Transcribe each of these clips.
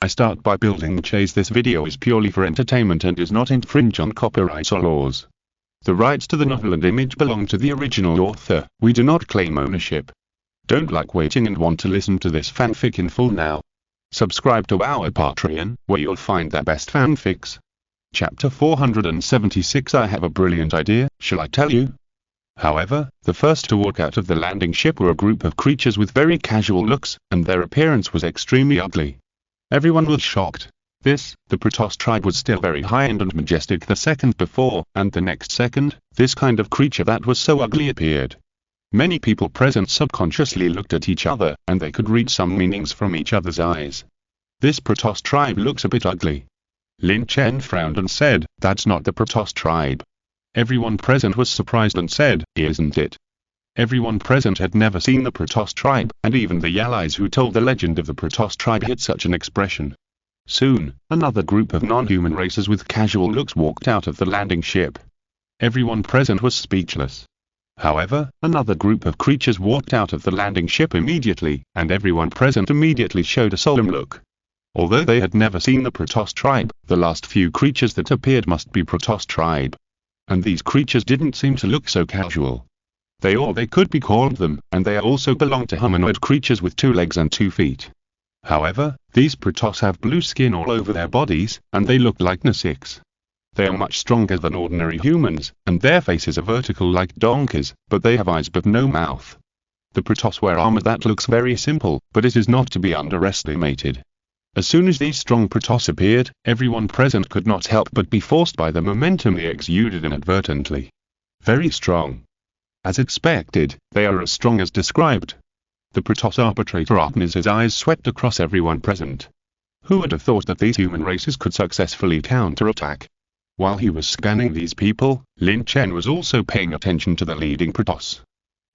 I start by building Chase. This video is purely for entertainment and does not infringe on copyright or laws. The rights to the novel and image belong to the original author. We do not claim ownership. Don't like waiting and want to listen to this fanfic in full now? Subscribe to our Patreon, where you'll find the best fanfics. Chapter 476. I have a brilliant idea, shall I tell you? However, the first to walk out of the landing ship were a group of creatures with very casual looks, and their appearance was extremely ugly. Everyone was shocked. The Protoss tribe was still very high-end and majestic the second before, and the next second, this kind of creature that was so ugly appeared. Many people present subconsciously looked at each other, and they could read some meanings from each other's eyes. This Protoss tribe looks a bit ugly. Lin Chen frowned and said, "That's not the Protoss tribe." Everyone present was surprised and said, "Isn't it?" Everyone present had never seen the Protoss tribe, and even the allies who told the legend of the Protoss tribe hid such an expression. Soon, another group of non-human races with casual looks walked out of the landing ship. Everyone present was speechless. However, another group of creatures walked out of the landing ship immediately, and everyone present immediately showed a solemn look. Although they had never seen the Protoss tribe, the last few creatures that appeared must be Protoss tribe. And these creatures didn't seem to look so casual. They could be called them, and they also belong to humanoid creatures with 2 legs and 2 feet. However, these Protoss have blue skin all over their bodies, and they look like Nasics. They are much stronger than ordinary humans, and their faces are vertical like donkeys, but they have eyes but no mouth. The Protoss wear armor that looks very simple, but it is not to be underestimated. As soon as these strong Protoss appeared, everyone present could not help but be forced by the momentum they exuded inadvertently. Very strong. As expected, they are as strong as described. The Protoss arbitrator Artemis's eyes swept across everyone present. Who would have thought that these human races could successfully counterattack? While he was scanning these people, Lin Chen was also paying attention to the leading Protoss.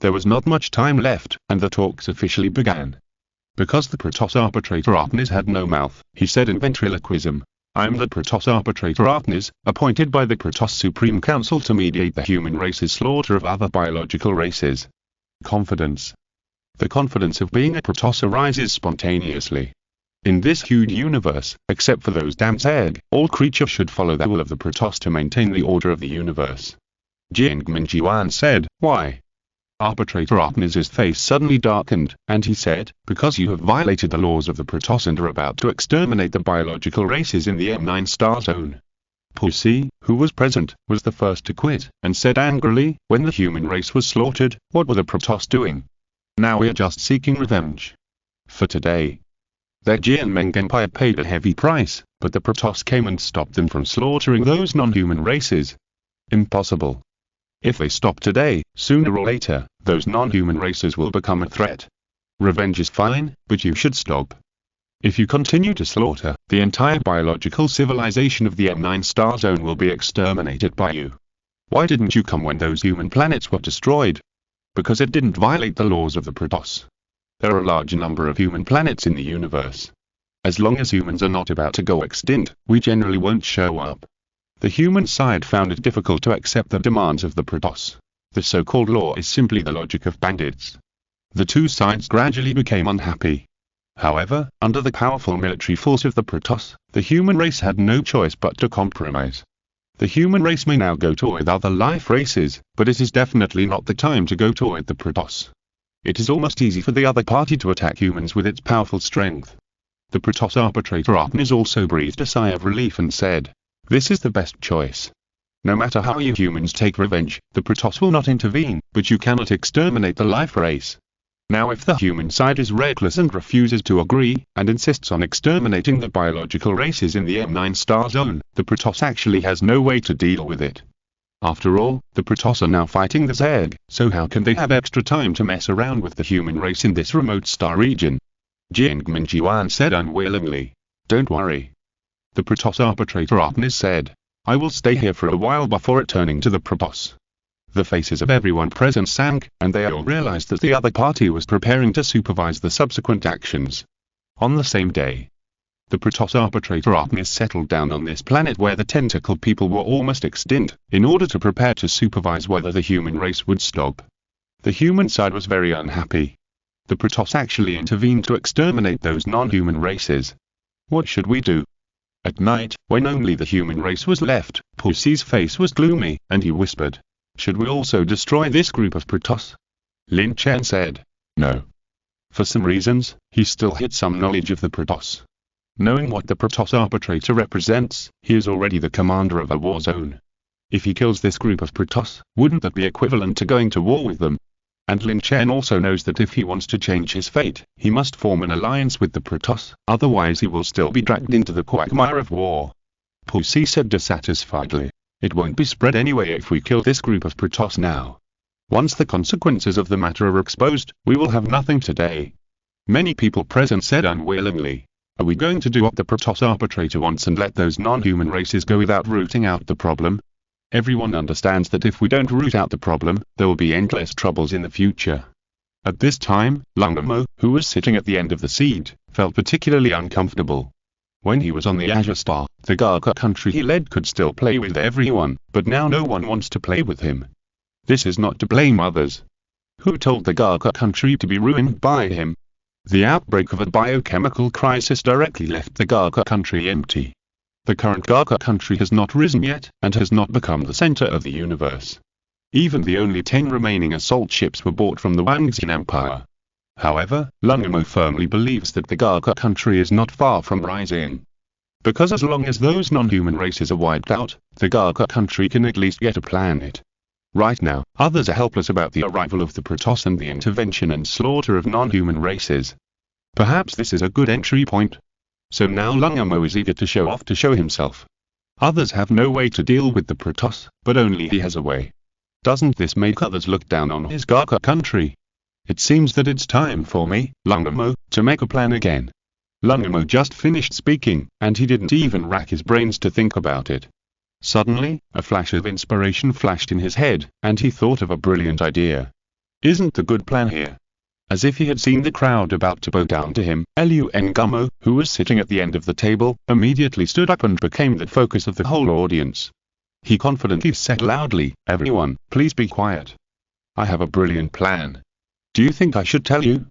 There was not much time left, and the talks officially began. Because the Protoss arbitrator Artemis had no mouth, he said in ventriloquism, "I'm the Protoss arbitrator Artemis, appointed by the Protoss Supreme Council to mediate the human race's slaughter of other biological races." Confidence. The confidence of being a Protoss arises spontaneously. In this huge universe, except for those damn Zerg, all creatures should follow the will of the Protoss to maintain the order of the universe. Jingminjian said, "Why?" Arbitrator Artemis's face suddenly darkened, and he said, "Because you have violated the laws of the Protoss and are about to exterminate the biological races in the M9 star zone." Pussy, who was present, was the first to quit, and said angrily, "When the human race was slaughtered, what were the Protoss doing? Now we are just seeking revenge. For today." The Jianmeng Empire paid a heavy price, but the Protoss came and stopped them from slaughtering those non-human races. Impossible. If they stop today, sooner or later, those non-human races will become a threat. Revenge is fine, but you should stop. If you continue to slaughter, the entire biological civilization of the M9 star zone will be exterminated by you. Why didn't you come when those human planets were destroyed? Because it didn't violate the laws of the Protoss. There are a large number of human planets in the universe. As long as humans are not about to go extinct, we generally won't show up. The human side found it difficult to accept the demands of the Protoss. The so-called law is simply the logic of bandits. The two sides gradually became unhappy. However, under the powerful military force of the Protoss, the human race had no choice but to compromise. The human race may now go to war with other life races, but it is definitely not the time to go to war with the Protoss. It is almost easy for the other party to attack humans with its powerful strength. The Protoss arbitrator Artemis also breathed a sigh of relief and said, "This is the best choice. No matter how you humans take revenge, the Protoss will not intervene, but you cannot exterminate the life race. Now if the human side is reckless and refuses to agree, and insists on exterminating the biological races in the M9 star zone, the Protoss actually has no way to deal with it. After all, the Protoss are now fighting the Zerg, so how can they have extra time to mess around with the human race in this remote star region?" Jingminjian said unwillingly, "Don't worry." The Protoss arbitrator Artemis said, "I will stay here for a while before returning to the Protoss." The faces of everyone present sank, and they all realized that the other party was preparing to supervise the subsequent actions. On the same day, the Protoss arbitrator Artemis settled down on this planet where the tentacle people were almost extinct, in order to prepare to supervise whether the human race would stop. The human side was very unhappy. The Protoss actually intervened to exterminate those non-human races. What should we do? At night, when only the human race was left, Pussy's face was gloomy, and he whispered, "Should we also destroy this group of Protoss?" Lin Chen said, "No." For some reasons, he still had some knowledge of the Protoss. Knowing what the Protoss arbitrator represents, he is already the commander of a war zone. If he kills this group of Protoss, wouldn't that be equivalent to going to war with them? And Lin Chen also knows that if he wants to change his fate, he must form an alliance with the Protoss, otherwise he will still be dragged into the quagmire of war. Pussy said dissatisfiedly, "It won't be spread anyway if we kill this group of Protoss now. Once the consequences of the matter are exposed, we will have nothing today." Many people present said unwillingly, "Are we going to do what the Protoss arbitrator wants and let those non-human races go without rooting out the problem?" Everyone understands that if we don't root out the problem, there will be endless troubles in the future. At this time, Lungamo, who was sitting at the end of the seat, felt particularly uncomfortable. When he was on the Azure Star, the Garka country he led could still play with everyone, but now no one wants to play with him. This is not to blame others. Who told the Garka country to be ruined by him? The outbreak of a biochemical crisis directly left the Garka country empty. The current Garka country has not risen yet, and has not become the center of the universe. Even the only 10 remaining assault ships were bought from the Wangxian Empire. However, Lungamo firmly believes that the Garka country is not far from rising. Because as long as those non-human races are wiped out, the Garka country can at least get a planet. Right now, others are helpless about the arrival of the Protoss and the intervention and slaughter of non-human races. Perhaps this is a good entry point. So now Lungamo is eager to show off to show himself. Others have no way to deal with the Protoss, but only he has a way. Doesn't this make others look down on his Garka country? It seems that it's time for me, Lungamo, to make a plan again. Lungamo just finished speaking, and he didn't even rack his brains to think about it. Suddenly, a flash of inspiration flashed in his head, and he thought of a brilliant idea. Isn't the good plan here? As if he had seen the crowd about to bow down to him, Lun Gummo, who was sitting at the end of the table, immediately stood up and became the focus of the whole audience. He confidently said loudly, "Everyone, please be quiet. I have a brilliant plan. Do you think I should tell you?"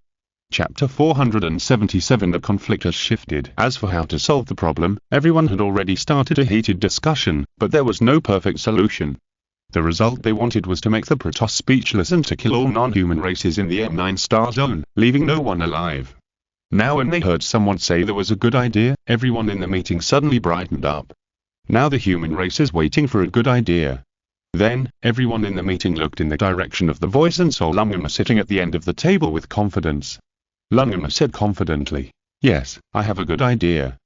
Chapter 477. The conflict has shifted. As for how to solve the problem, everyone had already started a heated discussion, but there was no perfect solution. The result they wanted was to make the Protoss speechless and to kill all non-human races in the M9 star zone, leaving no one alive. Now when they heard someone say there was a good idea, everyone in the meeting suddenly brightened up. Now the human race is waiting for a good idea. Then, everyone in the meeting looked in the direction of the voice and saw Lungamo sitting at the end of the table with confidence. Lungamo said confidently, "Yes, I have a good idea."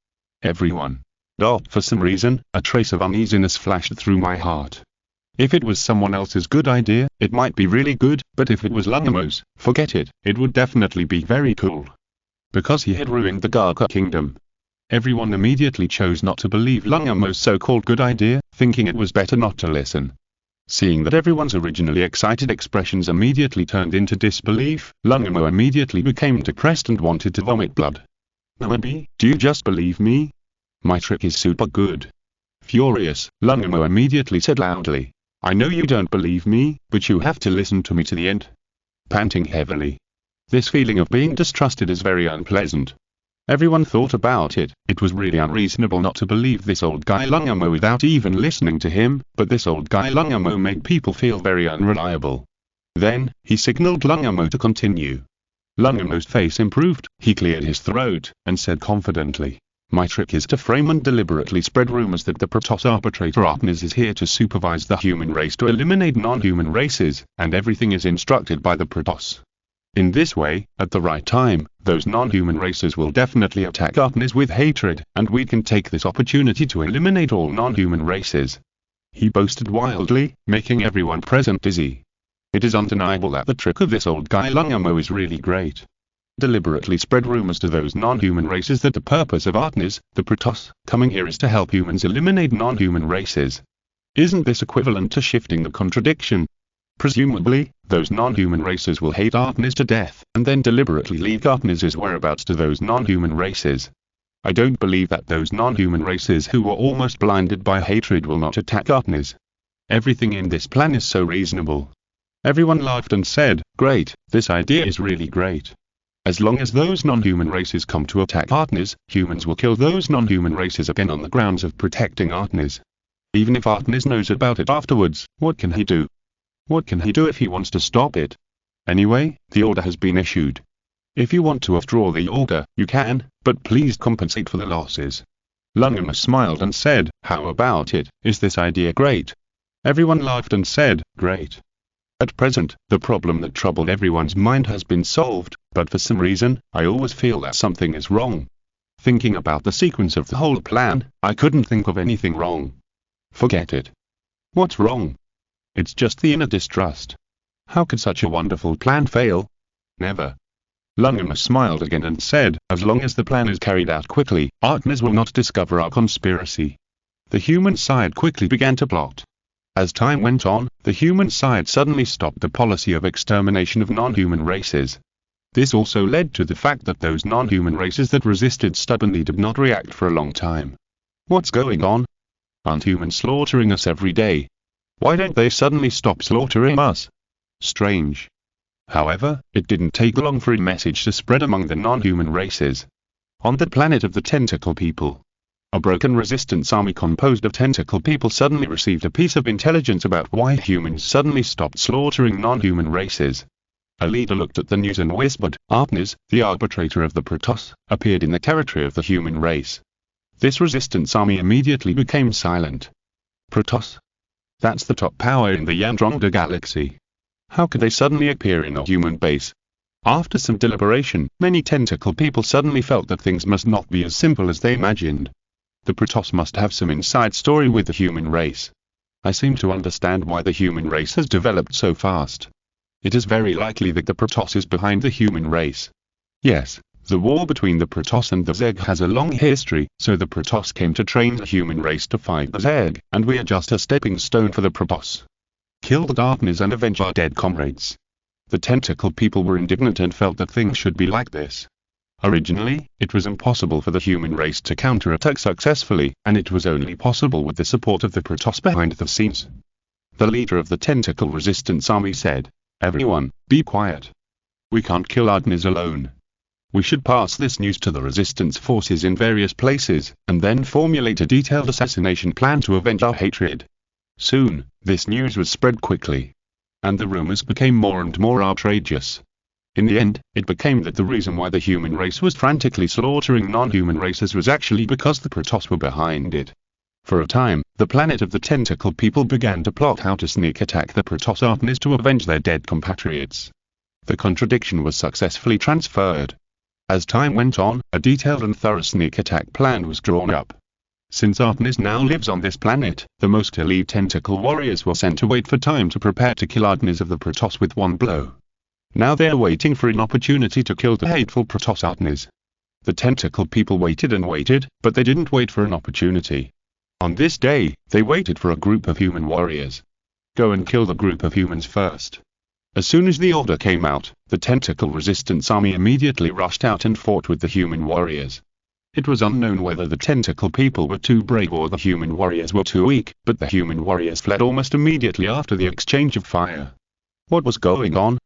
Everyone. For some reason, a trace of uneasiness flashed through my heart. If it was someone else's good idea, it might be really good, but if it was Lungamo's, forget it, it would definitely be very cool. Because he had ruined the Garka kingdom. Everyone immediately chose not to believe Lungamo's so-called good idea, thinking it was better not to listen. Seeing that everyone's originally excited expressions immediately turned into disbelief, Lungamo immediately became depressed and wanted to vomit blood. "Maybe, do you just believe me? My trick is super good." Furious, Lungamo immediately said loudly, "I know you don't believe me, but you have to listen to me to the end." Panting heavily. This feeling of being distrusted is very unpleasant. Everyone thought about it. It was really unreasonable not to believe this old guy Lungamo without even listening to him, but this old guy Lungamo made people feel very unreliable. Then, he signaled Lungamo to continue. Lungamo's face improved, he cleared his throat, and said confidently, "My trick is to frame and deliberately spread rumors that the Protoss arbitrator Artnes is here to supervise the human race to eliminate non-human races, and everything is instructed by the Protoss. In this way, at the right time, those non-human races will definitely attack Artnes with hatred, and we can take this opportunity to eliminate all non-human races." He boasted wildly, making everyone present dizzy. It is undeniable that the trick of this old guy Lungamo is really great. Deliberately spread rumors to those non-human races that the purpose of Artnes, the Protoss, coming here is to help humans eliminate non-human races. Isn't this equivalent to shifting the contradiction? Presumably, those non-human races will hate Artnes to death, and then deliberately leak Artnes' whereabouts to those non-human races. I don't believe that those non-human races who were almost blinded by hatred will not attack Artnes. Everything in this plan is so reasonable. Everyone laughed and said, "Great, this idea is really great." As long as those non-human races come to attack Artnes, humans will kill those non-human races again on the grounds of protecting Artnes. Even if Artnes knows about it afterwards, what can he do? What can he do if he wants to stop it? Anyway, the order has been issued. If you want to withdraw the order, you can, but please compensate for the losses. Lin Chen smiled and said, "How about it? Is this idea great?" Everyone laughed and said, "Great." At present, the problem that troubled everyone's mind has been solved, but for some reason, I always feel that something is wrong. Thinking about the sequence of the whole plan, I couldn't think of anything wrong. Forget it. What's wrong? It's just the inner distrust. How could such a wonderful plan fail? Never. Lin Chen smiled again and said, "As long as the plan is carried out quickly, Artnes will not discover our conspiracy." The human side quickly began to plot. As time went on, the human side suddenly stopped the policy of extermination of non-human races. This also led to the fact that those non-human races that resisted stubbornly did not react for a long time. What's going on? Aren't humans slaughtering us every day? Why don't they suddenly stop slaughtering us? Strange. However, it didn't take long for a message to spread among the non-human races. On the planet of the tentacle people, a broken resistance army composed of tentacle people suddenly received a piece of intelligence about why humans suddenly stopped slaughtering non-human races. A leader looked at the news and whispered, "Artnes, the arbitrator of the Protoss, appeared in the territory of the human race." This resistance army immediately became silent. Protoss? That's the top power in the Andromeda galaxy. How could they suddenly appear in a human base? After some deliberation, many tentacle people suddenly felt that things must not be as simple as they imagined. The Protoss must have some inside story with the human race. I seem to understand why the human race has developed so fast. It is very likely that the Protoss is behind the human race. Yes, the war between the Protoss and the Zerg has a long history, so the Protoss came to train the human race to fight the Zerg, and we are just a stepping stone for the Protoss. Kill the darkness and avenge our dead comrades. The tentacle people were indignant and felt that things should be like this. Originally, it was impossible for the human race to counterattack successfully, and it was only possible with the support of the Protoss behind the scenes. The leader of the tentacle resistance army said, "Everyone, be quiet. We can't kill Artnes alone. We should pass this news to the resistance forces in various places, and then formulate a detailed assassination plan to avenge our hatred." Soon, this news was spread quickly, and the rumors became more and more outrageous. In the end, it became that the reason why the human race was frantically slaughtering non-human races was actually because the Protoss were behind it. For a time, the planet of the tentacle people began to plot how to sneak attack the Protoss Artnes to avenge their dead compatriots. The contradiction was successfully transferred. As time went on, a detailed and thorough sneak attack plan was drawn up. Since Artnes now lives on this planet, the most elite tentacle warriors were sent to wait for time to prepare to kill Artnes of the Protoss with one blow. Now they are waiting for an opportunity to kill the hateful Protoss Artnes. The tentacle people waited and waited, but they didn't wait for an opportunity. On this day, they waited for a group of human warriors. Go and kill the group of humans first. As soon as the order came out, the tentacle resistance army immediately rushed out and fought with the human warriors. It was unknown whether the tentacle people were too brave or the human warriors were too weak, but the human warriors fled almost immediately after the exchange of fire. What was going on?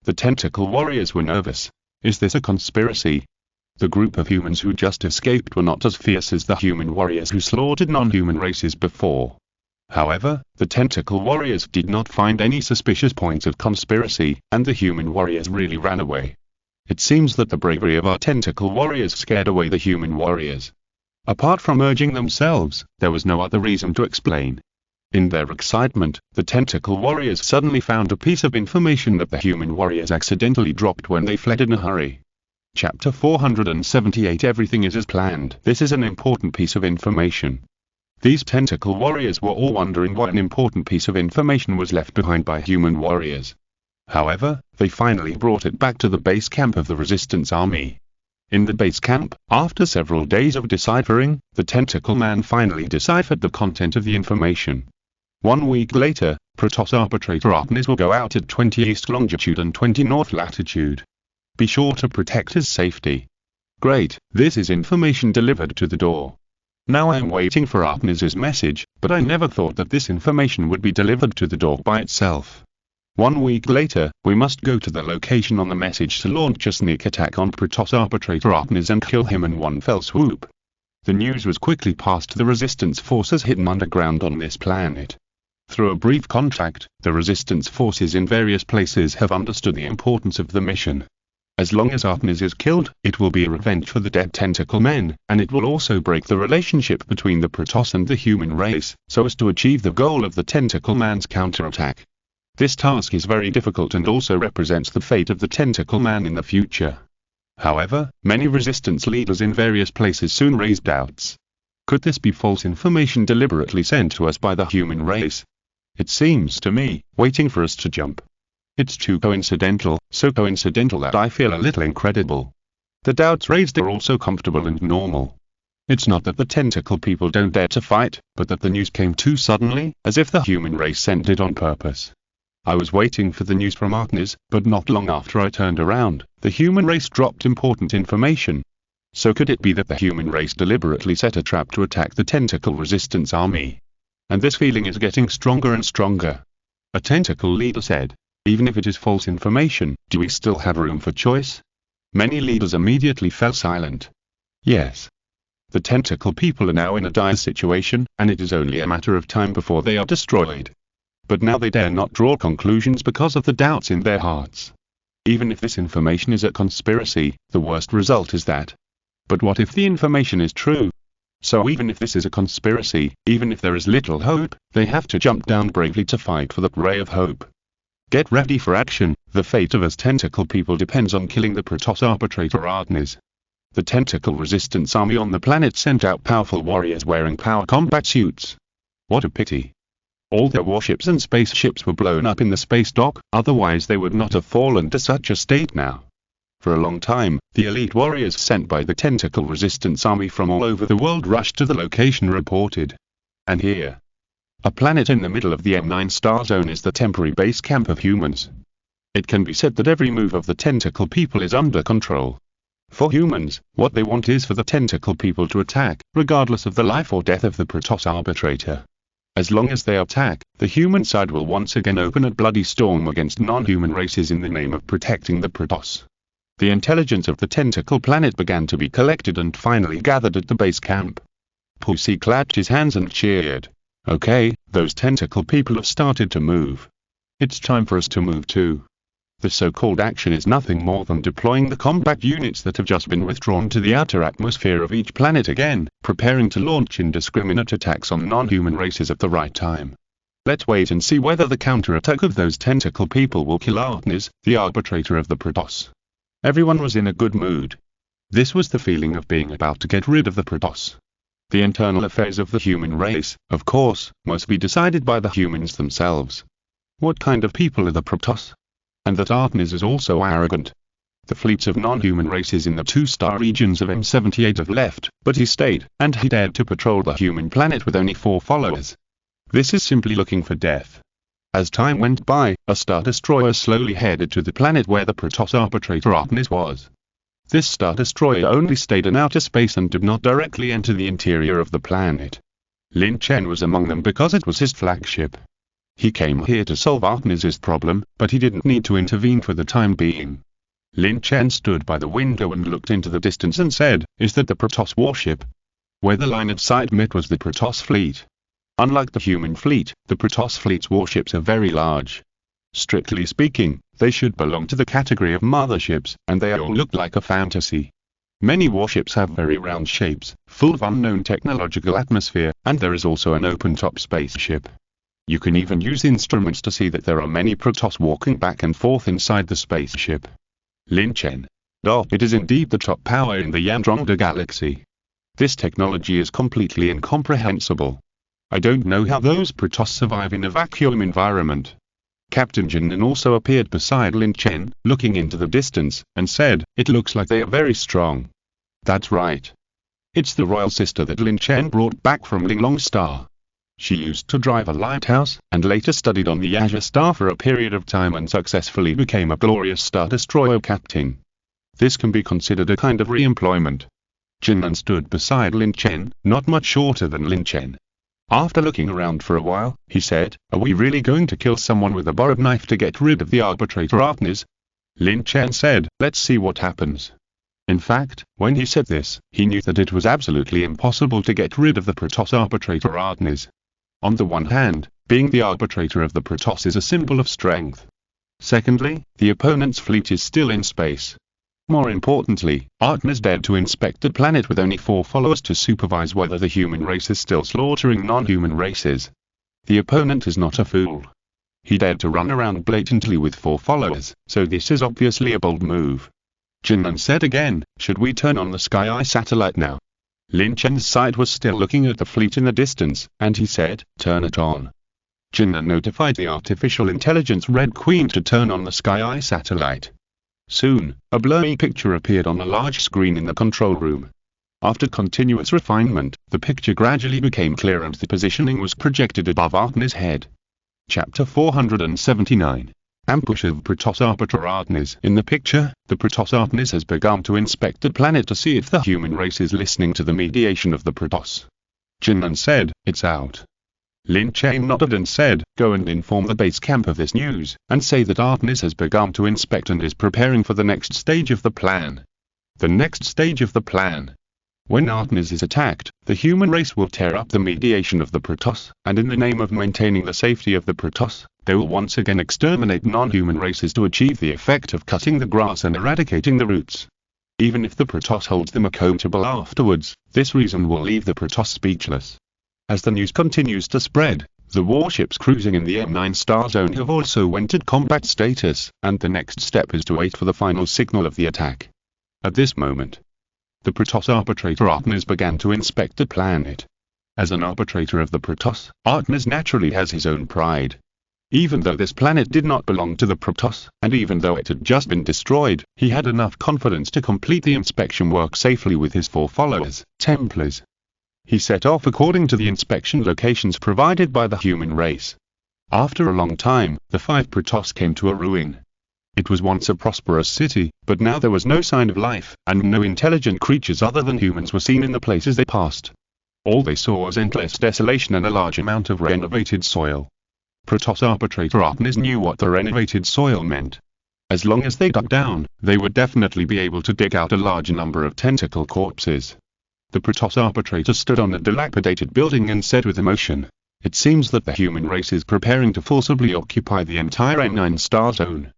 The tentacle warriors were nervous. Is this a conspiracy? The group of humans who just escaped were not as fierce as the human warriors who slaughtered non-human races before. However, the tentacle warriors did not find any suspicious points of conspiracy, and the human warriors really ran away. It seems that the bravery of our tentacle warriors scared away the human warriors. Apart from urging themselves, there was no other reason to explain. In their excitement, the tentacle warriors suddenly found a piece of information that the human warriors accidentally dropped when they fled in a hurry. Chapter 478 Everything is as planned. This is an important piece of information. These tentacle warriors were all wondering why an important piece of information was left behind by human warriors. However, they finally brought it back to the base camp of the resistance army. In the base camp, after several days of deciphering, the tentacle man finally deciphered the content of the information. 1 week later, Protoss arbitrator Artnes will go out at 20 east longitude and 20 north latitude. Be sure to protect his safety. Great, this is information delivered to the door. Now I am waiting for Artnes's message, but I never thought that this information would be delivered to the door by itself. 1 week later, we must go to the location on the message to launch a sneak attack on Protoss Arbitrator Artemis and kill him in one fell swoop. The news was quickly passed to the resistance forces hidden underground on this planet. Through a brief contact, the resistance forces in various places have understood the importance of the mission. As long as Artemis is killed, it will be a revenge for the dead tentacle men, and it will also break the relationship between the Protoss and the human race, so as to achieve the goal of the tentacle man's counterattack. This task is very difficult and also represents the fate of the tentacle man in the future. However, many resistance leaders in various places soon raised doubts. Could this be false information deliberately sent to us by the human race? It seems to me, waiting for us to jump. It's too coincidental, so coincidental that I feel a little incredible. The doubts raised are also comfortable and normal. It's not that the tentacle people don't dare to fight, but that the news came too suddenly, as if the human race sent it on purpose. I was waiting for the news from Artemis, but not long after I turned around, the human race dropped important information. So could it be that the human race deliberately set a trap to attack the tentacle resistance army? And this feeling is getting stronger and stronger. A tentacle leader said, "Even if it is false information, do we still have room for choice?" Many leaders immediately fell silent. Yes. The tentacle people are now in a dire situation, and it is only a matter of time before they are destroyed. But now they dare not draw conclusions because of the doubts in their hearts. Even if this information is a conspiracy, the worst result is that. But what if the information is true? So even if this is a conspiracy, even if there is little hope, they have to jump down bravely to fight for that ray of hope. Get ready for action. The fate of us tentacle people depends on killing the Protoss Arbitrator Artemis. The tentacle resistance army on the planet sent out powerful warriors wearing power combat suits. What a pity. All their warships and spaceships were blown up in the space dock, otherwise they would not have fallen to such a state now. For a long time, the elite warriors sent by the tentacle resistance army from all over the world rushed to the location reported. And here, a planet in the middle of the M9 star zone is the temporary base camp of humans. It can be said that every move of the tentacle people is under control. For humans, what they want is for the tentacle people to attack, regardless of the life or death of the Protoss Arbitrator. As long as they attack, the human side will once again open a bloody storm against non-human races in the name of protecting the Protoss. The intelligence of the tentacle planet began to be collected and finally gathered at the base camp. Pussy clapped his hands and cheered. Okay, those tentacle people have started to move. It's time for us to move too. The so-called action is nothing more than deploying the combat units that have just been withdrawn to the outer atmosphere of each planet again, preparing to launch indiscriminate attacks on non-human races at the right time. Let's wait and see whether the counterattack of those tentacle people will kill Artemis, the arbitrator of the Protoss. Everyone was in a good mood. This was the feeling of being about to get rid of the Protoss. The internal affairs of the human race, of course, must be decided by the humans themselves. What kind of people are the Protoss? And that Artemis is also arrogant. The fleets of non-human races in the 2-star regions of M78 have left, but he stayed, and he dared to patrol the human planet with only 4 followers. This is simply looking for death. As time went by, a star destroyer slowly headed to the planet where the Protoss Arbitrator Artemis was. This star destroyer only stayed in outer space and did not directly enter the interior of the planet. Lin Chen was among them because it was his flagship. He came here to solve Artemis's problem, but he didn't need to intervene for the time being. Lin Chen stood by the window and looked into the distance and said, "Is that the Protoss warship?" Where the line of sight met was the Protoss fleet. Unlike the human fleet, the Protoss fleet's warships are very large. Strictly speaking, they should belong to the category of motherships, and they all look like a fantasy. Many warships have very round shapes, full of unknown technological atmosphere, and there is also an open-top spaceship. You can even use instruments to see that there are many Protoss walking back and forth inside the spaceship. Lin Chen. Oh, it is indeed the top power in the Andromeda galaxy. This technology is completely incomprehensible. I don't know how those Protoss survive in a vacuum environment. Captain Jinan also appeared beside Lin Chen, looking into the distance, and said, "It looks like they are very strong." That's right. It's the royal sister that Lin Chen brought back from Linglong Star. She used to drive a lighthouse, and later studied on the Azure Star for a period of time and successfully became a glorious Star Destroyer captain. This can be considered a kind of re-employment. Jinan stood beside Lin Chen, not much shorter than Lin Chen. After looking around for a while, he said, "Are we really going to kill someone with a borrowed knife to get rid of the arbitrator Artemis?" Lin Chen said, "Let's see what happens." In fact, when he said this, he knew that it was absolutely impossible to get rid of the Protoss arbitrator Artemis. On the one hand, being the arbitrator of the Protoss is a symbol of strength. Secondly, the opponent's fleet is still in space. More importantly, Artemis dared to inspect the planet with only 4 followers to supervise whether the human race is still slaughtering non-human races. The opponent is not a fool. He dared to run around blatantly with 4 followers, so this is obviously a bold move. Jinnan said again, "Should we turn on the Sky satellite now?" Lin Chen's side was still looking at the fleet in the distance, and he said, "Turn it on." Jinnan notified the artificial intelligence Red Queen to turn on the Sky satellite. Soon, a blurry picture appeared on a large screen in the control room. After continuous refinement, the picture gradually became clear and the positioning was projected above Artemis' head. Chapter 479. Ambush of Protoss Arbiter Artemis. In the picture, the Protoss Artemis has begun to inspect the planet to see if the human race is listening to the mediation of the Protoss. Jinnan said, "It's out." Lin Chen nodded and said, "Go and inform the base camp of this news, and say that Artemis has begun to inspect and is preparing for the next stage of the plan." The next stage of the plan. When Artemis is attacked, the human race will tear up the mediation of the Protoss, and in the name of maintaining the safety of the Protoss, they will once again exterminate non-human races to achieve the effect of cutting the grass and eradicating the roots. Even if the Protoss holds them accountable afterwards, this reason will leave the Protoss speechless. As the news continues to spread, the warships cruising in the M9 star zone have also entered combat status, and the next step is to wait for the final signal of the attack. At this moment, the Protoss arbitrator Artemis began to inspect the planet. As an arbitrator of the Protoss, Artemis naturally has his own pride. Even though this planet did not belong to the Protoss, and even though it had just been destroyed, he had enough confidence to complete the inspection work safely with his 4 followers, Templars. He set off according to the inspection locations provided by the human race. After a long time, the 5 Protoss came to a ruin. It was once a prosperous city, but now there was no sign of life, and no intelligent creatures other than humans were seen in the places they passed. All they saw was endless desolation and a large amount of renovated soil. Protoss arbitrator Artemis knew what the renovated soil meant. As long as they dug down, they would definitely be able to dig out a large number of tentacle corpses. The Protoss arbitrator stood on a dilapidated building and said with emotion, "It seems that the human race is preparing to forcibly occupy the entire N9 star zone."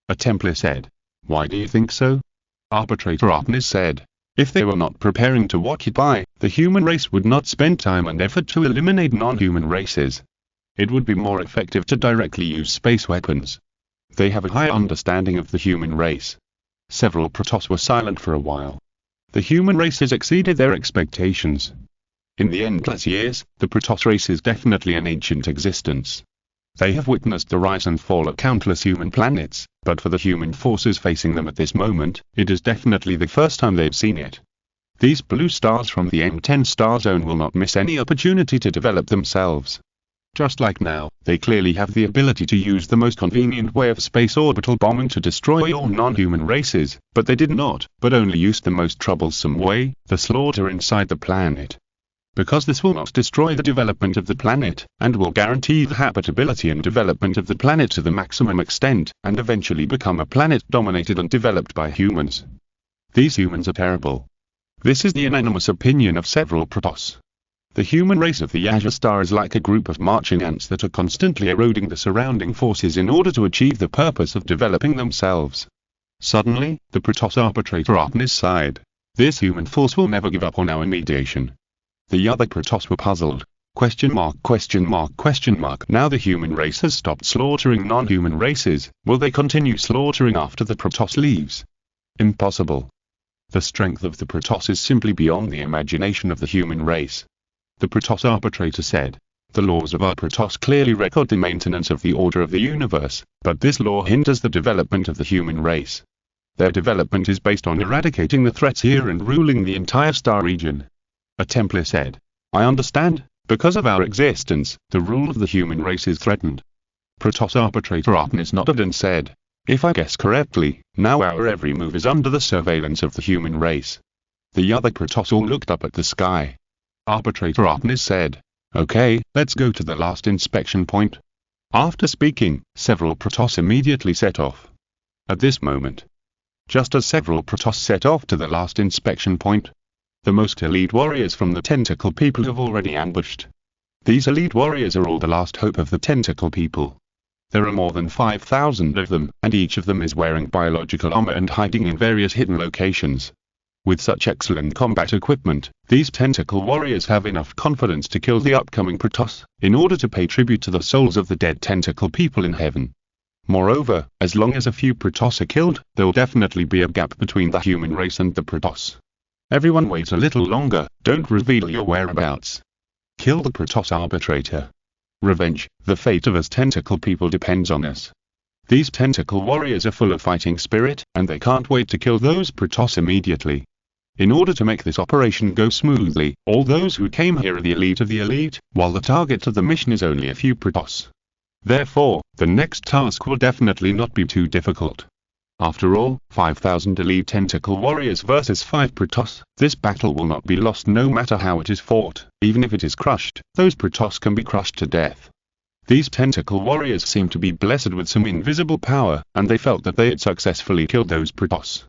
A Templar said, "Why do you think so?" Arbitrator Artemis said, "If they were not preparing to occupy, the human race would not spend time and effort to eliminate non-human races. It would be more effective to directly use space weapons. They have a higher understanding of the human race." Several Protoss were silent for a while. The human race has exceeded their expectations. In the endless years, the Protoss race is definitely an ancient existence. They have witnessed the rise and fall of countless human planets, but for the human forces facing them at this moment, it is definitely the first time they've seen it. These blue stars from the M10 star zone will not miss any opportunity to develop themselves. Just like now, they clearly have the ability to use the most convenient way of space orbital bombing to destroy all non-human races, but they did not, but only used the most troublesome way, the slaughter inside the planet. Because this will not destroy the development of the planet, and will guarantee the habitability and development of the planet to the maximum extent, and eventually become a planet dominated and developed by humans. These humans are terrible. This is the unanimous opinion of several Protoss. The human race of the Azure Star is like a group of marching ants that are constantly eroding the surrounding forces in order to achieve the purpose of developing themselves. Suddenly, the Protoss arbitrator Artemis sighed. "This human force will never give up on our mediation." The other Protoss were puzzled. Question mark, question mark, question mark. Now the human race has stopped slaughtering non-human races. Will they continue slaughtering after the Protoss leaves? Impossible. The strength of the Protoss is simply beyond the imagination of the human race. The Protoss arbitrator said, "The laws of our Protoss clearly record the maintenance of the order of the universe, but this law hinders the development of the human race. Their development is based on eradicating the threats here and ruling the entire star region." A Templar said, "I understand. Because of our existence, the rule of the human race is threatened." Protoss arbitrator Artemis nodded and said, "If I guess correctly, now our every move is under the surveillance of the human race." The other Protoss all looked up at the sky. Arbitrator Artemis said, Okay, let's go to the last inspection point. After speaking, several Protoss immediately set off. At this moment, just as several Protoss set off to the last inspection point, the most elite warriors from the tentacle people have already ambushed. These elite warriors are all the last hope of the tentacle people. There are more than 5,000 of them, and each of them is wearing biological armor and hiding in various hidden locations. With such excellent combat equipment, these tentacle warriors have enough confidence to kill the upcoming Protoss, in order to pay tribute to the souls of the dead tentacle people in heaven. Moreover, as long as a few Protoss are killed, there will definitely be a gap between the human race and the Protoss. Everyone wait a little longer, don't reveal your whereabouts. Kill the Protoss arbitrator. Revenge, the fate of us tentacle people depends on us. These tentacle warriors are full of fighting spirit, and they can't wait to kill those Protoss immediately. In order to make this operation go smoothly, all those who came here are the elite of the elite, while the target of the mission is only a few Protoss. Therefore, the next task will definitely not be too difficult. After all, 5,000 elite tentacle warriors versus 5 Protoss, this battle will not be lost no matter how it is fought. Even if it is crushed, those Protoss can be crushed to death. These tentacle warriors seem to be blessed with some invisible power, and they felt that they had successfully killed those Protoss.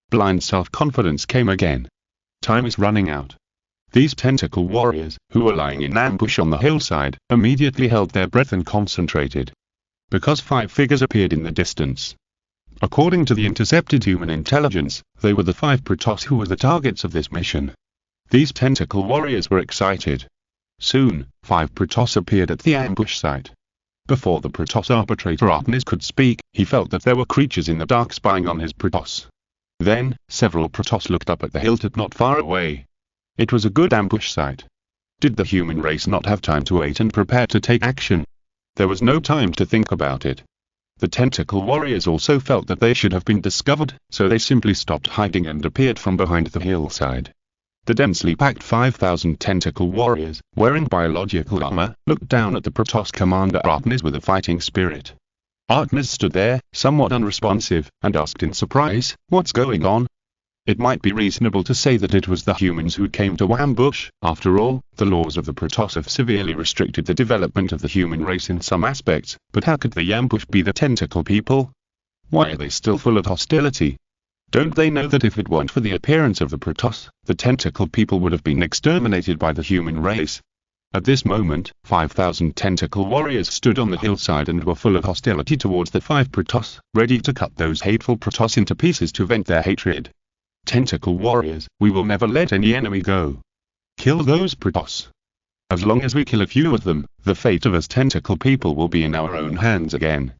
Blind self-confidence came again. Time is running out. These tentacle warriors, who were lying in ambush on the hillside, immediately held their breath and concentrated. Because 5 figures appeared in the distance. According to the intercepted human intelligence, they were the 5 Protoss who were the targets of this mission. These tentacle warriors were excited. Soon, 5 Protoss appeared at the ambush site. Before the Protoss arbitrator Artemis could speak, he felt that there were creatures in the dark spying on his Protoss. Then, several Protoss looked up at the hilltop not far away. It was a good ambush site. Did the human race not have time to wait and prepare to take action? There was no time to think about it. The tentacle warriors also felt that they should have been discovered, so they simply stopped hiding and appeared from behind the hillside. The densely packed 5,000 tentacle warriors, wearing biological armor, looked down at the Protoss commander Artemis with a fighting spirit. Artemis stood there, somewhat unresponsive, and asked in surprise, "What's going on?" It might be reasonable to say that it was the humans who came to ambush. After all, the laws of the Protoss have severely restricted the development of the human race in some aspects, but how could the ambush be the tentacle people? Why are they still full of hostility? Don't they know that if it weren't for the appearance of the Protoss, the tentacle people would have been exterminated by the human race? At this moment, 5,000 tentacle warriors stood on the hillside and were full of hostility towards the 5 Protoss, ready to cut those hateful Protoss into pieces to vent their hatred. Tentacle warriors, we will never let any enemy go. Kill those Protoss. As long as we kill a few of them, the fate of us tentacle people will be in our own hands again.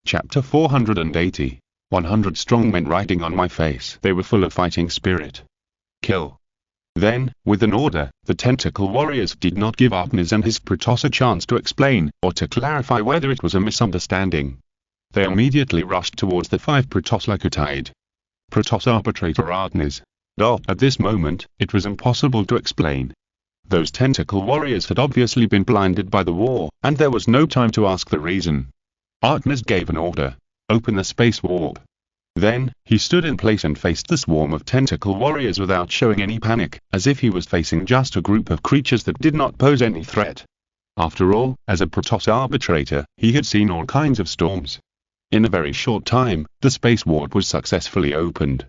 Chapter 480. 100 strong men riding on my face. They were full of fighting spirit. Kill. Then, with an order, the tentacle warriors did not give Artemis and his Protoss a chance to explain, or to clarify whether it was a misunderstanding. They immediately rushed towards the 5 Protoss like a tide. Protoss arbitrator Artemis. At this moment, it was impossible to explain. Those tentacle warriors had obviously been blinded by the war, and there was no time to ask the reason. Artemis gave an order. Open the space warp. Then, he stood in place and faced the swarm of tentacle warriors without showing any panic, as if he was facing just a group of creatures that did not pose any threat. After all, as a Protoss arbitrator, he had seen all kinds of storms. In a very short time, the space warp was successfully opened.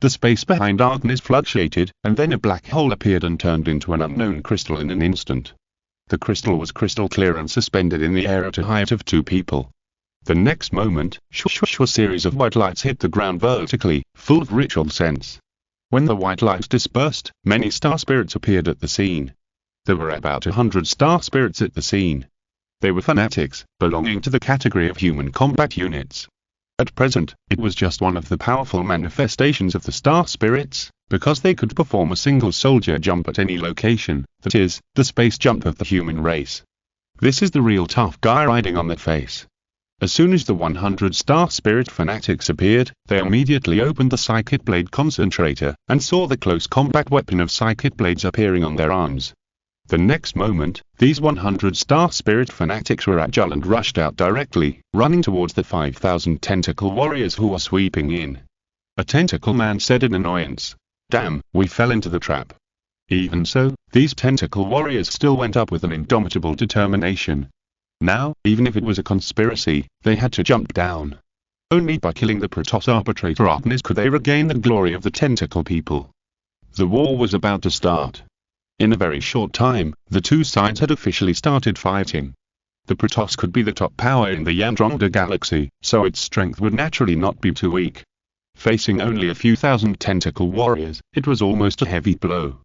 The space behind Artemis fluctuated, and then a black hole appeared and turned into an unknown crystal in an instant. The crystal was crystal clear and suspended in the air at a height of 2 people. The next moment, a series of white lights hit the ground vertically, full of ritual sense. When the white lights dispersed, many star spirits appeared at the scene. There were about 100 star spirits at the scene. They were fanatics, belonging to the category of human combat units. At present, it was just one of the powerful manifestations of the star spirits, because they could perform a single soldier jump at any location, that is, the space jump of the human race. This is the real tough guy riding on that face. As soon as the 100 star spirit fanatics appeared, they immediately opened the Psychic Blade concentrator, and saw the close combat weapon of Psychic Blades appearing on their arms. The next moment, these 100 star spirit fanatics were agile and rushed out directly, running towards the 5,000 tentacle warriors who were sweeping in. A tentacle man said in annoyance, "Damn, we fell into the trap." Even so, these tentacle warriors still went up with an indomitable determination. Now, even if it was a conspiracy, they had to jump down. Only by killing the Protoss arbitrator Artemis could they regain the glory of the tentacle people. The war was about to start. In a very short time, the two sides had officially started fighting. The Protoss could be the top power in the Andromeda galaxy, so its strength would naturally not be too weak. Facing only a few thousand tentacle warriors, it was almost a heavy blow.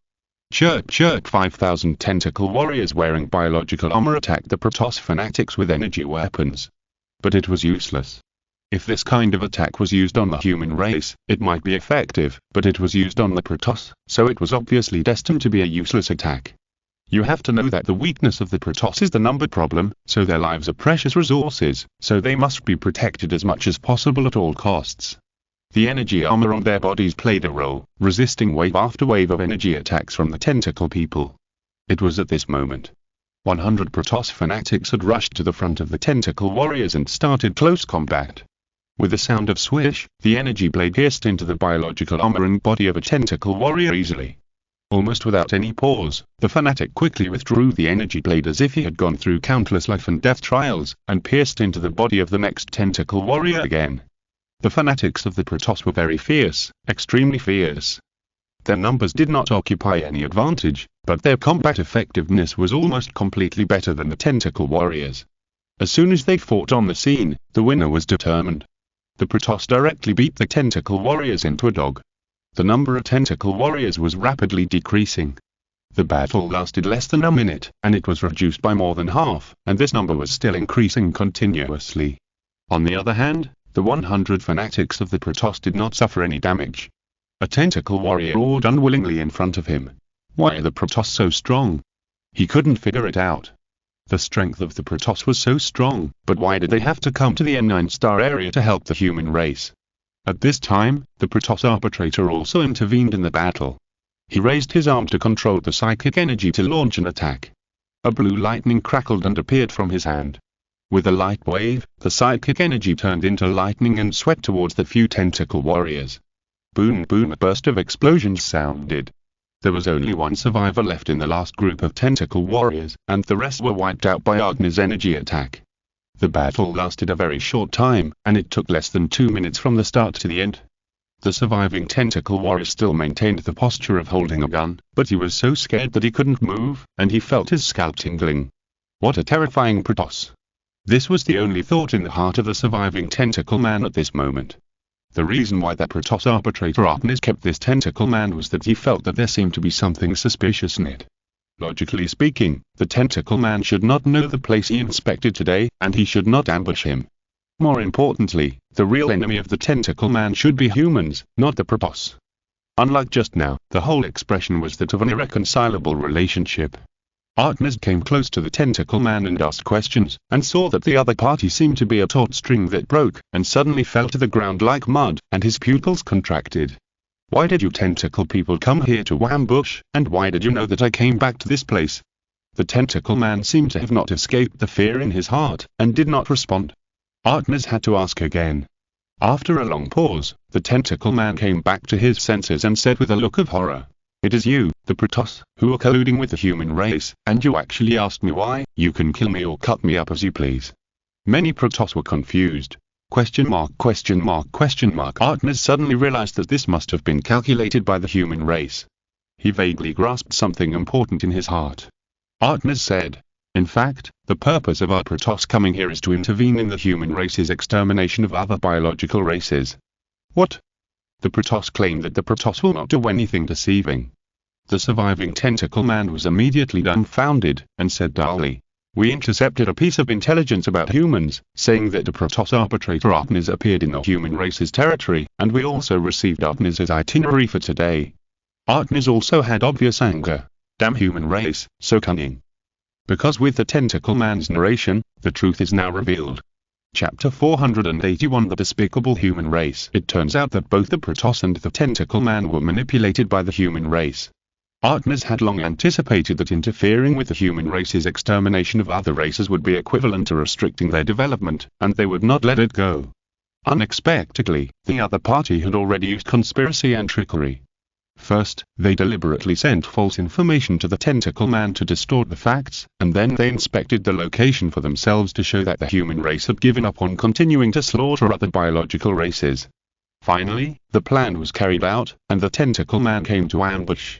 Chirp 5,000 tentacle warriors wearing biological armor attacked the Protoss fanatics with energy weapons. But it was useless. If this kind of attack was used on the human race, it might be effective, but it was used on the Protoss, so it was obviously destined to be a useless attack. You have to know that the weakness of the Protoss is the number problem, so their lives are precious resources, so they must be protected as much as possible at all costs. The energy armor on their bodies played a role, resisting wave after wave of energy attacks from the tentacle people. It was at this moment. 100 Protoss fanatics had rushed to the front of the tentacle warriors and started close combat. With a sound of swish, the energy blade pierced into the biological armor and body of a tentacle warrior easily. Almost without any pause, the fanatic quickly withdrew the energy blade as if he had gone through countless life and death trials, and pierced into the body of the next tentacle warrior again. The fanatics of the Protoss were very fierce, extremely fierce. Their numbers did not occupy any advantage, but their combat effectiveness was almost completely better than the tentacle warriors. As soon as they fought on the scene, the winner was determined. The Protoss directly beat the tentacle warriors into a dog. The number of tentacle warriors was rapidly decreasing. The battle lasted less than a minute, and it was reduced by more than half, and this number was still increasing continuously. On the other hand, the 100 fanatics of the Protoss did not suffer any damage. A tentacle warrior roared unwillingly in front of him. Why are the Protoss so strong? He couldn't figure it out. The strength of the Protoss was so strong, but why did they have to come to the N9-star area to help the human race? At this time, the Protoss arbitrator also intervened in the battle. He raised his arm to control the psychic energy to launch an attack. A blue lightning crackled and appeared from his hand. With a light wave, the psychic energy turned into lightning and swept towards the few tentacle warriors. Boom boom, a burst of explosions sounded. There was only one survivor left in the last group of tentacle warriors, and the rest were wiped out by Agni's energy attack. The battle lasted a very short time, and it took less than 2 minutes from the start to the end. The surviving tentacle warrior still maintained the posture of holding a gun, but he was so scared that he couldn't move, and he felt his scalp tingling. What a terrifying Protoss! This was the only thought in the heart of the surviving tentacle man at this moment. The reason why that Protoss arbitrator Artemis kept this tentacle man was that he felt that there seemed to be something suspicious in it. Logically speaking, the tentacle man should not know the place he inspected today, and he should not ambush him. More importantly, the real enemy of the tentacle man should be humans, not the Protoss. Unlike just now, the whole expression was that of an irreconcilable relationship. Artemis came close to the tentacle man and asked questions, and saw that the other party seemed to be a taut string that broke, and suddenly fell to the ground like mud, and his pupils contracted. Why did you tentacle people come here to ambush, and why did you know that I came back to this place? The tentacle man seemed to have not escaped the fear in his heart, and did not respond. Artemis had to ask again. After a long pause, the tentacle man came back to his senses and said with a look of horror, "It is you, the Protoss, who are colluding with the human race, and you actually asked me why. You can kill me or cut me up as you please." Many Protoss were confused. Question mark. Artemis suddenly realized that this must have been calculated by the human race. He vaguely grasped something important in his heart. Artemis said, "In fact, the purpose of our Protoss coming here is to intervene in the human race's extermination of other biological races." What? The Protoss claimed that the Protoss will not do anything deceiving. The surviving tentacle man was immediately dumbfounded, and said dully, "We intercepted a piece of intelligence about humans, saying that the Protoss arbitrator Artemis appeared in the human race's territory, and we also received Artemis's itinerary for today." Artemis also had obvious anger. Damn human race, so cunning. Because with the tentacle man's narration, the truth is now revealed. Chapter 481, The Despicable Human Race. It turns out that both the Protoss and the tentacle man were manipulated by the human race. Artemis had long anticipated that interfering with the human race's extermination of other races would be equivalent to restricting their development, and they would not let it go. Unexpectedly, the other party had already used conspiracy and trickery. First, they deliberately sent false information to the tentacle man to distort the facts, and then they inspected the location for themselves to show that the human race had given up on continuing to slaughter other biological races. Finally, the plan was carried out, and the tentacle man came to ambush.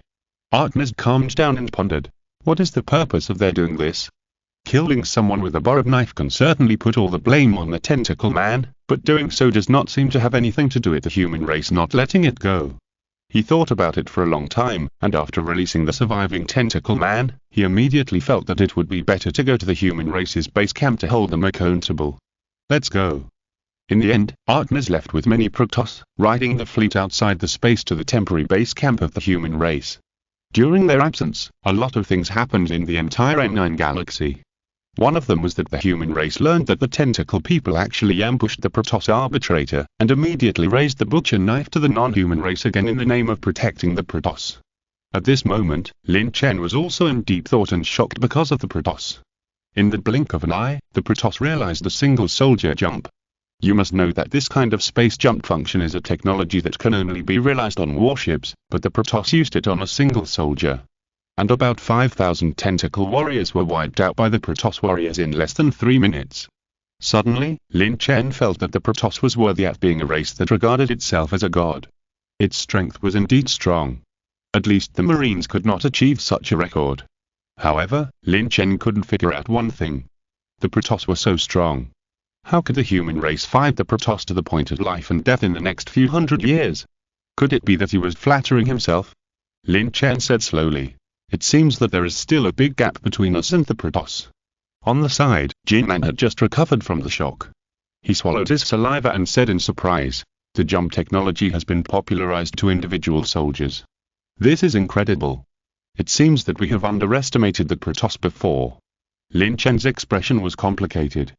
Artemis calmed down and pondered. What is the purpose of their doing this? Killing someone with a borrowed knife can certainly put all the blame on the tentacle man, but doing so does not seem to have anything to do with the human race not letting it go. He thought about it for a long time, and after releasing the surviving tentacle man, he immediately felt that it would be better to go to the human race's base camp to hold them accountable. Let's go. In the end, Artemis left with many Protoss, riding the fleet outside the space to the temporary base camp of the human race. During their absence, a lot of things happened in the entire M9 galaxy. One of them was that the human race learned that the tentacle people actually ambushed the Protoss arbitrator, and immediately raised the butcher knife to the non-human race again in the name of protecting the Protoss. At this moment, Lin Chen was also in deep thought and shocked because of the Protoss. In the blink of an eye, the Protoss realized the single soldier jump. You must know that this kind of space jump function is a technology that can only be realized on warships, but the Protoss used it on a single soldier. And about 5,000 tentacle warriors were wiped out by the Protoss warriors in less than 3 minutes. Suddenly, Lin Chen felt that the Protoss was worthy at being a race that regarded itself as a god. Its strength was indeed strong. At least the Marines could not achieve such a record. However, Lin Chen couldn't figure out one thing. The Protoss were so strong. How could the human race fight the Protoss to the point of life and death in the next few hundred years? Could it be that he was flattering himself? Lin Chen said slowly. It seems that there is still a big gap between us and the Protoss. On the side, Jinnan had just recovered from the shock. He swallowed his saliva and said in surprise, the jump technology has been popularized to individual soldiers. This is incredible. It seems that we have underestimated the Protoss before. Lin Chen's expression was complicated.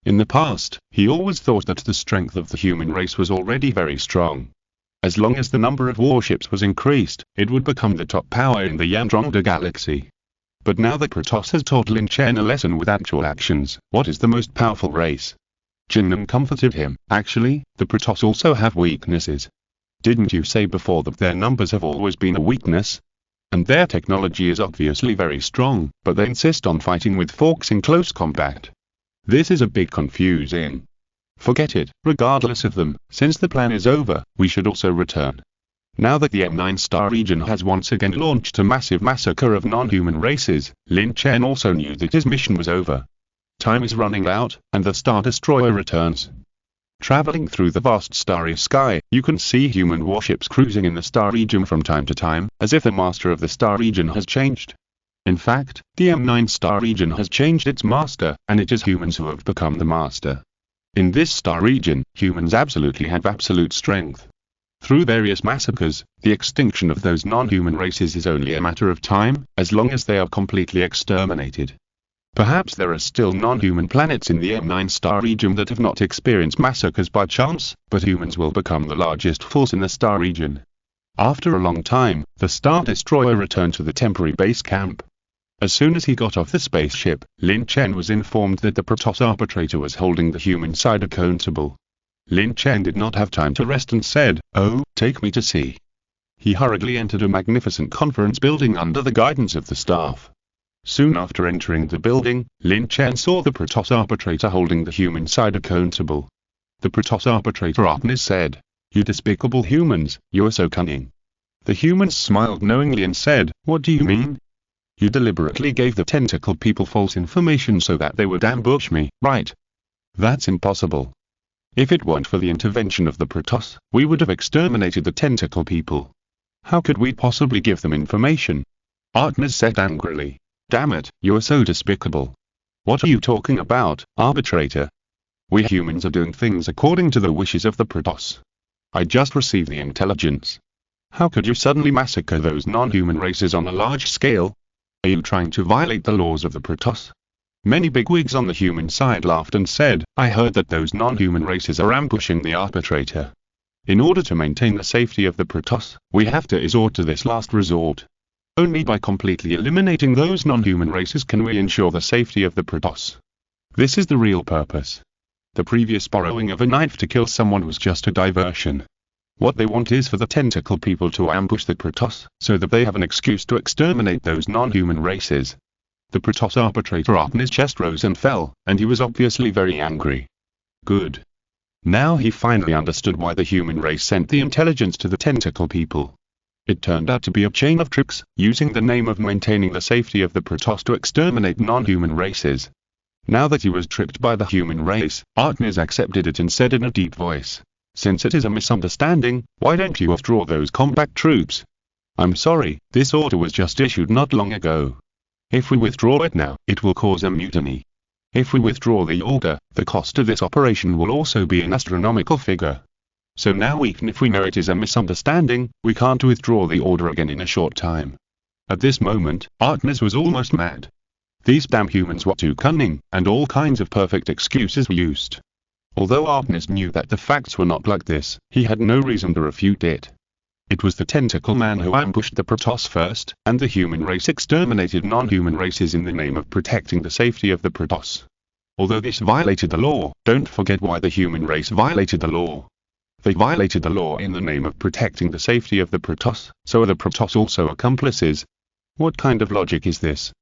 In the past, he always thought that the strength of the human race was already very strong. As long as the number of warships was increased, it would become the top power in the Yandronda galaxy. But now that Protoss has taught Lin Chen a lesson with actual actions, what is the most powerful race? Jinnan comforted him. Actually, the Protoss also have weaknesses. Didn't you say before that their numbers have always been a weakness? And their technology is obviously very strong, but they insist on fighting with forks in close combat. This is a bit confusing. Forget it, regardless of them, since the plan is over, we should also return. Now that the M9 star region has once again launched a massive massacre of non-human races, Lin Chen also knew that his mission was over. Time is running out, and the Star Destroyer returns. Traveling through the vast starry sky, you can see human warships cruising in the star region from time to time, as if the master of the star region has changed. In fact, the M9 star region has changed its master, and it is humans who have become the master. In this star region, humans absolutely have absolute strength. Through various massacres, the extinction of those non-human races is only a matter of time, as long as they are completely exterminated. Perhaps there are still non-human planets in the M9 star region that have not experienced massacres by chance, but humans will become the largest force in the star region. After a long time, the Star Destroyer returned to the temporary base camp. As soon as he got off the spaceship, Lin Chen was informed that the Protoss arbitrator was holding the human side accountable. Lin Chen did not have time to rest and said, "Oh, take me to see." He hurriedly entered a magnificent conference building under the guidance of the staff. Soon after entering the building, Lin Chen saw the Protoss arbitrator holding the human side accountable. The Protoss arbitrator Artemis said, "You despicable humans, you are so cunning." The humans smiled knowingly and said, "What do you mean? You deliberately gave the tentacle people false information so that they would ambush me, right? That's impossible. If it weren't for the intervention of the Protoss, we would have exterminated the tentacle people. How could we possibly give them information?" Artemis said angrily. "Damn it, you are so despicable. What are you talking about, arbitrator? We humans are doing things according to the wishes of the Protoss. I just received the intelligence. How could you suddenly massacre those non-human races on a large scale? Are you trying to violate the laws of the Protoss?" Many bigwigs on the human side laughed and said, "I heard that those non-human races are ambushing the arbitrator. In order to maintain the safety of the Protoss, we have to resort to this last resort. Only by completely eliminating those non-human races can we ensure the safety of the Protoss. This is the real purpose. The previous borrowing of a knife to kill someone was just a diversion." What they want is for the tentacle people to ambush the Protoss, so that they have an excuse to exterminate those non-human races. The Protoss arbitrator Artner's chest rose and fell, and he was obviously very angry. Good. Now he finally understood why the human race sent the intelligence to the tentacle people. It turned out to be a chain of tricks, using the name of maintaining the safety of the Protoss to exterminate non-human races. Now that he was tricked by the human race, Artner accepted it and said in a deep voice, "Since it is a misunderstanding, why don't you withdraw those combat troops? I'm sorry, this order was just issued not long ago. If we withdraw it now, it will cause a mutiny. If we withdraw the order, the cost of this operation will also be an astronomical figure. So now even if we know it is a misunderstanding, we can't withdraw the order again in a short time." At this moment, Artner was almost mad. These damn humans were too cunning, and all kinds of perfect excuses were used. Although Artner knew that the facts were not like this, he had no reason to refute it. It was the tentacle man who ambushed the Protoss first, and the human race exterminated non-human races in the name of protecting the safety of the Protoss. Although this violated the law, don't forget why the human race violated the law. They violated the law in the name of protecting the safety of the Protoss, so are the Protoss also accomplices? What kind of logic is this?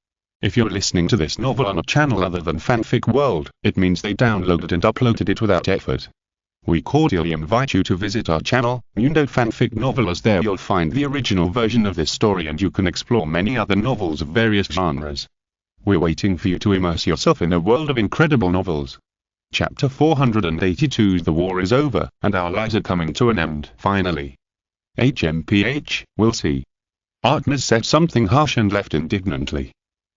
If you're listening to this novel on a channel other than Fanfic World, it means they downloaded and uploaded it without effort. We cordially invite you to visit our channel, Mundo Fanfic Novel, as there you'll find the original version of this story and you can explore many other novels of various genres. We're waiting for you to immerse yourself in a world of incredible novels. Chapter 482 The war is over, and our lives are coming to an end, finally. HMPH, we'll see. Artner said something harsh and left indignantly.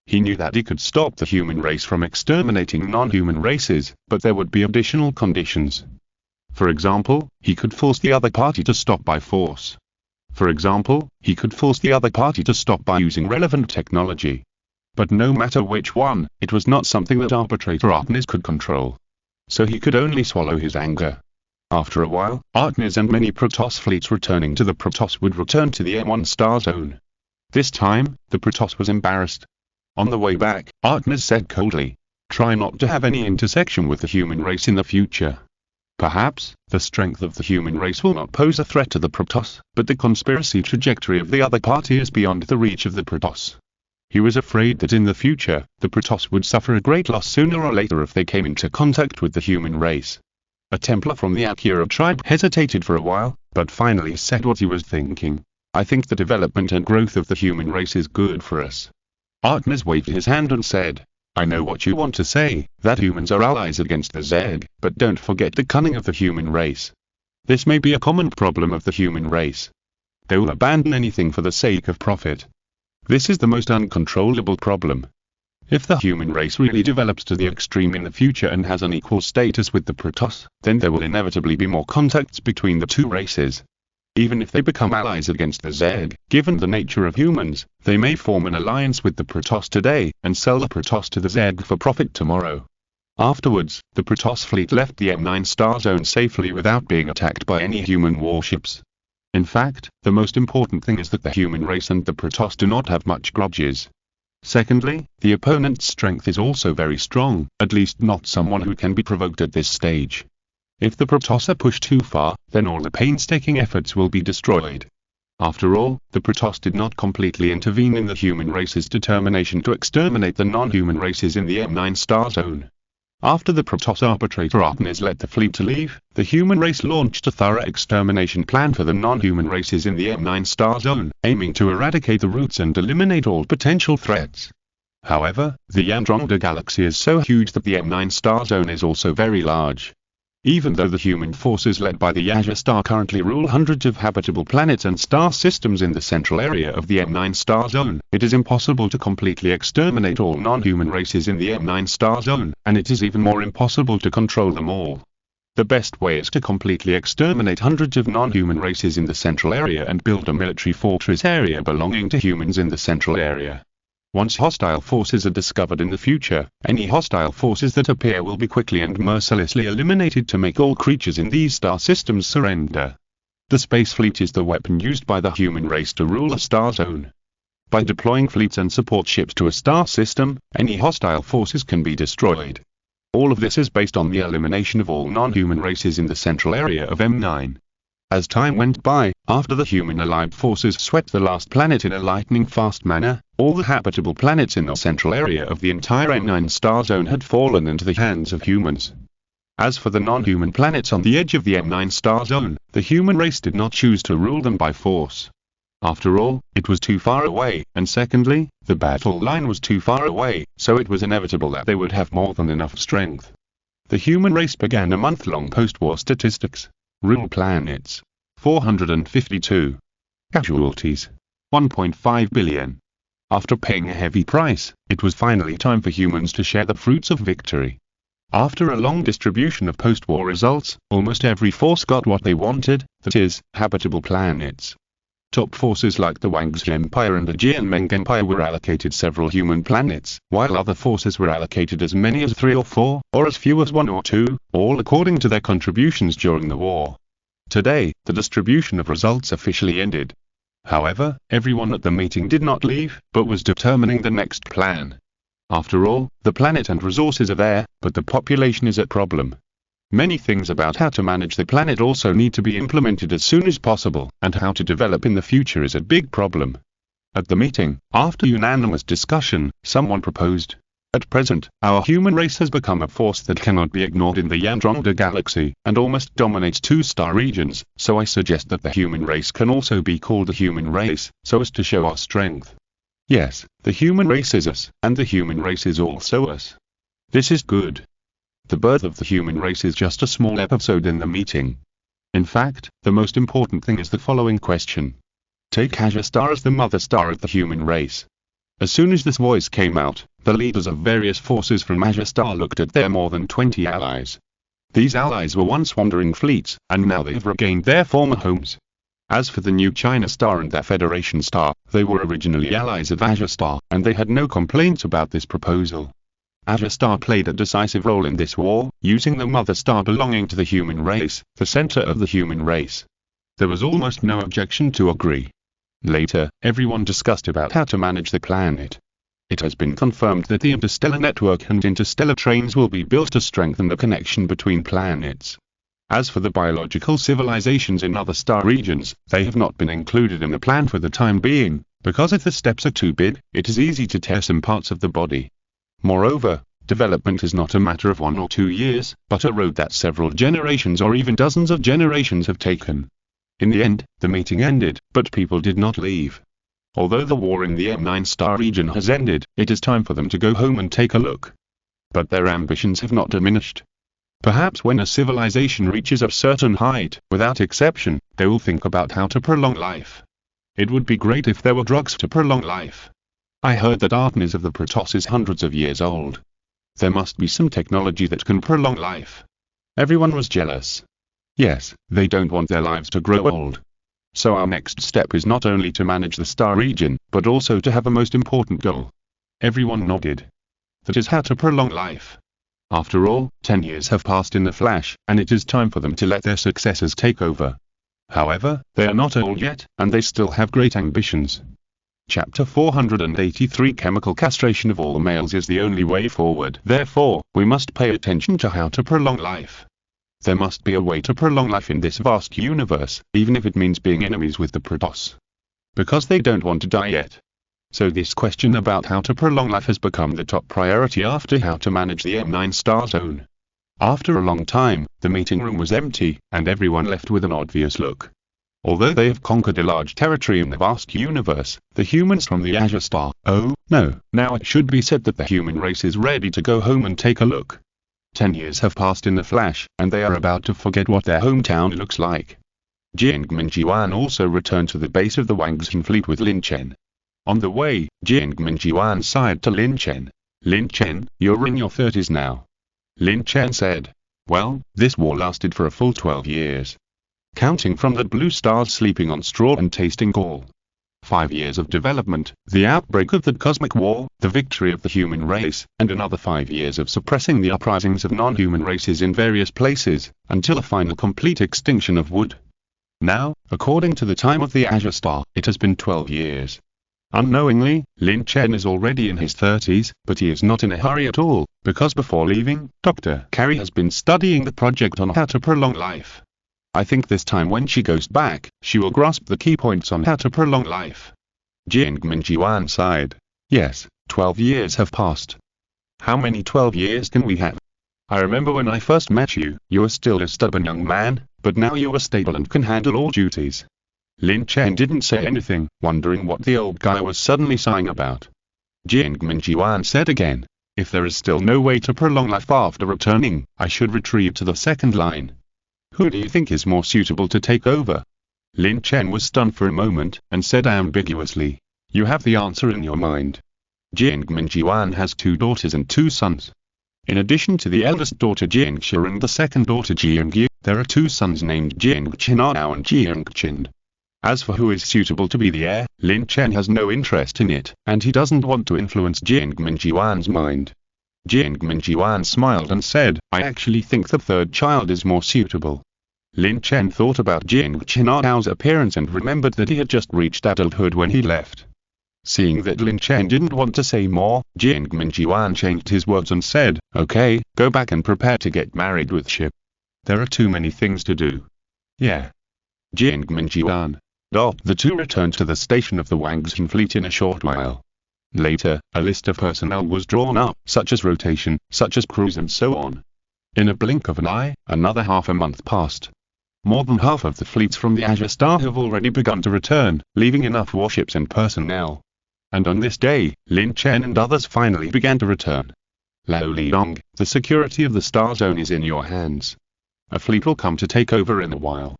He knew that he could stop the human race from exterminating non-human races, but there would be additional conditions. For example, he could force the other party to stop by force. For example, he could force the other party to stop by using relevant technology. But no matter which one, it was not something that Arbitrator Artner could control. So he could only swallow his anger. After a while, Artner and many Protoss fleets returning to the Protoss would return to the M1 star zone. This time, the Protoss was embarrassed. On the way back, Artner said coldly, "Try not to have any intersection with the human race in the future. Perhaps, the strength of the human race will not pose a threat to the Protoss, but the conspiracy trajectory of the other party is beyond the reach of the Protoss." He was afraid that in the future, the Protoss would suffer a great loss sooner or later if they came into contact with the human race. A Templar from the Akira tribe hesitated for a while, but finally said what he was thinking. "I think the development and growth of the human race is good for us." Artner waved his hand and said, "I know what you want to say, that humans are allies against the Zerg, but don't forget the cunning of the human race. This may be a common problem of the human race. They will abandon anything for the sake of profit. This is the most uncontrollable problem. If the human race really develops to the extreme in the future and has an equal status with the Protoss, then there will inevitably be more contacts between the two races. Even if they become allies against the Zerg, given the nature of humans, they may form an alliance with the Protoss today, and sell the Protoss to the Zerg for profit tomorrow. Afterwards, the Protoss fleet left the M9 star zone safely without being attacked by any human warships. In fact, the most important thing is that the human race and the Protoss do not have much grudges. Secondly, the opponent's strength is also very strong, at least not someone who can be provoked at this stage. If the Protoss are pushed too far, then all the painstaking efforts will be destroyed. After all, the Protoss did not completely intervene in the human race's determination to exterminate the non-human races in the M9 star zone. After the Protoss arbitrator Artner let the fleet to leave, the human race launched a thorough extermination plan for the non-human races in the M9 star zone, aiming to eradicate the roots and eliminate all potential threats. However, the Andromeda galaxy is so huge that the M9 star zone is also very large. Even though the human forces led by the Azure Star currently rule hundreds of habitable planets and star systems in the central area of the M9 star zone, it is impossible to completely exterminate all non-human races in the M9 star zone, and it is even more impossible to control them all. The best way is to completely exterminate hundreds of non-human races in the central area and build a military fortress area belonging to humans in the central area. Once hostile forces are discovered in the future, any hostile forces that appear will be quickly and mercilessly eliminated to make all creatures in these star systems surrender. The space fleet is the weapon used by the human race to rule a star zone. By deploying fleets and support ships to a star system, any hostile forces can be destroyed. All of this is based on the elimination of all non-human races in the central area of M9. As time went by, after the human allied forces swept the last planet in a lightning-fast manner, all the habitable planets in the central area of the entire M9 star zone had fallen into the hands of humans. As for the non-human planets on the edge of the M9 star zone, the human race did not choose to rule them by force. After all, it was too far away, and secondly, the battle line was too far away, so it was inevitable that they would have more than enough strength. The human race began a month-long post-war statistics. Rule planets: 452. Casualties: 1.5 billion. After paying a heavy price, it was finally time for humans to share the fruits of victory. After a long distribution of post-war results, almost every force got what they wanted, that is, habitable planets. Top forces like the Wangzhe Empire and the Jianmeng Empire were allocated several human planets, while other forces were allocated as many as 3 or 4, or as few as 1 or 2, all according to their contributions during the war. Today, the distribution of results officially ended. However, everyone at the meeting did not leave, but was determining the next plan. After all, the planet and resources are there, but the population is a problem. Many things about how to manage the planet also need to be implemented as soon as possible, and how to develop in the future is a big problem. At the meeting, after unanimous discussion, someone proposed, "At present, our human race has become a force that cannot be ignored in the Andromeda galaxy, and almost dominates 2-star regions, so I suggest that the human race can also be called the human race, so as to show our strength." Yes, the human race is us, and the human race is also us. This is good. The birth of the human race is just a small episode in the meeting. In fact, the most important thing is the following question. Take Azure Star as the mother star of the human race. As soon as this voice came out, the leaders of various forces from Azure Star looked at their more than 20 allies. These allies were once wandering fleets, and now they have regained their former homes. As for the new China Star and their Federation Star, they were originally allies of Azure Star, and they had no complaints about this proposal. Azure Star played a decisive role in this war, using the mother star belonging to the human race, the center of the human race. There was almost no objection to agree. Later, everyone discussed about how to manage the planet. It has been confirmed that the interstellar network and interstellar trains will be built to strengthen the connection between planets. As for the biological civilizations in other star regions, they have not been included in the plan for the time being, because if the steps are too big, it is easy to tear some parts of the body. Moreover, development is not a matter of 1 or 2 years, but a road that several generations or even dozens of generations have taken. In the end, the meeting ended, but people did not leave. Although the war in the M9 star region has ended, it is time for them to go home and take a look. But their ambitions have not diminished. Perhaps when a civilization reaches a certain height, without exception, they will think about how to prolong life. It would be great if there were drugs to prolong life. I heard that Artemis of the Protoss is hundreds of years old. There must be some technology that can prolong life. Everyone was jealous. Yes, they don't want their lives to grow old. So our next step is not only to manage the star region, but also to have a most important goal. Everyone nodded. That is how to prolong life. After all, 10 years have passed in a flash, and it is time for them to let their successors take over. However, they are not old yet, and they still have great ambitions. Chapter 483 Chemical castration of all males is the only way forward. Therefore, we must pay attention to how to prolong life. There must be a way to prolong life in this vast universe, even if it means being enemies with the Protoss. Because they don't want to die yet. So this question about how to prolong life has become the top priority after how to manage the M9 star zone. After a long time, the meeting room was empty, and everyone left with an obvious look. Although they have conquered a large territory in the vast universe, the humans from the Azure Star, oh, no, now it should be said that the human race is ready to go home and take a look. 10 years have passed in a flash, and they are about to forget what their hometown looks like. Jiang Minjiwan also returned to the base of the Wangzhe fleet with Lin Chen. On the way, Jiang Minjiwan sighed to Lin Chen. "Lin Chen, you're in your 30s now." Lin Chen said, "Well, this war lasted for a full 12 years. Counting from the blue stars sleeping on straw and tasting gall. 5 years of development, the outbreak of the cosmic war, the victory of the human race, and another 5 years of suppressing the uprisings of non-human races in various places, until a final complete extinction of wood. Now, according to the time of the Azure Star, it has been 12 years. Unknowingly, Lin Chen is already in his 30s, but he is not in a hurry at all, because before leaving, Dr. Carey has been studying the project on how to prolong life. I think this time when she goes back, she will grasp the key points on how to prolong life. Jing Minjiwan sighed. Yes, 12 years have passed. How many 12 years can we have? I remember when I first met you, you were still a stubborn young man, but now you are stable and can handle all duties. Lin Chen didn't say anything, wondering what the old guy was suddenly sighing about. Jing Minjiwan said again, if there is still no way to prolong life after returning, I should retreat to the second line. Who do you think is more suitable to take over? Lin Chen was stunned for a moment, and said ambiguously, you have the answer in your mind. Jing Minjiwan has 2 daughters and 2 sons. In addition to the eldest daughter Jingxia and the second daughter Jingyu, there are 2 sons named Jingqinao and Jingqin. As for who is suitable to be the heir, Lin Chen has no interest in it, and he doesn't want to influence Jing Minjiwan's mind. Jing Minjiwan smiled and said, I actually think the third child is more suitable. Lin Chen thought about Jingqinao's appearance and remembered that he had just reached adulthood when he left. Seeing that Lin Chen didn't want to say more, Jing Minjiwan changed his words and said, okay, go back and prepare to get married with Ship. There are too many things to do. Yeah. Jing Minjiwan. The 2 returned to the station of the Wangzhen fleet in a short while. Later, a list of personnel was drawn up, such as rotation, such as crews and so on. In a blink of an eye, another half a month passed. More than half of the fleets from the Azure Star have already begun to return, leaving enough warships and personnel. And on this day, Lin Chen and others finally began to return. Lao Liang, the security of the Star Zone is in your hands. A fleet will come to take over in a while.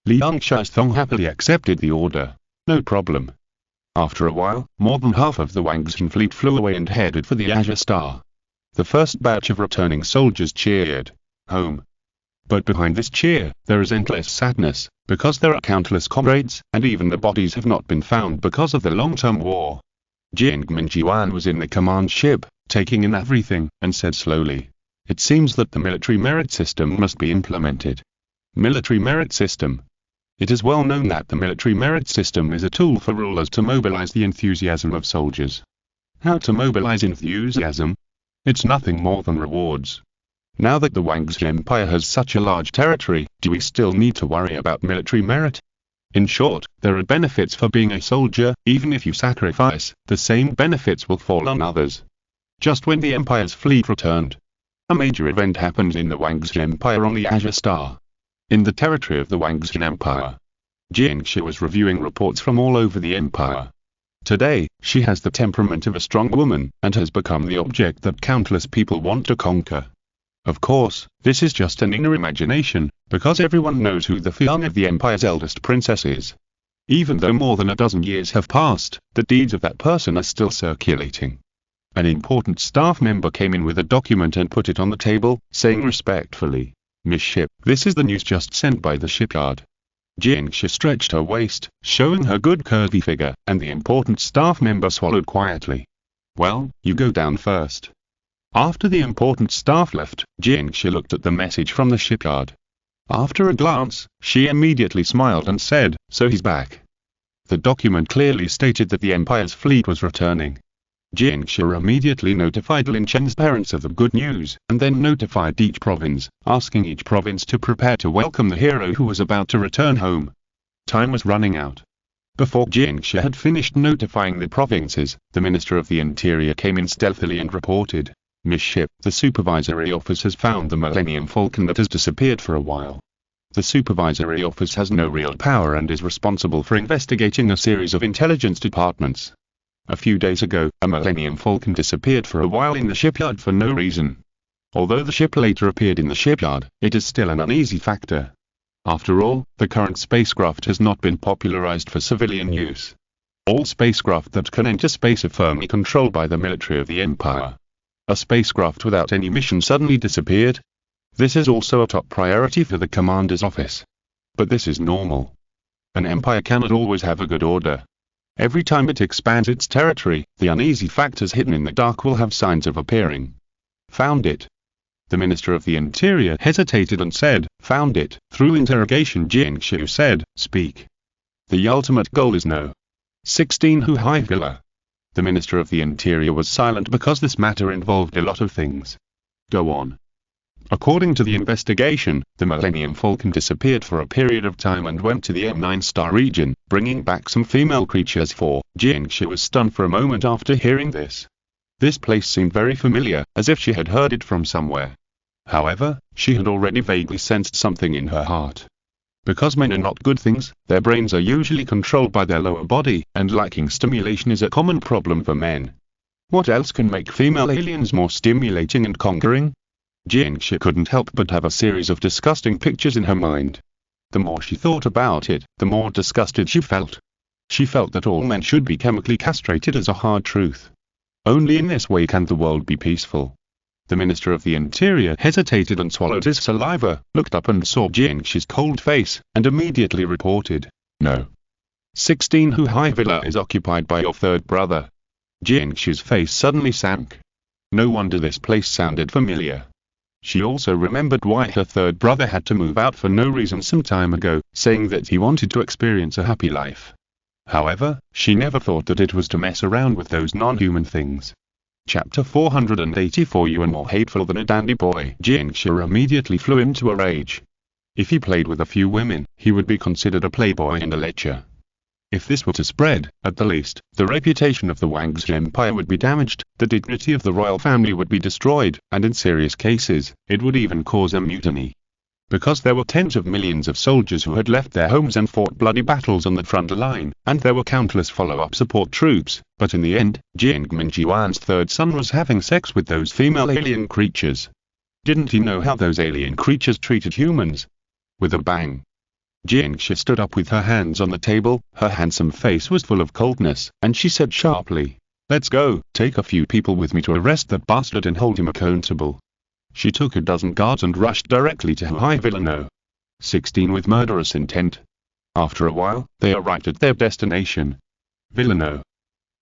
Liang Shizong happily accepted the order. No problem. After a while, more than half of the Wangzhen fleet flew away and headed for the Azure Star. The first batch of returning soldiers cheered. Home. But behind this cheer, there is endless sadness, because there are countless comrades, and even the bodies have not been found because of the long-term war. Jing Minjiwan was in the command ship, taking in everything, and said slowly, it seems that the military merit system must be implemented. Military merit system. It is well known that the military merit system is a tool for rulers to mobilize the enthusiasm of soldiers. How to mobilize enthusiasm? It's nothing more than rewards. Now that the Wangzhen Empire has such a large territory, do we still need to worry about military merit? In short, there are benefits for being a soldier, even if you sacrifice, the same benefits will fall on others. Just when the Empire's fleet returned, a major event happened in the Wangzhen Empire on the Azure Star. In the territory of the Wangzhen Empire, Jingxia was reviewing reports from all over the Empire. Today, she has the temperament of a strong woman, and has become the object that countless people want to conquer. Of course, this is just an inner imagination, because everyone knows who the Fiang of the Empire's eldest princess is. Even though more than a dozen years have passed, the deeds of that person are still circulating. An important staff member came in with a document and put it on the table, saying respectfully, Miss Ship, this is the news just sent by the shipyard. Jingxia stretched her waist, showing her good curvy figure, and the important staff member swallowed quietly. Well, you go down first. After the important staff left, Jingxia looked at the message from the shipyard. After a glance, she immediately smiled and said, so he's back. The document clearly stated that the Empire's fleet was returning. Jingxia immediately notified Lin Chen's parents of the good news, and then notified each province, asking each province to prepare to welcome the hero who was about to return home. Time was running out. Before Jingxia had finished notifying the provinces, the Minister of the Interior came in stealthily and reported, Miss Ship, the supervisory office has found the Millennium Falcon that has disappeared for a while. The supervisory office has no real power and is responsible for investigating a series of intelligence departments. A few days ago, a Millennium Falcon disappeared for a while in the shipyard for no reason. Although the ship later appeared in the shipyard, it is still an uneasy factor. After all, the current spacecraft has not been popularized for civilian use. All spacecraft that can enter space are firmly controlled by the military of the Empire. A spacecraft without any mission suddenly disappeared. This is also a top priority for the commander's office. But this is normal. An empire cannot always have a good order. Every time it expands its territory, the uneasy factors hidden in the dark will have signs of appearing. Found it. The Minister of the Interior hesitated and said, found it. Through interrogation Jingxia said, speak. The ultimate goal is no. 16 Huhai Villa. The Minister of the Interior was silent because this matter involved a lot of things. Go on. According to the investigation, the Millennium Falcon disappeared for a period of time and went to the M9 star region, bringing back some female creatures for. Jingxi was stunned for a moment after hearing this. This place seemed very familiar, as if she had heard it from somewhere. However, she had already vaguely sensed something in her heart. Because men are not good things, their brains are usually controlled by their lower body, and lacking stimulation is a common problem for men. What else can make female aliens more stimulating and conquering? Jingxi couldn't help but have a series of disgusting pictures in her mind. The more she thought about it, the more disgusted she felt. She felt that all men should be chemically castrated as a hard truth. Only in this way can the world be peaceful. The Minister of the Interior hesitated and swallowed his saliva, looked up and saw Jingxi's cold face, and immediately reported, "No. 16 Huhai Villa is occupied by your third brother." Jingxi's face suddenly sank. No wonder this place sounded familiar. She also remembered why her third brother had to move out for no reason some time ago, saying that he wanted to experience a happy life. However, she never thought that it was to mess around with those non-human things. Chapter 484. You are more hateful than a dandy boy. Jingxi immediately flew into a rage. If he played with a few women, he would be considered a playboy and a lecher. If this were to spread, at the least, the reputation of the Wang's Empire would be damaged, the dignity of the royal family would be destroyed, and in serious cases, it would even cause a mutiny. Because there were tens of millions of soldiers who had left their homes and fought bloody battles on the front line, and there were countless follow-up support troops, but in the end, Jing Minjiwan's third son was having sex with those female alien creatures. Didn't he know how those alien creatures treated humans? With a bang, Jingxi stood up with her hands on the table, her handsome face was full of coldness, and she said sharply, "Let's go, take a few people with me to arrest that bastard and hold him accountable." She took a dozen guards and rushed directly to Huhai Villa No. 16 with murderous intent. After a while, they arrived at their destination. Villa No.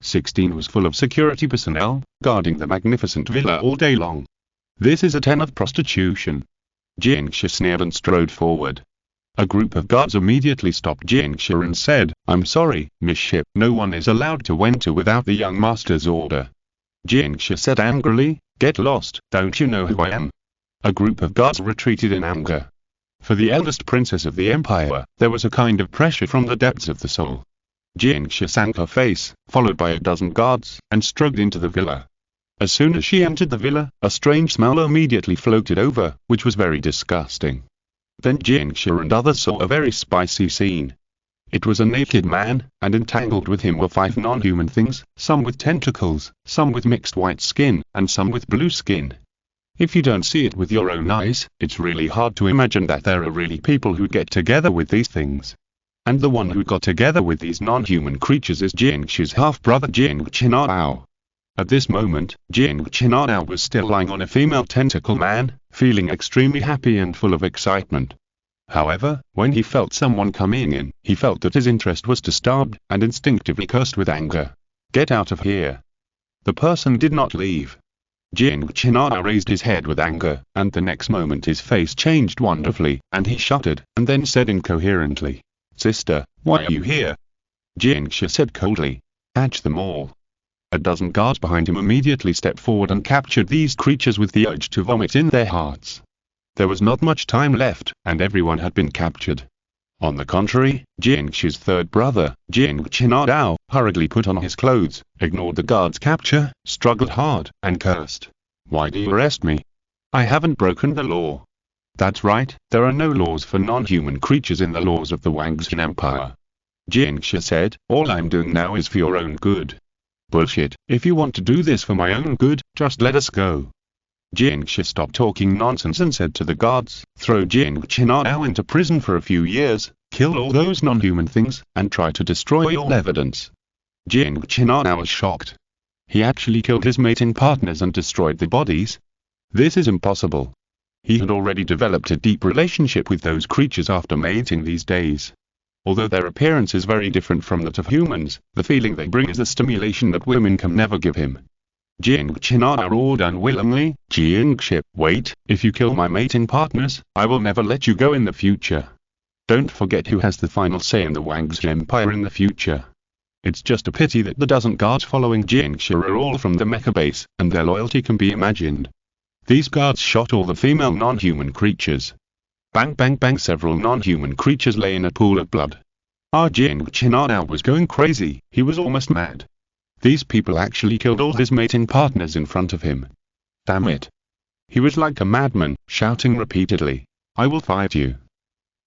16 was full of security personnel, guarding the magnificent villa all day long. "This is a den of prostitution." Jingxi sneered and strode forward. A group of guards immediately stopped Jingxi and said, "I'm sorry, Miss Ship, no one is allowed to enter without the young master's order." Jingxi said angrily, "Get lost, don't you know who I am?" A group of guards retreated in anger. For the eldest princess of the empire, there was a kind of pressure from the depths of the soul. Jingxi sank her face, followed by a dozen guards, and strode into the villa. As soon as she entered the villa, a strange smell immediately floated over, which was very disgusting. Then Jingxi and others saw a very spicy scene. It was a naked man, and entangled with him were 5 non-human things, some with tentacles, some with mixed white skin, and some with blue skin. If you don't see it with your own eyes, it's really hard to imagine that there are really people who get together with these things. And the one who got together with these non-human creatures is Jingxi's half-brother Jing Chinao. At this moment, Jing Chinao was still lying on a female tentacle man, feeling extremely happy and full of excitement. However, when he felt someone coming in, he felt that his interest was disturbed, and instinctively cursed with anger. "Get out of here." The person did not leave. Jing Chinao raised his head with anger, and the next moment his face changed wonderfully, and he shuddered, and then said incoherently, "Sister, why are you here?" Jingxi said coldly, "Catch them all." A dozen guards behind him immediately stepped forward and captured these creatures with the urge to vomit in their hearts. There was not much time left, and everyone had been captured. On the contrary, Jingxi's third brother, Jing Chinao, hurriedly put on his clothes, ignored the guards' capture, struggled hard, and cursed. "Why do you arrest me? I haven't broken the law." "That's right, there are no laws for non-human creatures in the laws of the Wang's Empire." Jingxi said, "All I'm doing now is for your own good." "Bullshit, if you want to do this for my own good, just let us go." Jingxi stopped talking nonsense and said to the guards, "Throw Jing Chinao into prison for a few years, kill all those non-human things, and try to destroy all evidence." Jing Chinao was shocked. He actually killed his mating partners and destroyed the bodies? This is impossible. He had already developed a deep relationship with those creatures after mating these days. Although their appearance is very different from that of humans, the feeling they bring is a stimulation that women can never give him. Jing Chinao roared unwillingly, "Jingxi, wait, if you kill my mating partners, I will never let you go in the future. Don't forget who has the final say in the Wang's Empire in the future." It's just a pity that the dozen guards following Jingxi are all from the Mecha base, and their loyalty can be imagined. These guards shot all the female non-human creatures. Bang bang bang, several non-human creatures lay in a pool of blood. Jing Chen now was going crazy, he was almost mad. These people actually killed all his mating partners in front of him. Damn it. He was like a madman, shouting repeatedly, "I will fight you."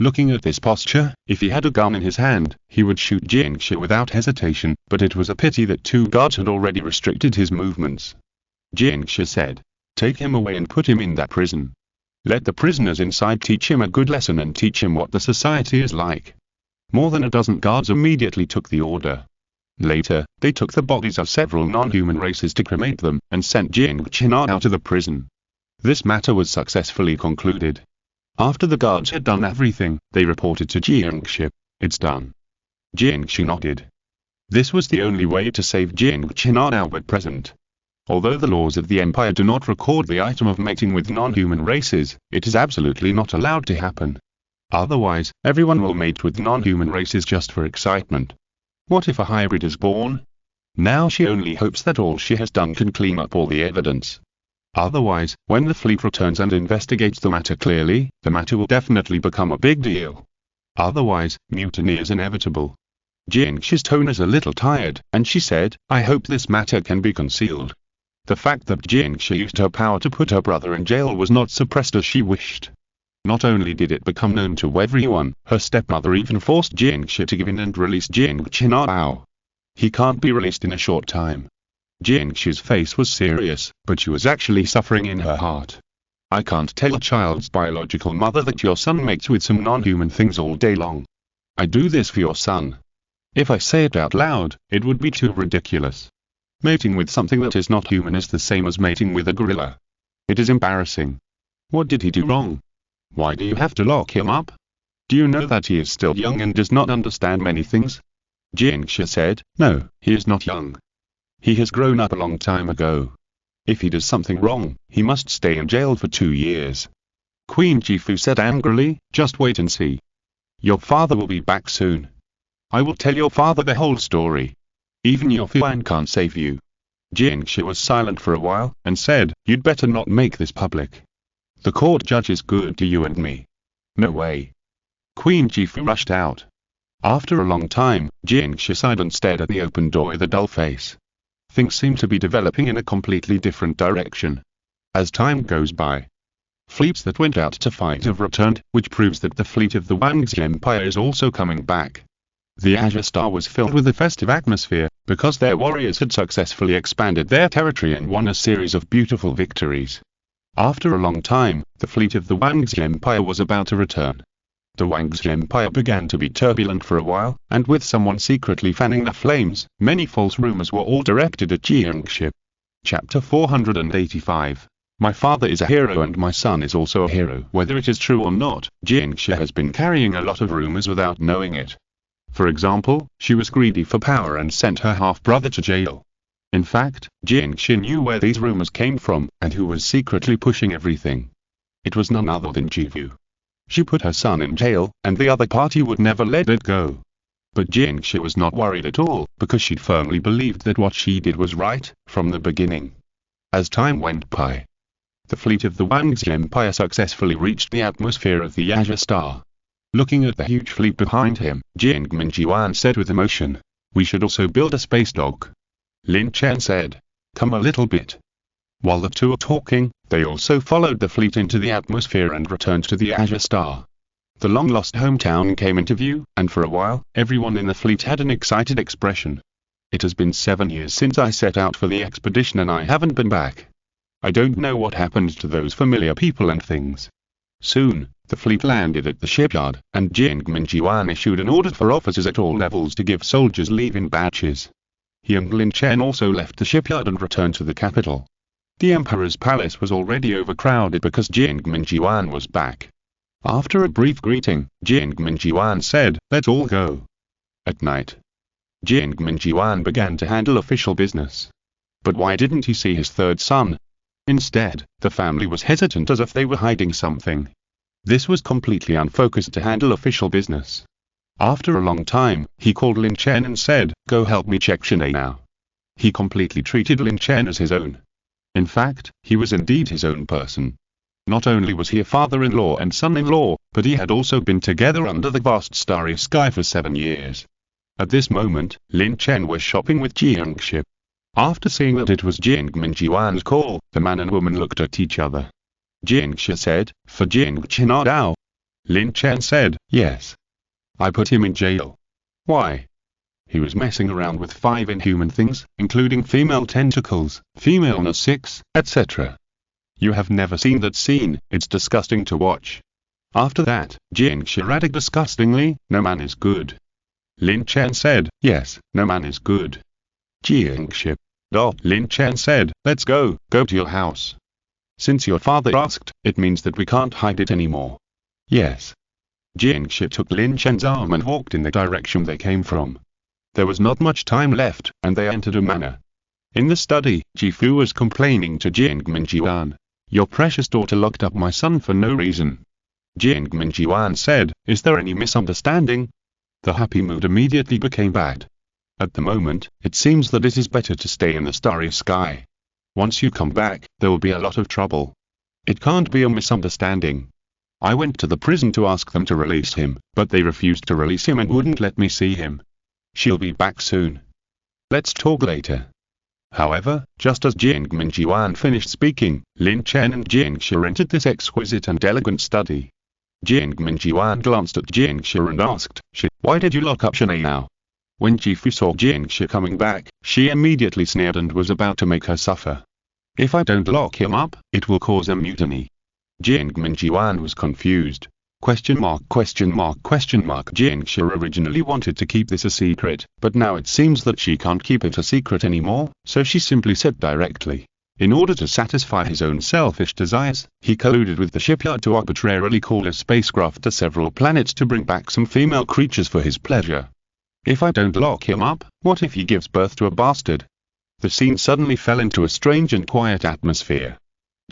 Looking at this posture, if he had a gun in his hand, he would shoot Jingshi without hesitation, but it was a pity that two guards had already restricted his movements. Jingshi said, "Take him away and put him in that prison. Let the prisoners inside teach him a good lesson and teach him what the society is like." More than a dozen guards immediately took the order. Later, they took the bodies of several non-human races to cremate them, and sent Jingshi out of the prison. This matter was successfully concluded. After the guards had done everything, they reported to Jingshi, "It's done." Jingshi nodded. This was the only way to save Jingshi now at present. Although the laws of the Empire do not record the item of mating with non-human races, it is absolutely not allowed to happen. Otherwise, everyone will mate with non-human races just for excitement. What if a hybrid is born? Now she only hopes that all she has done can clean up all the evidence. Otherwise, when the fleet returns and investigates the matter clearly, the matter will definitely become a big deal. Otherwise, mutiny is inevitable. Jingshi's tone is a little tired, and she said, "I hope this matter can be concealed." The fact that Jingshi used her power to put her brother in jail was not suppressed as she wished. Not only did it become known to everyone, her stepmother even forced Jingshi to give in and release Jingshi now. He can't be released in a short time. Jingshi's face was serious, but she was actually suffering in her heart. "I can't tell a child's biological mother that your son mates with some non-human things all day long. I do this for your son. If I say it out loud, it would be too ridiculous. Mating with something that is not human is the same as mating with a gorilla. It is embarrassing. What did he do wrong? Why do you have to lock him up? Do you know that he is still young and does not understand many things?" Jingshi said, "No, he is not young. He has grown up a long time ago. If he does something wrong, he must stay in jail for 2 years." Queen Jifu said angrily, "Just wait and see. Your father will be back soon. I will tell your father the whole story. Even your Fuan can't save you." Jingshi was silent for a while, and said, "You'd better not make this public. The court judge is good to you and me." "No way." Queen Jifu rushed out. After a long time, Jingshi sighed and stared at the open door with a dull face. Things seem to be developing in a completely different direction. As time goes by, fleets that went out to fight have returned, which proves that the fleet of the Wangxi Empire is also coming back. The Azure Star was filled with a festive atmosphere, because their warriors had successfully expanded their territory and won a series of beautiful victories. After a long time, the fleet of the Wangxi Empire was about to return. The Wangxi Empire began to be turbulent for a while, and with someone secretly fanning the flames, many false rumors were all directed at Jingshi. Chapter 485. My father is a hero and my son is also a hero. Whether it is true or not, Jingshi has been carrying a lot of rumors without knowing it. For example, she was greedy for power and sent her half-brother to jail. In fact, Jingshi knew where these rumors came from, and who was secretly pushing everything. It was none other than Jivu. She put her son in jail, and the other party would never let it go. But Jingshi was not worried at all, because she firmly believed that what she did was right, from the beginning. As time went by, the fleet of the Wangxi Empire successfully reached the atmosphere of the Azure Star. Looking at the huge fleet behind him, Jing Minjiwan said with emotion, "We should also build a space dock." Lin Chen said, "Come a little bit." While the two were talking, they also followed the fleet into the atmosphere and returned to the Azure Star. The long-lost hometown came into view, and for a while, everyone in the fleet had an excited expression. "It has been 7 years since I set out for the expedition and I haven't been back. I don't know what happened to those familiar people and things." Soon, the fleet landed at the shipyard, and Jing Minjiwan issued an order for officers at all levels to give soldiers leave in batches. He and Lin Chen also left the shipyard and returned to the capital. The Emperor's palace was already overcrowded because Jing Minjiwan was back. After a brief greeting, Jing Minjiwan said, "Let's all go." At night, Jing Minjiwan began to handle official business. But why didn't he see his third son? Instead, the family was hesitant as if they were hiding something. This was completely unfocused to handle official business. After a long time, he called Lin Chen and said, "Go help me check Shanae now." He completely treated Lin Chen as his own. In fact, he was indeed his own person. Not only was he a father-in-law and son-in-law, but he had also been together under the vast starry sky for 7 years. At this moment, Lin Chen was shopping with Jiangshi. After seeing that it was Jiang Mingjiwan's call, the man and woman looked at each other. Jiangshi said, "For Jiangshi Dao?" Lin Chen said, "Yes. I put him in jail." "Why?" "He was messing around with 5 inhuman things, including female tentacles, female nasics, etc. You have never seen that scene, it's disgusting to watch." After that, Jiangshi added disgustingly, "No man is good." Lin Chen said, "Yes, no man is good." Jiangshi. Lin Chen said, "Let's go to your house. Since your father asked, it means that we can't hide it anymore." "Yes." Jiangshi took Lin Chen's arm and walked in the direction they came from. There was not much time left, and they entered a manor. In the study, Jifu was complaining to Jiang Mingjiwan, "Your precious daughter locked up my son for no reason." Jiang Mingjiwan said, "Is there any misunderstanding?" The happy mood immediately became bad. At the moment, it seems that it is better to stay in the starry sky. Once you come back, there will be a lot of trouble. It can't be a misunderstanding. I went to the prison to ask them to release him, but they refused to release him and wouldn't let me see him. She'll be back soon. Let's talk later. However, just as Jiang Mingjiwan finished speaking, Lin Chen and Jiangshi entered this exquisite and elegant study. Jiang Mingjiwan glanced at Jiangshi and asked, "Why did you lock up Shanae now?" When Jifu saw Jiangshi coming back, she immediately sneered and was about to make her suffer. "If I don't lock him up, it will cause a mutiny." Jiang Mingjiwan was confused. Jiangshi originally wanted to keep this a secret, but now it seems that she can't keep it a secret anymore, so she simply said directly. In order to satisfy his own selfish desires, he colluded with the shipyard to arbitrarily call a spacecraft to several planets to bring back some female creatures for his pleasure. If I don't lock him up, what if he gives birth to a bastard? The scene suddenly fell into a strange and quiet atmosphere.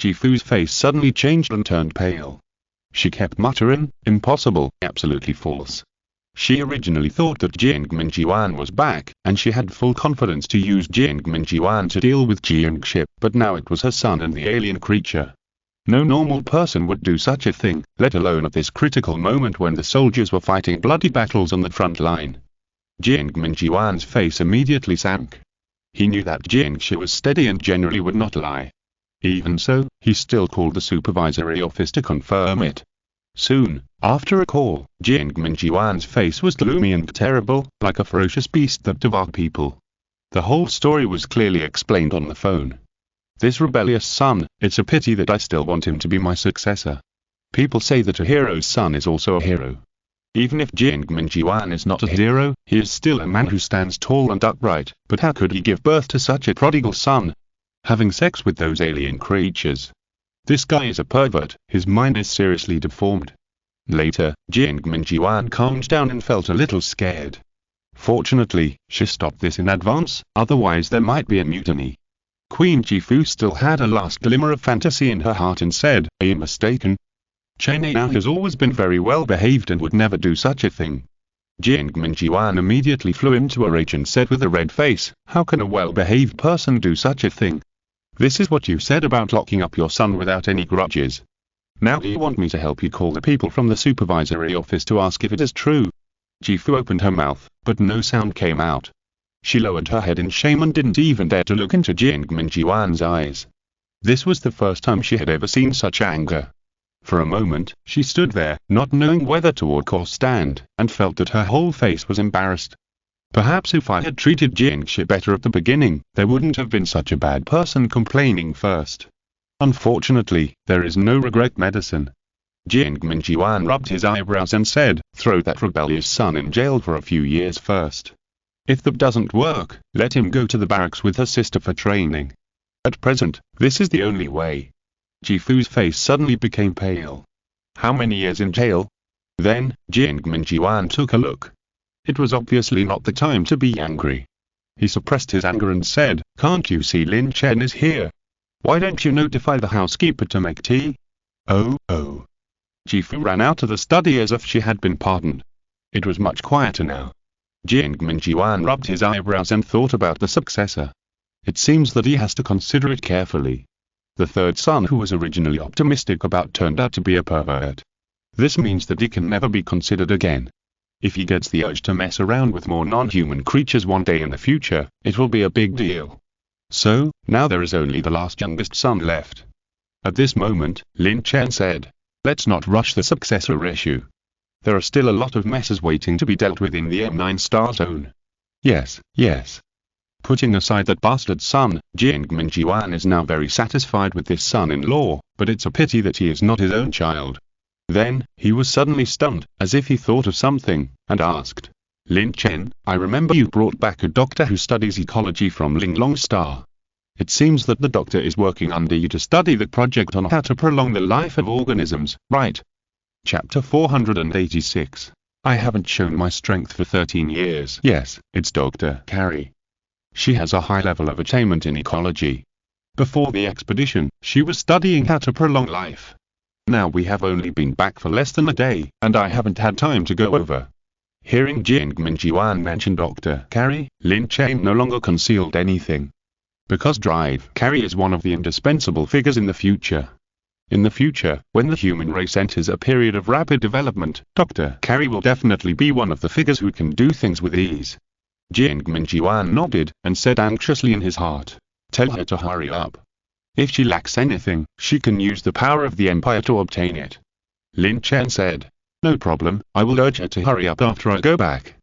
Jifu's face suddenly changed and turned pale. She kept muttering, "Impossible, absolutely false." She originally thought that Jiang Mingjiwan was back, and she had full confidence to use Jiang Mingjiwan to deal with Jiangshi, but now it was her son and the alien creature. No normal person would do such a thing, let alone at this critical moment when the soldiers were fighting bloody battles on the front line. Jiang Mingjiwan's face immediately sank. He knew that Jiangshi was steady and generally would not lie. Even so, he still called the supervisory office to confirm it. Soon, after a call, Jiang Mingjiwan's face was gloomy and terrible, like a ferocious beast that devoured people. The whole story was clearly explained on the phone. "This rebellious son, it's a pity that I still want him to be my successor. People say that a hero's son is also a hero. Even if Jiang Mingjiwan is not a hero, he is still a man who stands tall and upright, but how could he give birth to such a prodigal son? Having sex with those alien creatures. This guy is a pervert, his mind is seriously deformed." Later, Jiang Mingjiwan calmed down and felt a little scared. Fortunately, she stopped this in advance, otherwise there might be a mutiny. Queen Jifu still had a last glimmer of fantasy in her heart and said, "Are you mistaken? Chen Now has always been very well behaved and would never do such a thing." Jiang Mingjiwan immediately flew into a rage and said with a red face, "How can a well-behaved person do such a thing? This is what you said about locking up your son without any grudges. Now do you want me to help you call the people from the supervisory office to ask if it is true?" Jifu opened her mouth, but no sound came out. She lowered her head in shame and didn't even dare to look into Jiang Mingjiwan's eyes. This was the first time she had ever seen such anger. For a moment, she stood there, not knowing whether to walk or stand, and felt that her whole face was embarrassed. Perhaps if I had treated Jiangshi better at the beginning, there wouldn't have been such a bad person complaining first. Unfortunately, there is no regret medicine. Jiang Mingjiwan rubbed his eyebrows and said, "Throw that rebellious son in jail for a few years first. If that doesn't work, let him go to the barracks with her sister for training. At present, this is the only way." Jifu's face suddenly became pale. "How many years in jail?" Then, Jiang Mingjiwan took a look. It was obviously not the time to be angry. He suppressed his anger and said, "Can't you see Lin Chen is here? Why don't you notify the housekeeper to make tea?" Oh. Jifu ran out of the study as if she had been pardoned. It was much quieter now. Jiang Mingjiwan rubbed his eyebrows and thought about the successor. It seems that he has to consider it carefully. The third son, who was originally optimistic about, turned out to be a pervert. This means that he can never be considered again. If he gets the urge to mess around with more non-human creatures one day in the future, it will be a big deal. So, now there is only the last youngest son left. At this moment, Lin Chen said, "Let's not rush the successor issue. There are still a lot of messes waiting to be dealt with in the M9 star zone." Yes. Putting aside that bastard son, Jiangmin Jiwan is now very satisfied with this son-in-law, but it's a pity that he is not his own child. Then, he was suddenly stunned, as if he thought of something, and asked, "Lin Chen, I remember you brought back a doctor who studies ecology from Linglong Star. It seems that the doctor is working under you to study the project on how to prolong the life of organisms, right?" Chapter 486. I haven't shown my strength for 13 years. Yes, it's Dr. Carrie. She has a high level of attainment in ecology. Before the expedition, she was studying how to prolong life. Now we have only been back for less than a day, and I haven't had time to go over. Hearing Jiangmin Jiwan mention Dr. Carrie, Lin Chen no longer concealed anything. Because Drive Carrie is one of the indispensable figures in the future. In the future, when the human race enters a period of rapid development, Dr. Carrie will definitely be one of the figures who can do things with ease. Jiangmin Jiwan nodded, and said anxiously in his heart, "Tell her to hurry up. If she lacks anything, she can use the power of the Empire to obtain it." Lin Chen said, "No problem, I will urge her to hurry up after I go back."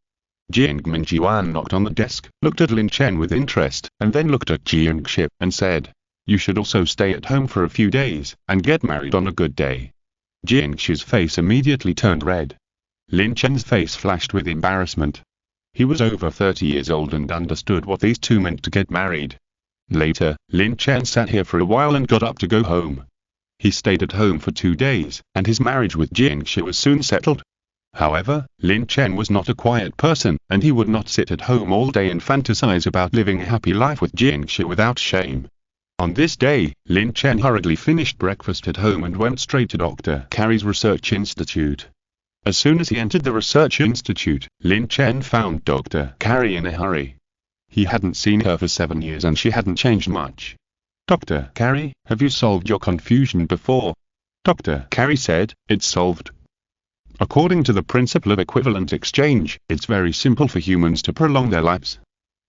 Jiangmin Jiwan knocked on the desk, looked at Lin Chen with interest, and then looked at Jiangshi, and said, "You should also stay at home for a few days, and get married on a good day." Jiangshi's face immediately turned red. Lin Chen's face flashed with embarrassment. He was over 30 years old and understood what these two meant to get married. Later, Lin Chen sat here for a while and got up to go home. He stayed at home for 2 days, and his marriage with Jiangshi was soon settled. However, Lin Chen was not a quiet person, and he would not sit at home all day and fantasize about living a happy life with Jiangshi without shame. On this day, Lin Chen hurriedly finished breakfast at home and went straight to Dr. Carrie's research institute. As soon as he entered the research institute, Lin Chen found Dr. Carrie in a hurry. He hadn't seen her for 7 years and she hadn't changed much. "Dr. Carrie, have you solved your confusion before?" Dr. Carrie said, "It's solved. According to the principle of equivalent exchange, it's very simple for humans to prolong their lives.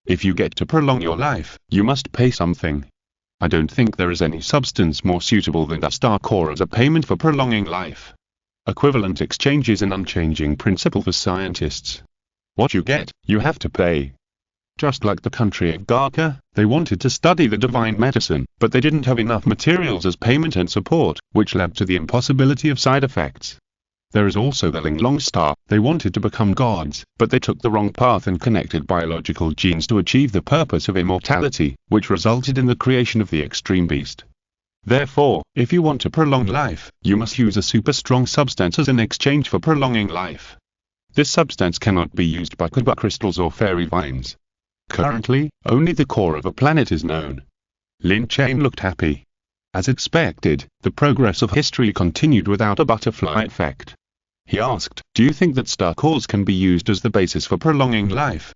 If you get to prolong your life, you must pay something. I don't think there is any substance more suitable than the star core as a payment for prolonging life. Equivalent exchange is an unchanging principle for scientists. What you get, you have to pay. Just like the country of Garka, they wanted to study the divine medicine, but they didn't have enough materials as payment and support, which led to the impossibility of side effects. There is also the Linglong Star. They wanted to become gods, but they took the wrong path and connected biological genes to achieve the purpose of immortality, which resulted in the creation of the extreme beast. Therefore, if you want to prolong life, you must use a super strong substance as an exchange for prolonging life. This substance cannot be used by Kuba crystals or fairy vines. Currently, only the core of a planet is known." Lin Chen looked happy. As expected, the progress of history continued without a butterfly effect. He asked, "Do you think that star cores can be used as the basis for prolonging life?"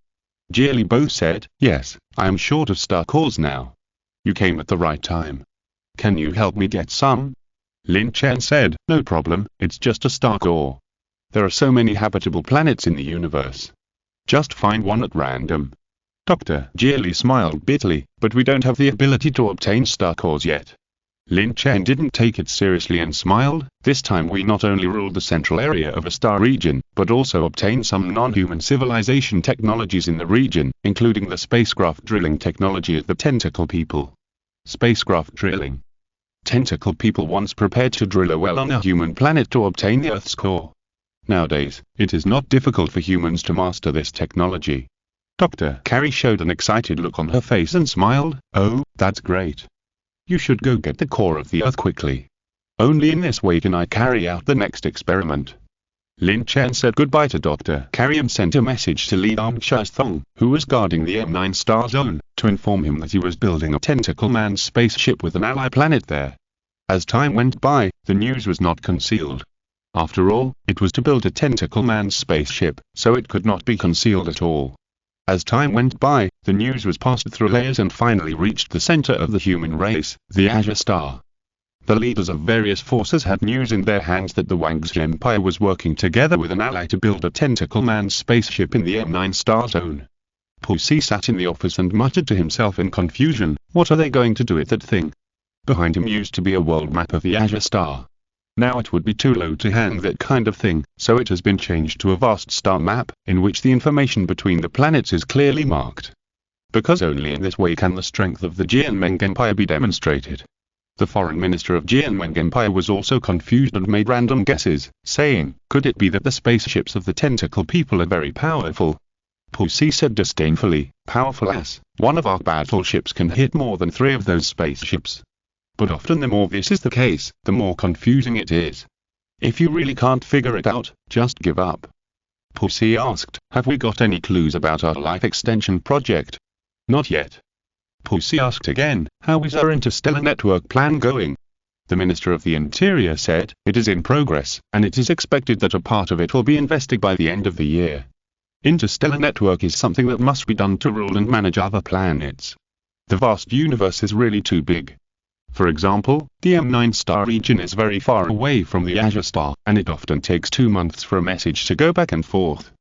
Jieli both said, "Yes, I am short of star cores now." "You came at the right time. Can you help me get some?" Lin Chen said, "No problem, it's just a star core. There are so many habitable planets in the universe. Just find one at random." Dr. Jieli smiled bitterly, "But we don't have the ability to obtain star cores yet." Lin Chen didn't take it seriously and smiled. "This time we not only ruled the central area of a star region, but also obtained some non-human civilization technologies in the region, including the spacecraft drilling technology of the tentacle people." Spacecraft drilling. Tentacle people once prepared to drill a well on a human planet to obtain the Earth's core. Nowadays, it is not difficult for humans to master this technology. Dr. Carrie showed an excited look on her face and smiled. "Oh, that's great. You should go get the core of the Earth quickly. Only in this way can I carry out the next experiment." Lin Chen said goodbye to Dr. Carrie and sent a message to Li Thong, who was guarding the M9 star zone, to inform him that he was building a tentacle man spaceship with an ally planet there. As time went by, the news was not concealed. After all, it was to build a tentacle man spaceship, so it could not be concealed at all. As time went by, the news was passed through layers and finally reached the center of the human race, the Azure Star. The leaders of various forces had news in their hands that the Wang's Empire was working together with an ally to build a tentacle man spaceship in the M9 star zone. Pussy sat in the office and muttered to himself in confusion, what are they going to do with that thing? Behind him used to be a world map of the Azure Star. Now it would be too low to hang that kind of thing, so it has been changed to a vast star map, in which the information between the planets is clearly marked. Because only in this way can the strength of the Jianmeng Empire be demonstrated. The foreign minister of Jianmeng Empire was also confused and made random guesses, saying, could it be that the spaceships of the tentacle people are very powerful? Pussy said disdainfully, powerful as, one of our battleships can hit more than 3 of those spaceships. But often the more this is the case, the more confusing it is. If you really can't figure it out, just give up. Pussy asked, have we got any clues about our life extension project? Not yet. Pussy asked again, how is our interstellar network plan going? The Minister of the Interior said, it is in progress, and it is expected that a part of it will be invested by the end of the year. Interstellar network is something that must be done to rule and manage other planets. The vast universe is really too big. For example, the M9 star region is very far away from the Azure Star, and it often takes 2 months for a message to go back and forth.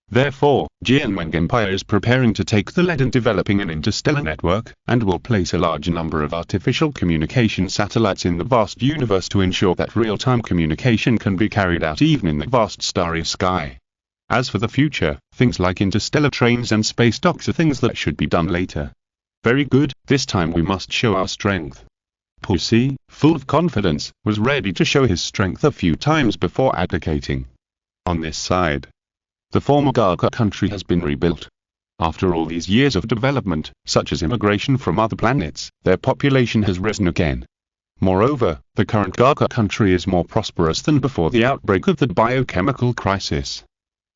Therefore, Jianmeng Empire is preparing to take the lead in developing an interstellar network, and will place a large number of artificial communication satellites in the vast universe to ensure that real-time communication can be carried out even in the vast starry sky. As for the future, things like interstellar trains and space docks are things that should be done later. Very good, this time we must show our strength. Pussy, full of confidence, was ready to show his strength a few times before abdicating. On this side, the former Gaga country has been rebuilt. After all these years of development, such as immigration from other planets, their population has risen again. Moreover, the current Gaga country is more prosperous than before the outbreak of the biochemical crisis.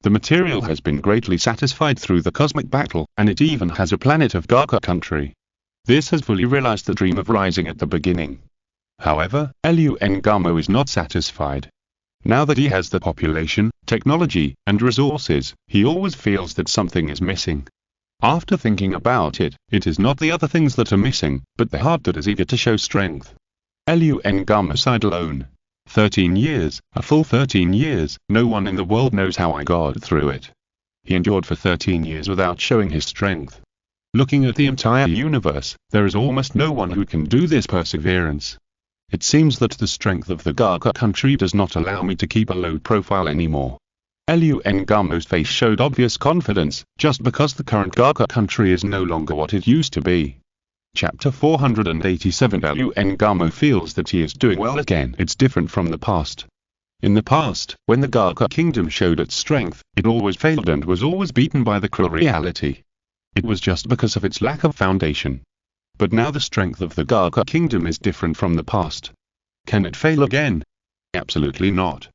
The material has been greatly satisfied through the cosmic battle, and it even has a planet of Gaga country. This has fully realized the dream of rising at the beginning. However, Lun Gamo is not satisfied. Now that he has the population, technology, and resources, he always feels that something is missing. After thinking about it, it is not the other things that are missing, but the heart that is eager to show strength. Lun Gamo sighed alone. 13 years, a full 13 years, no one in the world knows how I got through it. He endured for 13 years without showing his strength. Looking at the entire universe, there is almost no one who can do this perseverance. It seems that the strength of the Gaga country does not allow me to keep a low profile anymore. Lun Gamo's face showed obvious confidence, just because the current Gaga country is no longer what it used to be. Chapter 487. Lun Gamo feels that he is doing well again. It's different from the past. In the past, when the Gaga kingdom showed its strength, it always failed and was always beaten by the cruel reality. It was just because of its lack of foundation. But now the strength of the Gaga kingdom is different from the past. Can it fail again? Absolutely not.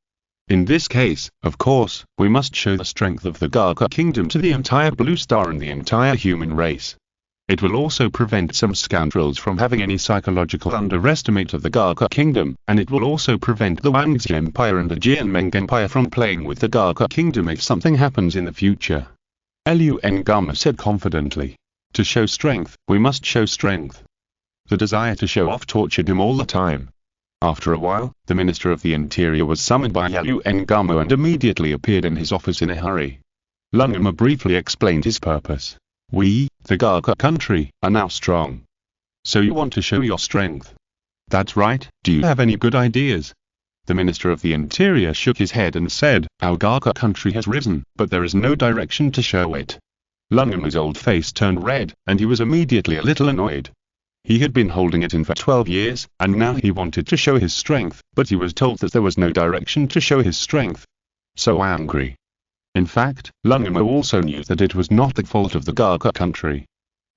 In this case, of course, we must show the strength of the Gaga kingdom to the entire Blue Star and the entire human race. It will also prevent some scoundrels from having any psychological underestimate of the Gaga kingdom, and it will also prevent the Wang's Empire and the Jianmeng Empire from playing with the Gaga kingdom if something happens in the future. Lun Gamo said confidently. To show strength, we must show strength. The desire to show off tortured him all the time. After a while, the Minister of the Interior was summoned by Lun Gamo and immediately appeared in his office in a hurry. Lun Gamo briefly explained his purpose. We, the Gaga country, are now strong. So you want to show your strength? That's right, do you have any good ideas? The Minister of the Interior shook his head and said, our Gaga country has risen, but there is no direction to show it. Lun Gamo's old face turned red, and he was immediately a little annoyed. He had been holding it in for 12 years, and now he wanted to show his strength, but he was told that there was no direction to show his strength. So angry. In fact, Lun Gamo also knew that it was not the fault of the Gaga country.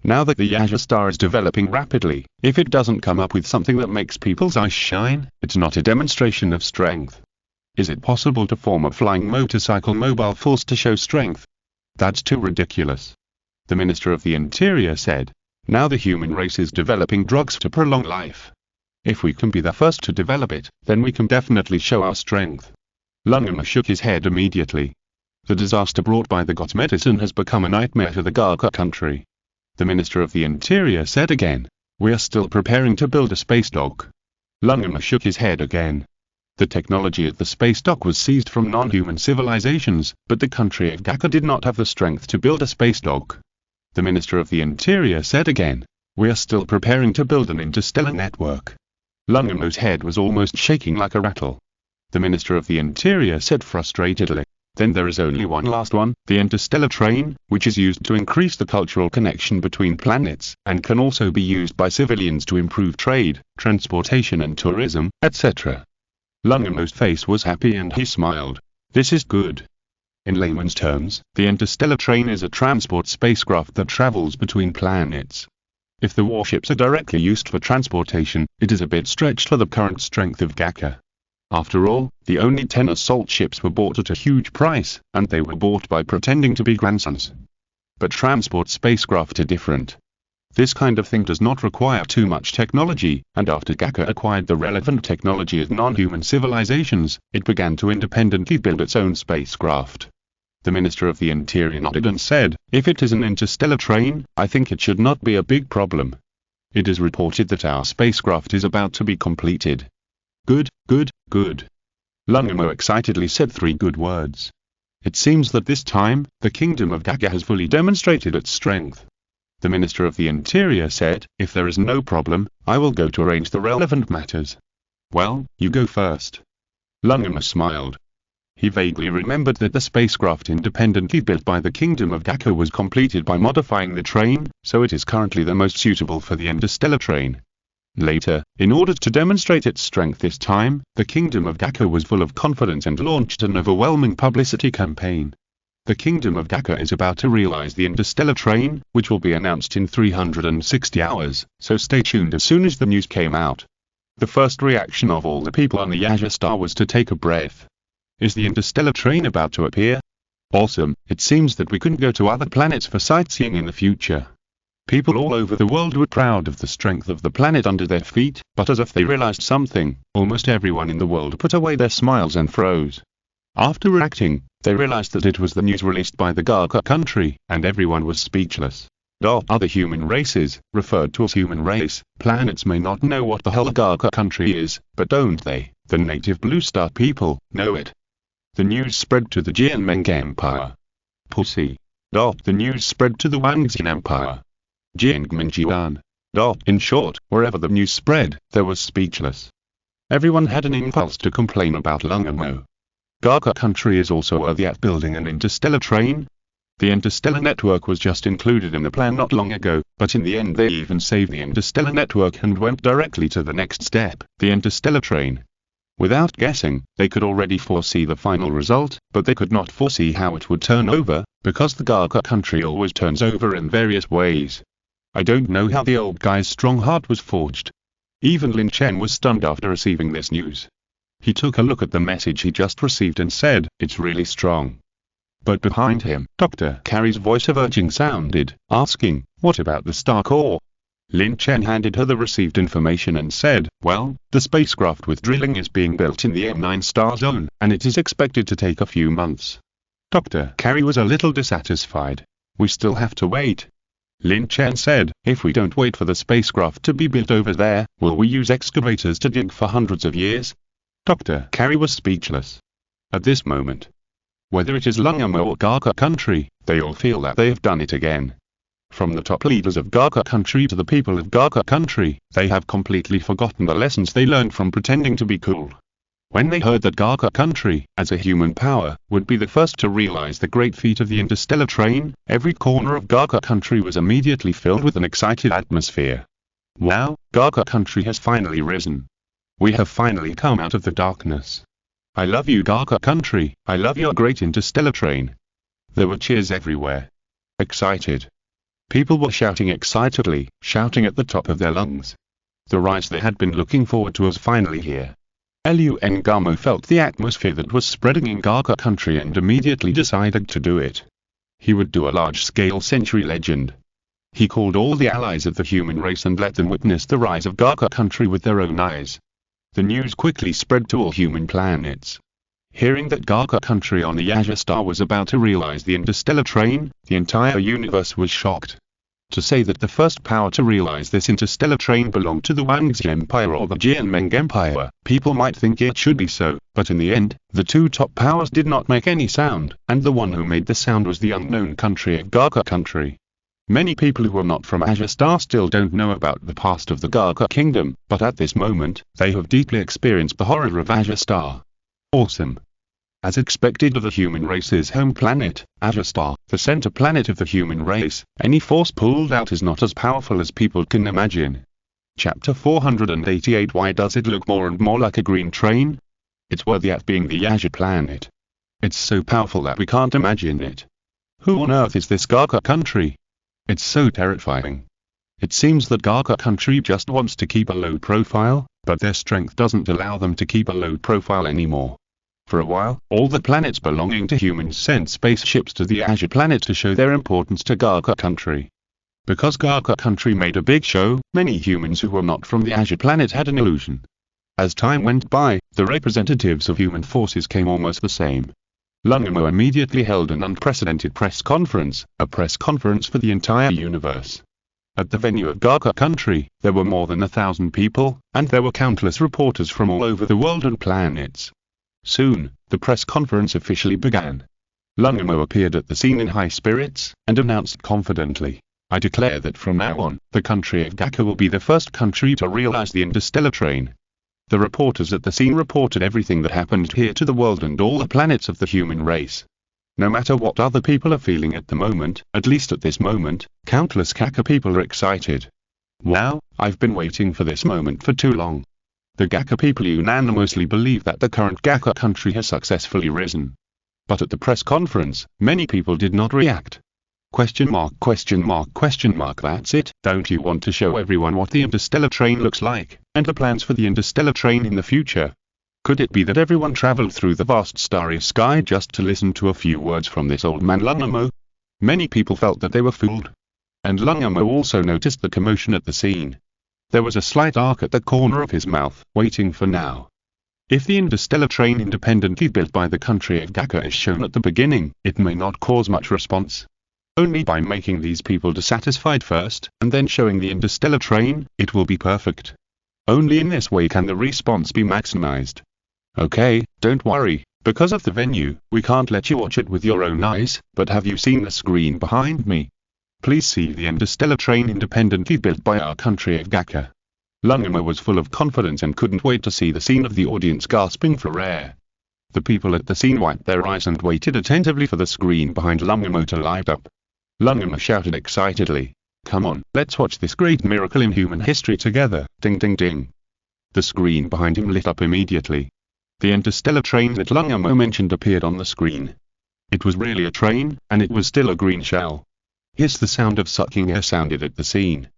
Now that the Azure Star is developing rapidly, if it doesn't come up with something that makes people's eyes shine, it's not a demonstration of strength. Is it possible to form a flying motorcycle mobile force to show strength? That's too ridiculous. The Minister of the Interior said. Now the human race is developing drugs to prolong life. If we can be the first to develop it, then we can definitely show our strength. Lun Gamo shook his head immediately. The disaster brought by the God's medicine has become a nightmare for the Gaga country. The Minister of the Interior said again. We are still preparing to build a space dock. Lungama shook his head again. The technology at the space dock was seized from non-human civilizations, but the country of Gaga did not have the strength to build a space dock. The Minister of the Interior said again. We are still preparing to build an interstellar network. Lungama's head was almost shaking like a rattle. The Minister of the Interior said frustratedly. Then there is only one last one, the interstellar train, which is used to increase the cultural connection between planets, and can also be used by civilians to improve trade, transportation and tourism, etc. Lungamo's face was happy and he smiled. This is good. In layman's terms, the interstellar train is a transport spacecraft that travels between planets. If the warships are directly used for transportation, it is a bit stretched for the current strength of Gaga. After all, the only 10 assault ships were bought at a huge price, and they were bought by pretending to be grandsons. But transport spacecraft are different. This kind of thing does not require too much technology, and after Gaga acquired the relevant technology of non-human civilizations, it began to independently build its own spacecraft. The Minister of the Interior nodded and said, if it is an interstellar train, I think it should not be a big problem. It is reported that our spacecraft is about to be completed. Good, good, good. Lungamo excitedly said 3 good words. It seems that this time, the kingdom of Gaga has fully demonstrated its strength. The Minister of the Interior said, if there is no problem, I will go to arrange the relevant matters. Well, you go first. Lungamo smiled. He vaguely remembered that the spacecraft independently built by the kingdom of Gaga was completed by modifying the train, so it is currently the most suitable for the interstellar train. Later, in order to demonstrate its strength this time, the kingdom of Gaga was full of confidence and launched an overwhelming publicity campaign. The kingdom of Gaga is about to realize the interstellar train, which will be announced in 360 hours, so stay tuned as soon as the news came out. The first reaction of all the people on the Yaja star was to take a breath. Is the interstellar train about to appear? Awesome, it seems that we can go to other planets for sightseeing in the future. People all over the world were proud of the strength of the planet under their feet, but as if they realized something, almost everyone in the world put away their smiles and froze. After reacting, they realized that it was the news released by the Gaga country, and everyone was speechless. Other human races, referred to as human race, planets may not know what the hell a Gaga country is, but don't they, the native Blue Star people, know it? The news spread to the Jianmeng Empire. Pussy. The news spread to the Wangxin Empire. Jiangmenjian. In short, wherever the news spread, there was speechless. Everyone had an impulse to complain about Lungamo. Gaga country is also worthy at building an interstellar train. The interstellar network was just included in the plan not long ago, but in the end they even saved the interstellar network and went directly to the next step, the interstellar train. Without guessing, they could already foresee the final result, but they could not foresee how it would turn over, because the Gaga country always turns over in various ways. I don't know how the old guy's strong heart was forged. Even Lin Chen was stunned after receiving this news. He took a look at the message he just received and said, it's really strong. But behind him, Dr. Carrie's voice of urging sounded, asking, what about the star core? Lin Chen handed her the received information and said, well, the spacecraft with drilling is being built in the M9 star zone, and it is expected to take a few months. Dr. Carrie was a little dissatisfied. We still have to wait. Lin Chen said, if we don't wait for the spacecraft to be built over there, will we use excavators to dig for hundreds of years? Dr. Carrie was speechless. At this moment, whether it is Lungamo or Gaga country, they all feel that they have done it again. From the top leaders of Gaga country to the people of Gaga country, they have completely forgotten the lessons they learned from pretending to be cool. When they heard that Gaga country, as a human power, would be the first to realize the great feat of the interstellar train, every corner of Gaga country was immediately filled with an excited atmosphere. Wow, Gaga country has finally risen. We have finally come out of the darkness. I love you Gaga country, I love your great interstellar train. There were cheers everywhere. Excited. People were shouting excitedly, shouting at the top of their lungs. The rise they had been looking forward to was finally here. Lun Gamo felt the atmosphere that was spreading in Gaga country and immediately decided to do it. He would do a large-scale century legend. He called all the allies of the human race and let them witness the rise of Gaga country with their own eyes. The news quickly spread to all human planets. Hearing that Gaga country on the Azure Star was about to realize the interstellar train, the entire universe was shocked. To say that the first power to realize this interstellar train belonged to the Wangxi Empire or the Jianmeng Empire, people might think it should be so, but in the end, the two top powers did not make any sound, and the one who made the sound was the unknown country of Gaga country. Many people who are not from Azure Star still don't know about the past of the Gaga kingdom, but at this moment, they have deeply experienced the horror of Azure Star. Awesome. As expected of the human race's home planet, Azure Star, the center planet of the human race, any force pulled out is not as powerful as people can imagine. Chapter 488. Why does it look more and more like a green train? It's worthy at being the Azure planet. It's so powerful that we can't imagine it. Who on earth is this Gaga country? It's so terrifying. It seems that Gaga country just wants to keep a low profile, but their strength doesn't allow them to keep a low profile anymore. For a while, all the planets belonging to humans sent spaceships to the Azure planet to show their importance to Gaga country. Because Gaga country made a big show, many humans who were not from the Azure planet had an illusion. As time went by, the representatives of human forces came almost the same. Lungamo immediately held an unprecedented press conference, a press conference for the entire universe. At the venue of Gaga country, there were more than 1,000 people, and there were countless reporters from all over the world and planets. Soon, the press conference officially began. Lungamo appeared at the scene in high spirits, and announced confidently, "I declare that from now on, the country of Gaga will be the first country to realize the interstellar train." The reporters at the scene reported everything that happened here to the world and all the planets of the human race. No matter what other people are feeling at the moment, at least at this moment, countless Gaga people are excited. Wow, I've been waiting for this moment for too long. The Gaga people unanimously believe that the current Gaga country has successfully risen. But at the press conference, many people did not react. Question mark, question mark, question mark. That's it. Don't you want to show everyone what the interstellar train looks like, and the plans for the interstellar train in the future? Could it be that everyone traveled through the vast starry sky just to listen to a few words from this old man Lungamo? Many people felt that they were fooled. And Lungamo also noticed the commotion at the scene. There was a slight arc at the corner of his mouth, waiting for now. If the interstellar train independently built by the country of Gaga is shown at the beginning, it may not cause much response. Only by making these people dissatisfied first, and then showing the interstellar train, it will be perfect. Only in this way can the response be maximized. Okay, don't worry, because of the venue, we can't let you watch it with your own eyes, but have you seen the screen behind me? Please see the interstellar train independently built by our country of Gaga. Lungamo was full of confidence and couldn't wait to see the scene of the audience gasping for air. The people at the scene wiped their eyes and waited attentively for the screen behind Lungamo to light up. Lungamo shouted excitedly, "Come on, let's watch this great miracle in human history together." Ding ding ding. The screen behind him lit up immediately. The interstellar train that Lungamo mentioned appeared on the screen. It was really a train, and it was still a green shell. Yes, the sound of sucking air sounded at the scene.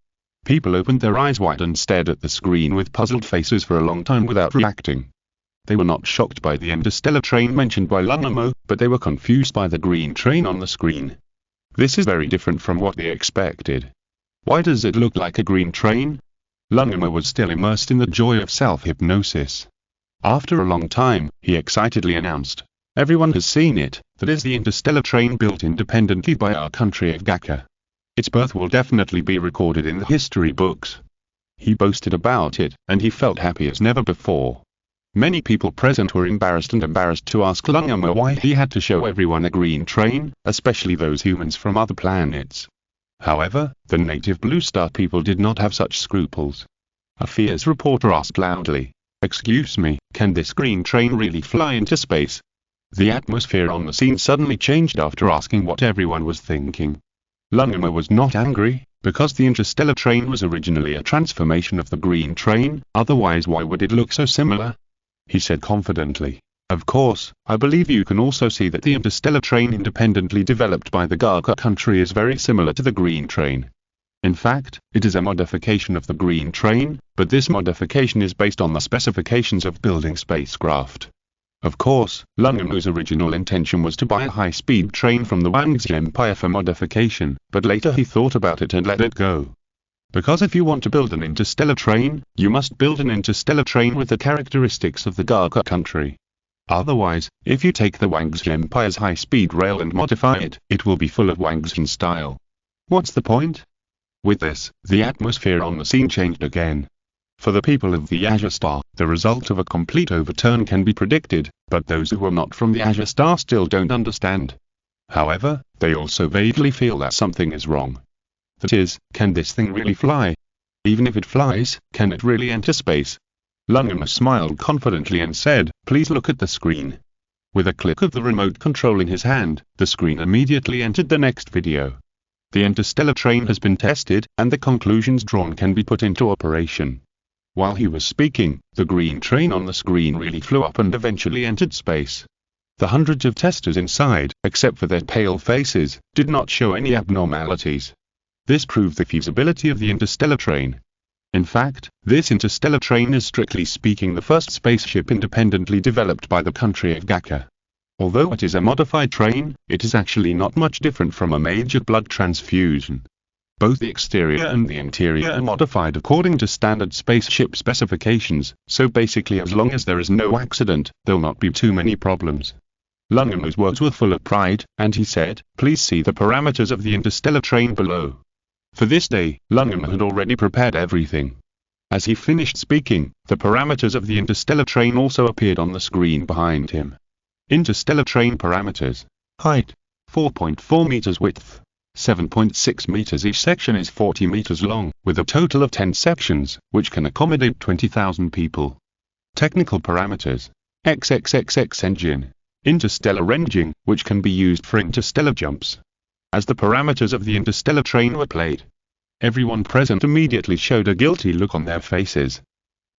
People opened their eyes wide and stared at the screen with puzzled faces for a long time without reacting. They were not shocked by the interstellar train mentioned by Lungamo, but they were confused by the green train on the screen. This is very different from what they expected. Why does it look like a green train? Lungamo was still immersed in the joy of self-hypnosis. After a long time, he excitedly announced, "Everyone has seen it, that is the interstellar train built independently by our country of Gaga. Its birth will definitely be recorded in the history books." He boasted about it, and he felt happy as never before. Many people present were embarrassed to ask Lungamo why he had to show everyone a green train, especially those humans from other planets. However, the native Blue Star people did not have such scruples. A fierce reporter asked loudly, "Excuse me, can this green train really fly into space?" The atmosphere on the scene suddenly changed after asking what everyone was thinking. Lungamo was not angry, because the interstellar train was originally a transformation of the green train, otherwise why would it look so similar? He said confidently, "Of course, I believe you can also see that the interstellar train independently developed by the Gaga country is very similar to the green train. In fact, it is a modification of the green train, but this modification is based on the specifications of building spacecraft." Of course, Lungamo's original intention was to buy a high-speed train from the Wangxi Empire for modification, but later he thought about it and let it go. Because if you want to build an interstellar train, you must build an interstellar train with the characteristics of the Gaga country. Otherwise, if you take the Wangxi Empire's high-speed rail and modify it, it will be full of Wangxian style. What's the point? With this, the atmosphere on the scene changed again. For the people of the Azure Star, the result of a complete overturn can be predicted, but those who are not from the Azure Star still don't understand. However, they also vaguely feel that something is wrong. That is, can this thing really fly? Even if it flies, can it really enter space? Lungamer smiled confidently and said, "Please look at the screen." With a click of the remote control in his hand, the screen immediately entered the next video. The interstellar train has been tested, and the conclusions drawn can be put into operation. While he was speaking, the green train on the screen really flew up and eventually entered space. The hundreds of testers inside, except for their pale faces, did not show any abnormalities. This proved the feasibility of the interstellar train. In fact, this interstellar train is strictly speaking the first spaceship independently developed by the country of Gaka. Although it is a modified train, it is actually not much different from a major blood transfusion. Both the exterior and the interior are modified according to standard spaceship specifications, so basically as long as there is no accident, there'll not be too many problems. Lungamer's words were full of pride, and he said, "Please see the parameters of the interstellar train below." For this day, Lungamer had already prepared everything. As he finished speaking, the parameters of the interstellar train also appeared on the screen behind him. Interstellar train parameters. Height: 4.4 meters. Width: 7.6 meters. Each section is 40 meters long, with a total of 10 sections, which can accommodate 20,000 people. Technical parameters. XXXX engine. Interstellar engine, which can be used for interstellar jumps. As the parameters of the interstellar train were played, everyone present immediately showed a guilty look on their faces.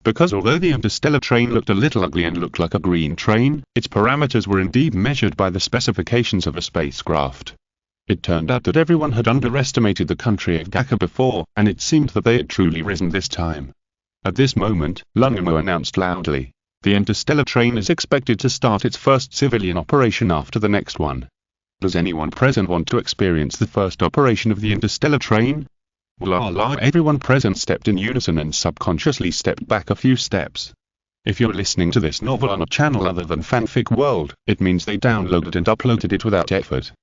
Because although the interstellar train looked a little ugly and looked like a green train, its parameters were indeed measured by the specifications of a spacecraft. It turned out that everyone had underestimated the country of Gaka before, and it seemed that they had truly risen this time. At this moment, Lungamer announced loudly, "The interstellar train is expected to start its first civilian operation after the next one. Does anyone present want to experience the first operation of the interstellar train?" La la. Everyone present stepped in unison and subconsciously stepped back a few steps. If you're listening to this novel on a channel other than Fanfic World, it means they downloaded and uploaded it without effort.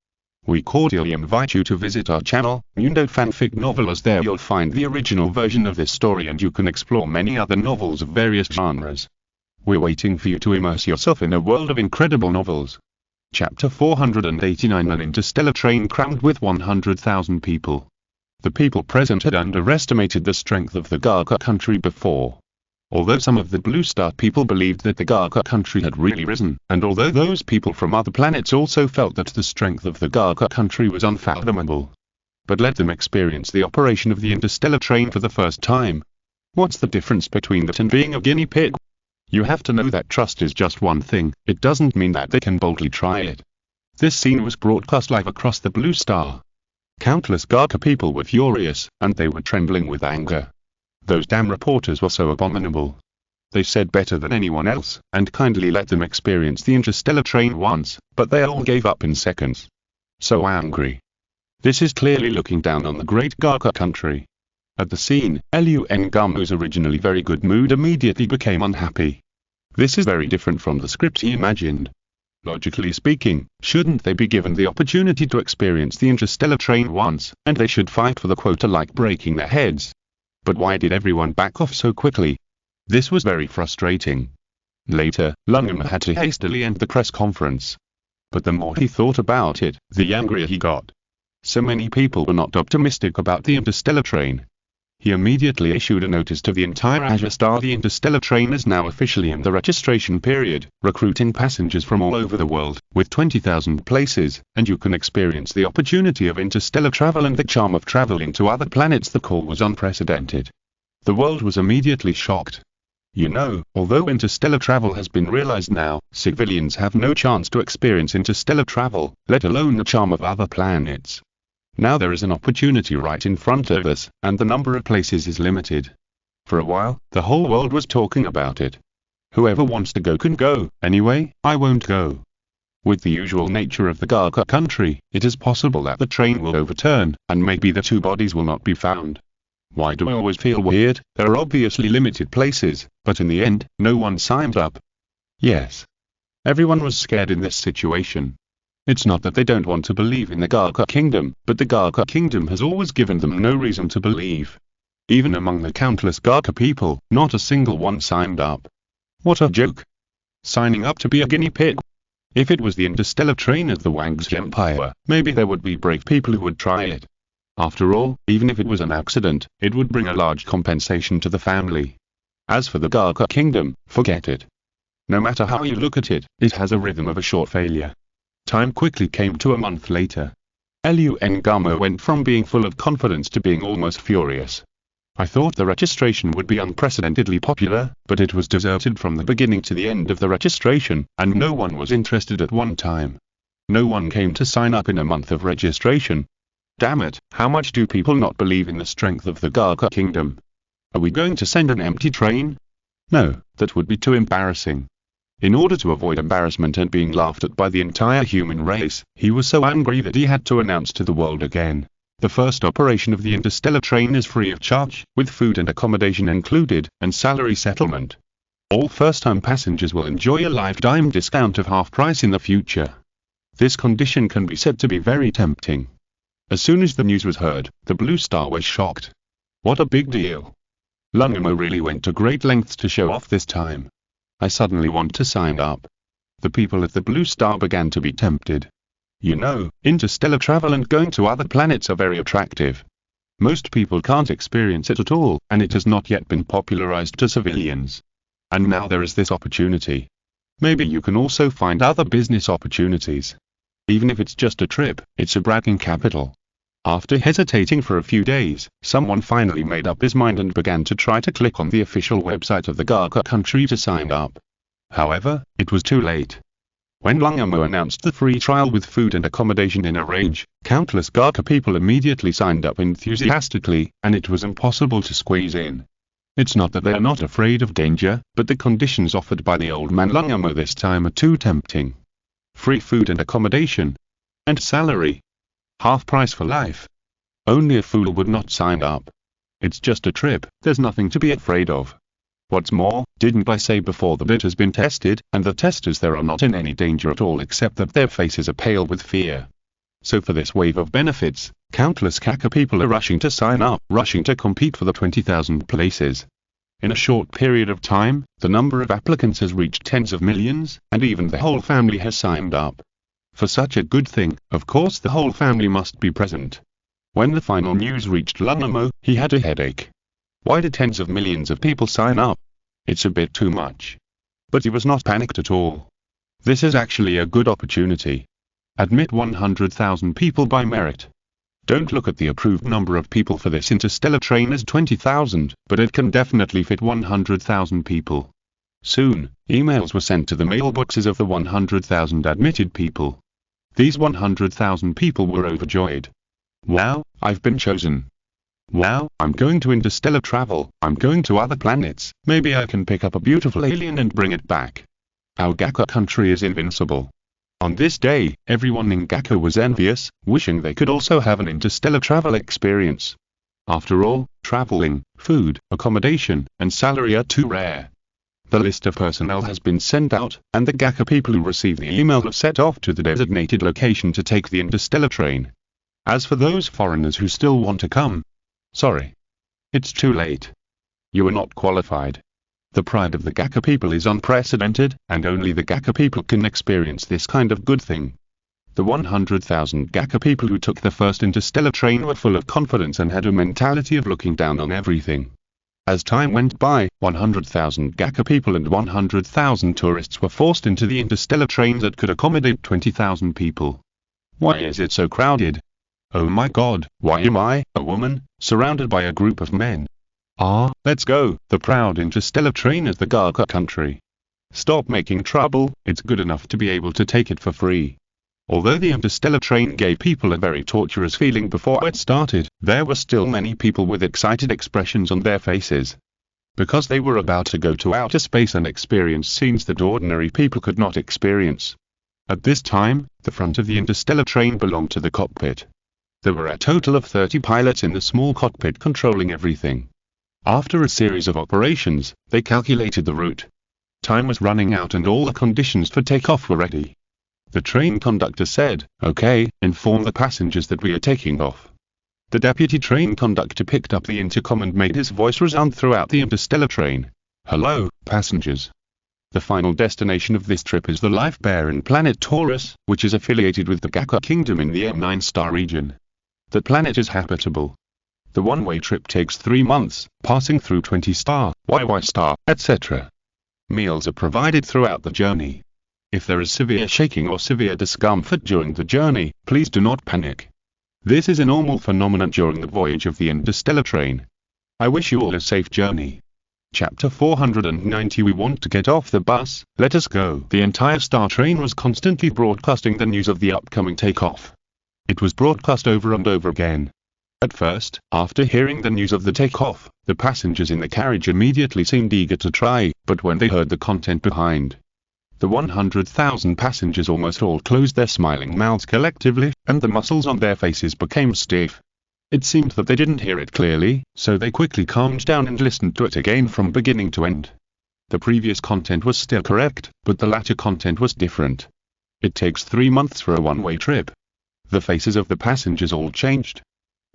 We cordially invite you to visit our channel, Fanfic Novel, as there you'll find the original version of this story and you can explore many other novels of various genres. We're waiting for you to immerse yourself in a world of incredible novels. Chapter 489. An interstellar train crammed with 100,000 people. The people present had underestimated the strength of the Gaka country before. Although some of the Blue Star people believed that the Gaka country had really risen, and although those people from other planets also felt that the strength of the Gaka country was unfathomable. But let them experience the operation of the interstellar train for the first time. What's the difference between that and being a guinea pig? You have to know that trust is just one thing. It doesn't mean that they can boldly try it. This scene was broadcast live across the Blue Star. Countless Gaka people were furious, and they were trembling with anger. Those damn reporters were so abominable. They said better than anyone else, and kindly let them experience the interstellar train once, but they all gave up in seconds. So angry. This is clearly looking down on the great Gaka country. At the scene, Lun Gum, whose originally very good mood immediately became unhappy. This is very different from the script he imagined. Logically speaking, shouldn't they be given the opportunity to experience the interstellar train once, and they should fight for the quota like breaking their heads? But why did everyone back off so quickly? This was very frustrating. Later, Lungamer had to hastily end the press conference. But the more he thought about it, the angrier he got. So many people were not optimistic about the interstellar train. He immediately issued a notice to the entire Azure Star. The interstellar train is now officially in the registration period, recruiting passengers from all over the world, with 20,000 places, and you can experience the opportunity of interstellar travel and the charm of traveling to other planets. The call was unprecedented. The world was immediately shocked. You know, although interstellar travel has been realized now, civilians have no chance to experience interstellar travel, let alone the charm of other planets. Now there is an opportunity right in front of us, and the number of places is limited. For a while, the whole world was talking about it. Whoever wants to go can go. Anyway, I won't go. With the usual nature of the Gaka country, it is possible that the train will overturn, and maybe the two bodies will not be found. Why do I always feel weird? There are obviously limited places, but in the end, no one signed up. Yes. Everyone was scared in this situation. It's not that they don't want to believe in the Gaka Kingdom, but the Gaka Kingdom has always given them no reason to believe. Even among the countless Gaka people, not a single one signed up. What a joke. Signing up to be a guinea pig? If it was the interstellar train of the Wang's Empire, maybe there would be brave people who would try it. After all, even if it was an accident, it would bring a large compensation to the family. As for the Gaka Kingdom, forget it. No matter how you look at it, it has a rhythm of a short failure. Time quickly came to a month later. Lun Gamo went from being full of confidence to being almost furious. I thought the registration would be unprecedentedly popular, but it was deserted from the beginning to the end of the registration, and no one was interested at one time. No one came to sign up in a month of registration. Damn it, how much do people not believe in the strength of the Gaka Kingdom? Are we going to send an empty train? No, that would be too embarrassing. In order to avoid embarrassment and being laughed at by the entire human race, he was so angry that he had to announce to the world again. The first operation of the interstellar train is free of charge, with food and accommodation included, and salary settlement. All first-time passengers will enjoy a lifetime discount of half price in the future. This condition can be said to be very tempting. As soon as the news was heard, the Blue Star was shocked. What a big deal. Lungamo really went to great lengths to show off this time. I suddenly want to sign up. The people at the Blue Star began to be tempted. You know, interstellar travel and going to other planets are very attractive. Most people can't experience it at all, and it has not yet been popularized to civilians. And now there is this opportunity. Maybe you can also find other business opportunities. Even if it's just a trip, it's a bragging capital. After hesitating for a few days, someone finally made up his mind and began to try to click on the official website of the Gaka country to sign up. However, it was too late. When Lungamo announced the free trial with food and accommodation in a range, countless Gaka people immediately signed up enthusiastically, and it was impossible to squeeze in. It's not that they are not afraid of danger, but the conditions offered by the old man Lungamo this time are too tempting. Free food and accommodation. And salary. Half price for life. Only a fool would not sign up. It's just a trip, there's nothing to be afraid of. What's more, didn't I say before that it has been tested, and the testers there are not in any danger at all except that their faces are pale with fear. So for this wave of benefits, countless Gaka people are rushing to sign up, rushing to compete for the 20,000 places. In a short period of time, the number of applicants has reached tens of millions, and even the whole family has signed up. For such a good thing, of course the whole family must be present. When the final news reached Lungamo, he had a headache. Why did tens of millions of people sign up? It's a bit too much. But he was not panicked at all. This is actually a good opportunity. Admit 100,000 people by merit. Don't look at the approved number of people for this interstellar train as 20,000, but it can definitely fit 100,000 people. Soon, emails were sent to the mailboxes of the 100,000 admitted people. These 100,000 people were overjoyed. Wow, I've been chosen. Wow, I'm going to interstellar travel, I'm going to other planets, maybe I can pick up a beautiful alien and bring it back. Our Gaka country is invincible. On this day, everyone in Gaka was envious, wishing they could also have an interstellar travel experience. After all, traveling, food, accommodation, and salary are too rare. The list of personnel has been sent out, and the Gaka people who receive the email have set off to the designated location to take the interstellar train. As for those foreigners who still want to come, sorry. It's too late. You are not qualified. The pride of the Gaka people is unprecedented, and only the Gaka people can experience this kind of good thing. The 100,000 Gaka people who took the first interstellar train were full of confidence and had a mentality of looking down on everything. As time went by, 100,000 Gaka people and 100,000 tourists were forced into the interstellar train that could accommodate 20,000 people. Why is it so crowded? Oh my god, why am I, a woman, surrounded by a group of men? Let's go, the proud interstellar train is the Gaka country. Stop making trouble, it's good enough to be able to take it for free. Although the interstellar train gave people a very torturous feeling before it started, there were still many people with excited expressions on their faces. Because they were about to go to outer space and experience scenes that ordinary people could not experience. At this time, the front of the interstellar train belonged to the cockpit. There were a total of 30 pilots in the small cockpit controlling everything. After a series of operations, they calculated the route. Time was running out and all the conditions for takeoff were ready. The train conductor said, "Okay, inform the passengers that we are taking off." The deputy train conductor picked up the intercom and made his voice resound throughout the interstellar train. "Hello, passengers. The final destination of this trip is the life-bearing planet Taurus, which is affiliated with the Gaka Kingdom in the M9-star region. The planet is habitable. The one-way trip takes 3 months, passing through 20-star, YY-star, etc. Meals are provided throughout the journey. If there is severe shaking or severe discomfort during the journey, please do not panic. This is a normal phenomenon during the voyage of the interstellar train. I wish you all a safe journey." Chapter 490. We want to get off the bus, let us go. The entire star train was constantly broadcasting the news of the upcoming takeoff. It was broadcast over and over again. At first, after hearing the news of the takeoff, the passengers in the carriage immediately seemed eager to try, but when they heard the content behind the 100,000 passengers, almost all closed their smiling mouths collectively, and the muscles on their faces became stiff. It seemed that they didn't hear it clearly, so they quickly calmed down and listened to it again from beginning to end. The previous content was still correct, but the latter content was different. It takes 3 months for a one-way trip. The faces of the passengers all changed.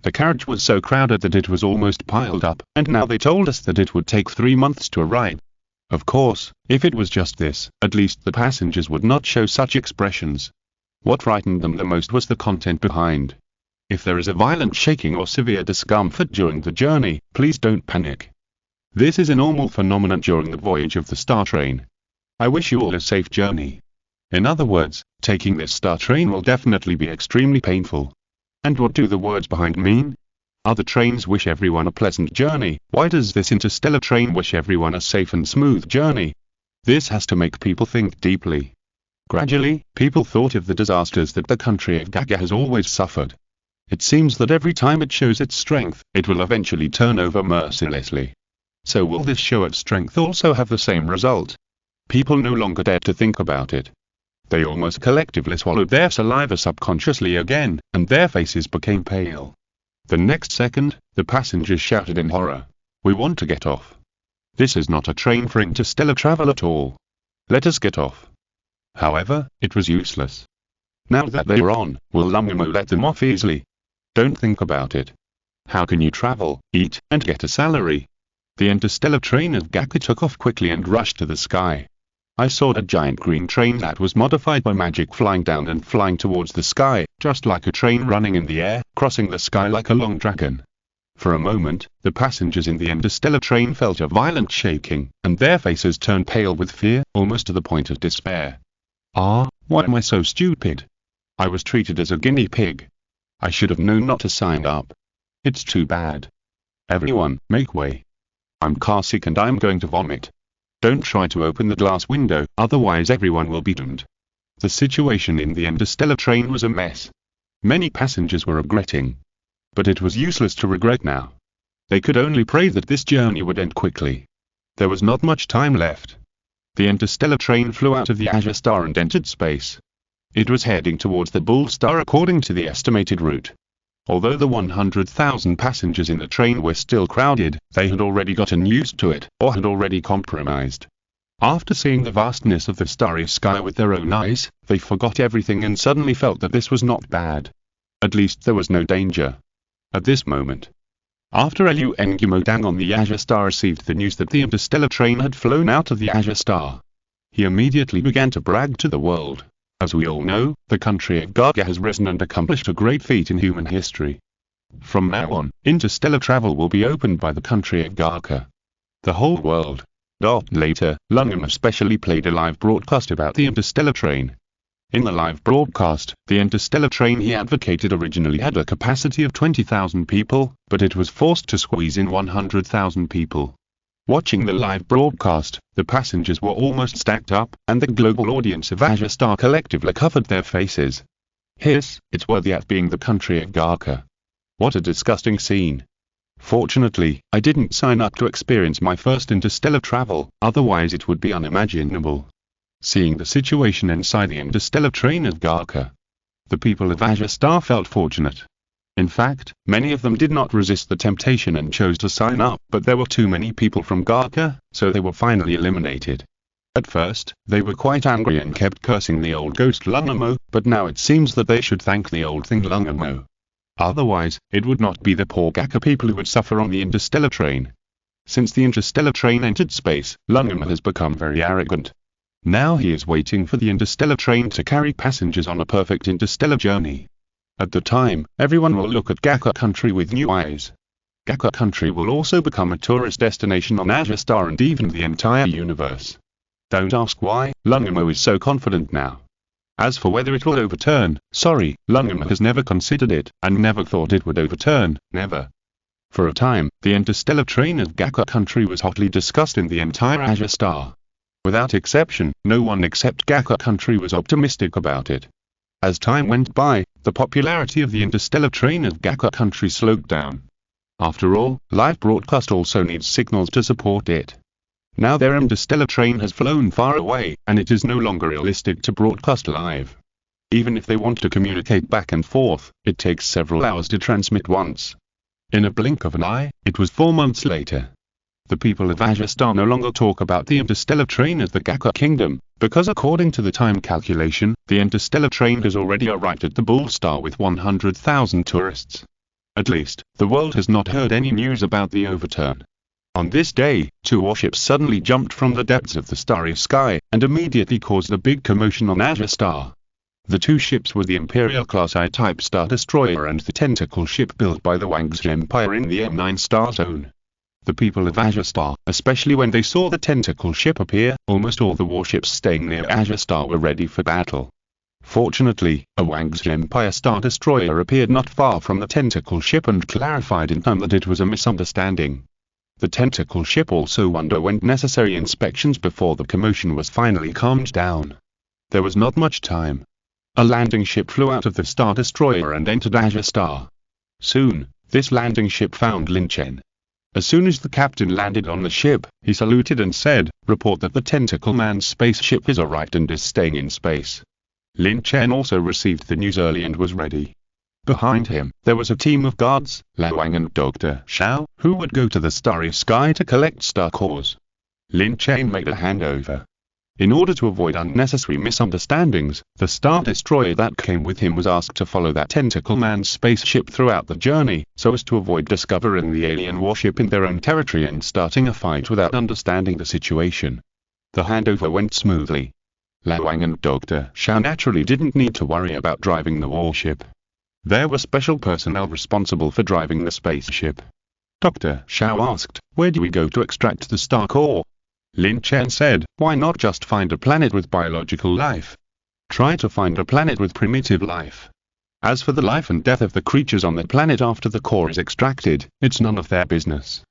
The carriage was so crowded that it was almost piled up, and now they told us that it would take 3 months to arrive. Of course, if it was just this, at least the passengers would not show such expressions. What frightened them the most was the content behind. If there is a violent shaking or severe discomfort during the journey, please don't panic. This is a normal phenomenon during the voyage of the star train. I wish you all a safe journey. In other words, taking this star train will definitely be extremely painful. And what do the words behind mean? Other trains wish everyone a pleasant journey. Why does this interstellar train wish everyone a safe and smooth journey? This has to make people think deeply. Gradually, people thought of the disasters that the country of Gaga has always suffered. It seems that every time it shows its strength, it will eventually turn over mercilessly. So will this show of strength also have the same result? People no longer dared to think about it. They almost collectively swallowed their saliva subconsciously again, and their faces became pale. The next second, the passengers shouted in horror, "We want to get off. This is not a train for interstellar travel at all. Let us get off." However, it was useless. Now that they are on, will Lumimo let them off easily? Don't think about it. How can you travel, eat, and get a salary? The interstellar train of Gaku took off quickly and rushed to the sky. I saw a giant green train that was modified by magic flying down and flying towards the sky, just like a train running in the air, crossing the sky like a long dragon. For a moment, the passengers in the interstellar train felt a violent shaking, and their faces turned pale with fear, almost to the point of despair. Ah, why am I so stupid? I was treated as a guinea pig. I should have known not to sign up. It's too bad. Everyone, make way. I'm carsick and I'm going to vomit. Don't try to open the glass window, otherwise everyone will be doomed. The situation in the interstellar train was a mess. Many passengers were regretting. But it was useless to regret now. They could only pray that this journey would end quickly. There was not much time left. The interstellar train flew out of the Azure Star and entered space. It was heading towards the Bull Star according to the estimated route. Although the 100,000 passengers in the train were still crowded, they had already gotten used to it, or had already compromised. After seeing the vastness of the starry sky with their own eyes, they forgot everything and suddenly felt that this was not bad. At least there was no danger. At this moment, after Lu Ngumodang on the Azure Star received the news that the interstellar train had flown out of the Azure Star, he immediately began to brag to the world. As we all know, the country of Gaga has risen and accomplished a great feat in human history. From now on, interstellar travel will be opened by the country of Gaga. The whole world. Later, Lungam especially played a live broadcast about the interstellar train. In the live broadcast, the interstellar train he advocated originally had a capacity of 20,000 people, but it was forced to squeeze in 100,000 people. Watching the live broadcast, the passengers were almost stacked up, and the global audience of Azure Star collectively covered their faces. It's worthy at being the country of Gaga. What a disgusting scene. Fortunately, I didn't sign up to experience my first interstellar travel, otherwise it would be unimaginable. Seeing the situation inside the interstellar train of Gaga, the people of Azure Star felt fortunate. In fact, many of them did not resist the temptation and chose to sign up, but there were too many people from Gaga, so they were finally eliminated. At first, they were quite angry and kept cursing the old ghost Lungamo, but now it seems that they should thank the old thing Lungamo. Otherwise, it would not be the poor Gaka people who would suffer on the interstellar train. Since the interstellar train entered space, Lungamo has become very arrogant. Now he is waiting for the interstellar train to carry passengers on a perfect interstellar journey. At the time, everyone will look at Gaka country with new eyes. Gaka country will also become a tourist destination on Azure Star and even the entire universe. Don't ask why, Lungamo is so confident now. As for whether it will overturn, sorry, Lungamo has never considered it, and never thought it would overturn, never. For a time, the interstellar train of Gaka country was hotly discussed in the entire Azure Star. Without exception, no one except Gaka country was optimistic about it. As time went by, the popularity of the interstellar train of Gaka country slowed down. After all, live broadcast also needs signals to support it. Now their interstellar train has flown far away, and it is no longer realistic to broadcast live. Even if they want to communicate back and forth, it takes several hours to transmit once. In a blink of an eye, it was 4 months later. The people of Azure Star no longer talk about the interstellar train as the Gaka Kingdom, because according to the time calculation, the interstellar train has already arrived at the Bull Star with 100,000 tourists. At least, the world has not heard any news about the overturn. On this day, 2 warships suddenly jumped from the depths of the starry sky, and immediately caused a big commotion on Azure Star. The 2 ships were the Imperial-class I-type Star Destroyer and the tentacle ship built by the Wang's Empire in the M9 star zone. The people of Azure Star, especially when they saw the tentacle ship appear, almost all the warships staying near Azure Star were ready for battle. Fortunately, a Wang's Empire Star Destroyer appeared not far from the tentacle ship and clarified in time that it was a misunderstanding. The tentacle ship also underwent necessary inspections before the commotion was finally calmed down. There was not much time. A landing ship flew out of the Star Destroyer and entered Azure Star. Soon, this landing ship found Lin Chen. As soon as the captain landed on the ship, he saluted and said, "Report that the Tentacle Man's spaceship has arrived and is staying in space." Lin Chen also received the news early and was ready. Behind him, there was a team of guards, Lao Wang and Dr. Xiao, who would go to the starry sky to collect star cores. Lin Chen made a handover. In order to avoid unnecessary misunderstandings, the Star Destroyer that came with him was asked to follow that Tentacle Man's spaceship throughout the journey, so as to avoid discovering the alien warship in their own territory and starting a fight without understanding the situation. The handover went smoothly. Lao Wang and Dr. Xiao naturally didn't need to worry about driving the warship. There were special personnel responsible for driving the spaceship. Dr. Xiao asked, "Where do we go to extract the star core?" Lin Chen said, "Why not just find a planet with biological life? Try to find a planet with primitive life. As for the life and death of the creatures on that planet after the core is extracted, it's none of their business."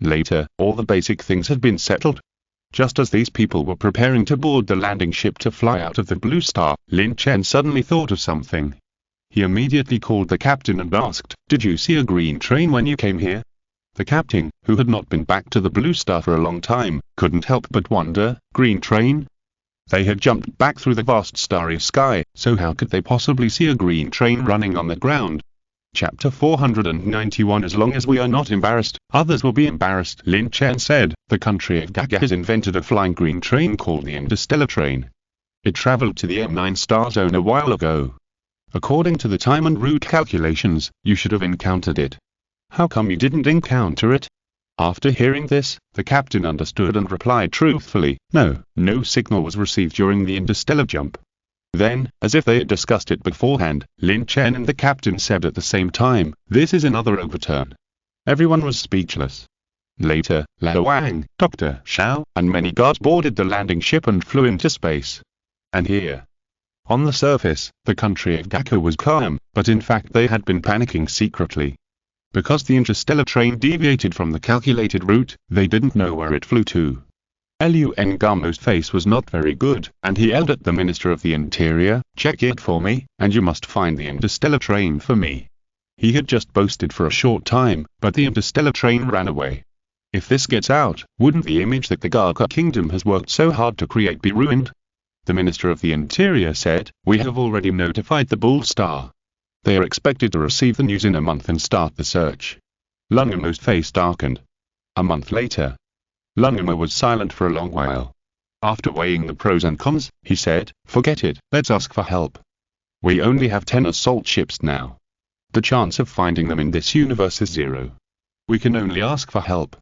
Later, all the basic things had been settled. Just as these people were preparing to board the landing ship to fly out of the Blue Star, Lin Chen suddenly thought of something. He immediately called the captain and asked, "Did you see a green train when you came here?" The captain, who had not been back to the Blue Star for a long time, couldn't help but wonder, green train? They had jumped back through the vast starry sky, so how could they possibly see a green train running on the ground? Chapter 491 As long as we are not embarrassed, others will be embarrassed. Lin Chen said, "The country of Gaga has invented a flying green train called the interstellar train. It traveled to the M9 star zone a while ago. According to the time and route calculations, you should have encountered it. How come you didn't encounter it?" After hearing this, the captain understood and replied truthfully, "No signal was received during the interstellar jump." Then, as if they had discussed it beforehand, Lin Chen and the captain said at the same time, "This is another overturn." Everyone was speechless. Later, Lao Wang, Dr. Xiao, and many guards boarded the landing ship and flew into space. And here, on the surface, the country of Gaku was calm, but in fact they had been panicking secretly. Because the interstellar train deviated from the calculated route, they didn't know where it flew to. Lun Gamo's face was not very good, and he yelled at the Minister of the Interior, "Check it for me, and you must find the interstellar train for me." He had just boasted for a short time, but the interstellar train ran away. If this gets out, wouldn't the image that the Gaga Kingdom has worked so hard to create be ruined? The Minister of the Interior said, "We have already notified the Bull Star. They are expected to receive the news in a month and start the search." Lungamo's face darkened. A month later. Lungamo was silent for a long while. After weighing the pros and cons, he said, "Forget it, let's ask for help. We only have 10 assault ships now. The chance of finding them in this universe is 0. We can only ask for help.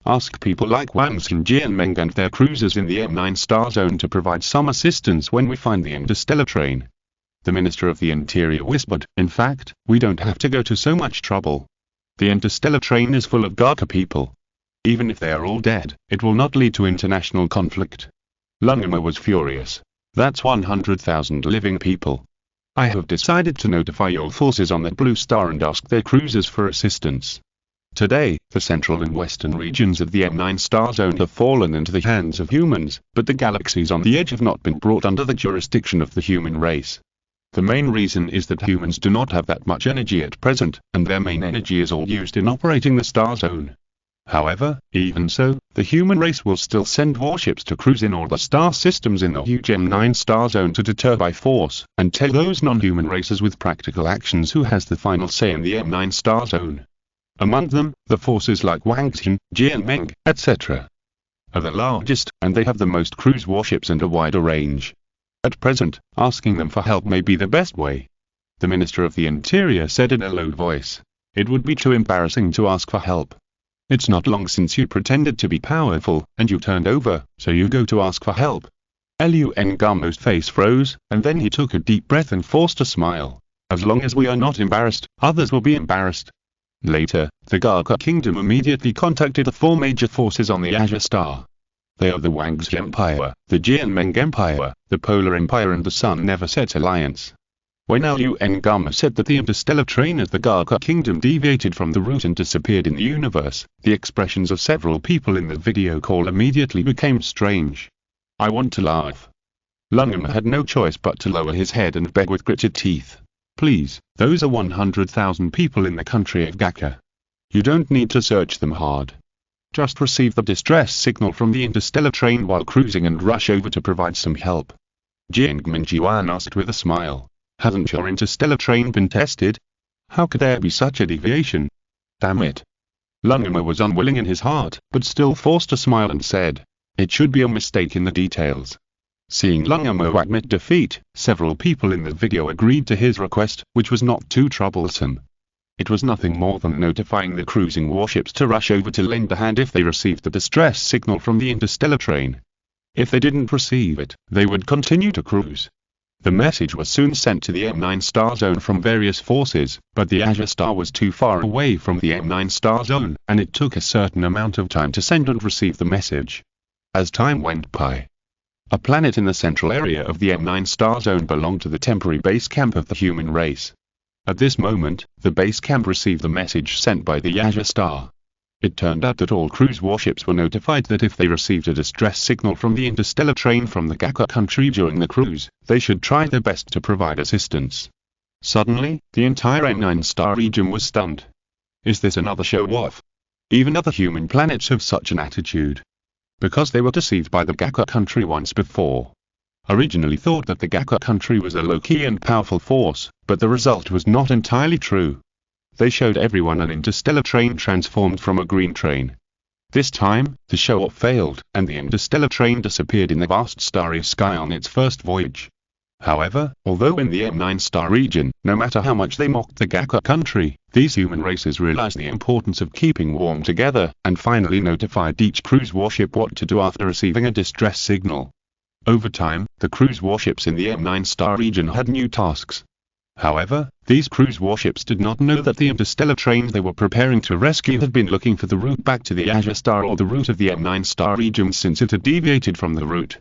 Ask people like Wang Xin, Jian Meng and their cruisers in the M9 star zone to provide some assistance when we find the interstellar train." The Minister of the Interior whispered, "In fact, we don't have to go to so much trouble. The interstellar train is full of Gaka people. Even if they are all dead, it will not lead to international conflict." Lungama was furious. "That's 100,000 living people. I have decided to notify your forces on the Blue Star and ask their cruisers for assistance." Today, the central and western regions of the M9 star zone have fallen into the hands of humans, but the galaxies on the edge have not been brought under the jurisdiction of the human race. The main reason is that humans do not have that much energy at present, and their main energy is all used in operating the star zone. However, even so, the human race will still send warships to cruise in all the star systems in the huge M9 star zone to deter by force, and tell those non-human races with practical actions who has the final say in the M9 star zone. Among them, the forces like Wang Xin, Jian Meng, etc. are the largest, and they have the most cruise warships and a wider range. At present, asking them for help may be the best way. The Minister of the Interior said in a low voice. "It would be too embarrassing to ask for help. It's not long since you pretended to be powerful, and you turned over, so you go to ask for help." Lun Gamo's face froze, and then he took a deep breath and forced a smile. "As long as we are not embarrassed, others will be embarrassed." Later, the Gaka Kingdom immediately contacted the 4 major forces on the Azure Star. They are the Wang's Empire, the Jianmeng Empire, the Polar Empire and the Sun Never Set Alliance. When Lun Gamo said that the interstellar train of the Gaka Kingdom deviated from the route and disappeared in the universe, the expressions of several people in the video call immediately became strange. "I want to laugh." Lungama had no choice but to lower his head and beg with gritted teeth. "Please, those are 100,000 people in the country of Gaka. You don't need to search them hard. Just receive the distress signal from the interstellar train while cruising and rush over to provide some help." Jiang Minjiwan asked with a smile. "Hasn't your interstellar train been tested? How could there be such a deviation? Damn it." Lungama was unwilling in his heart, but still forced a smile and said, "It should be a mistake in the details." Seeing Lungama admit defeat, several people in the video agreed to his request, which was not too troublesome. It was nothing more than notifying the cruising warships to rush over to lend a hand if they received the distress signal from the interstellar train. If they didn't receive it, they would continue to cruise. The message was soon sent to the M9 star zone from various forces, but the Azure Star was too far away from the M9 star zone, and it took a certain amount of time to send and receive the message. As time went by, a planet in the central area of the M9 star zone belonged to the temporary base camp of the human race. At this moment, the base camp received the message sent by the Azure Star. It turned out that all cruise warships were notified that if they received a distress signal from the interstellar train from the Gaka country during the cruise, they should try their best to provide assistance. Suddenly, the entire M9 star region was stunned. Is this another show-off? Even other human planets have such an attitude. Because they were deceived by the Gaka country once before. Originally thought that the Gaka country was a low-key and powerful force, but the result was not entirely true. They showed everyone an interstellar train transformed from a green train. This time, the show-off failed, and the interstellar train disappeared in the vast starry sky on its first voyage. However, although in the M9 star region, no matter how much they mocked the Gaka country, these human races realized the importance of keeping warm together, and finally notified each cruise warship what to do after receiving a distress signal. Over time, the cruise warships in the M9 star region had new tasks. However, these cruise warships did not know that the interstellar trains they were preparing to rescue had been looking for the route back to the Azure Star or the route of the M9 star region since it had deviated from the route.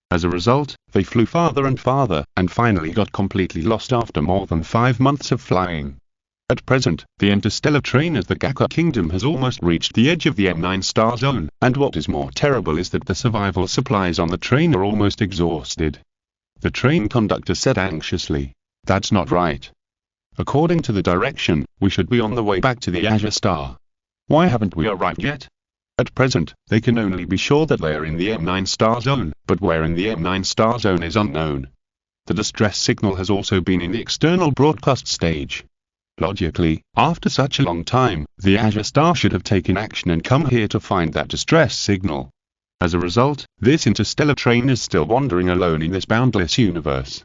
As a result, they flew farther and farther, and finally got completely lost after more than 5 months of flying. At present, the interstellar train of the Gaka Kingdom has almost reached the edge of the M9 star zone, and what is more terrible is that the survival supplies on the train are almost exhausted. The train conductor said anxiously, "That's not right. According to the direction, we should be on the way back to the Azure Star. Why haven't we arrived yet?" At present, they can only be sure that they are in the M9 star zone, but where in the M9 star zone is unknown. The distress signal has also been in the external broadcast stage. Logically, after such a long time, the Azure Star should have taken action and come here to find that distress signal. As a result, this interstellar train is still wandering alone in this boundless universe.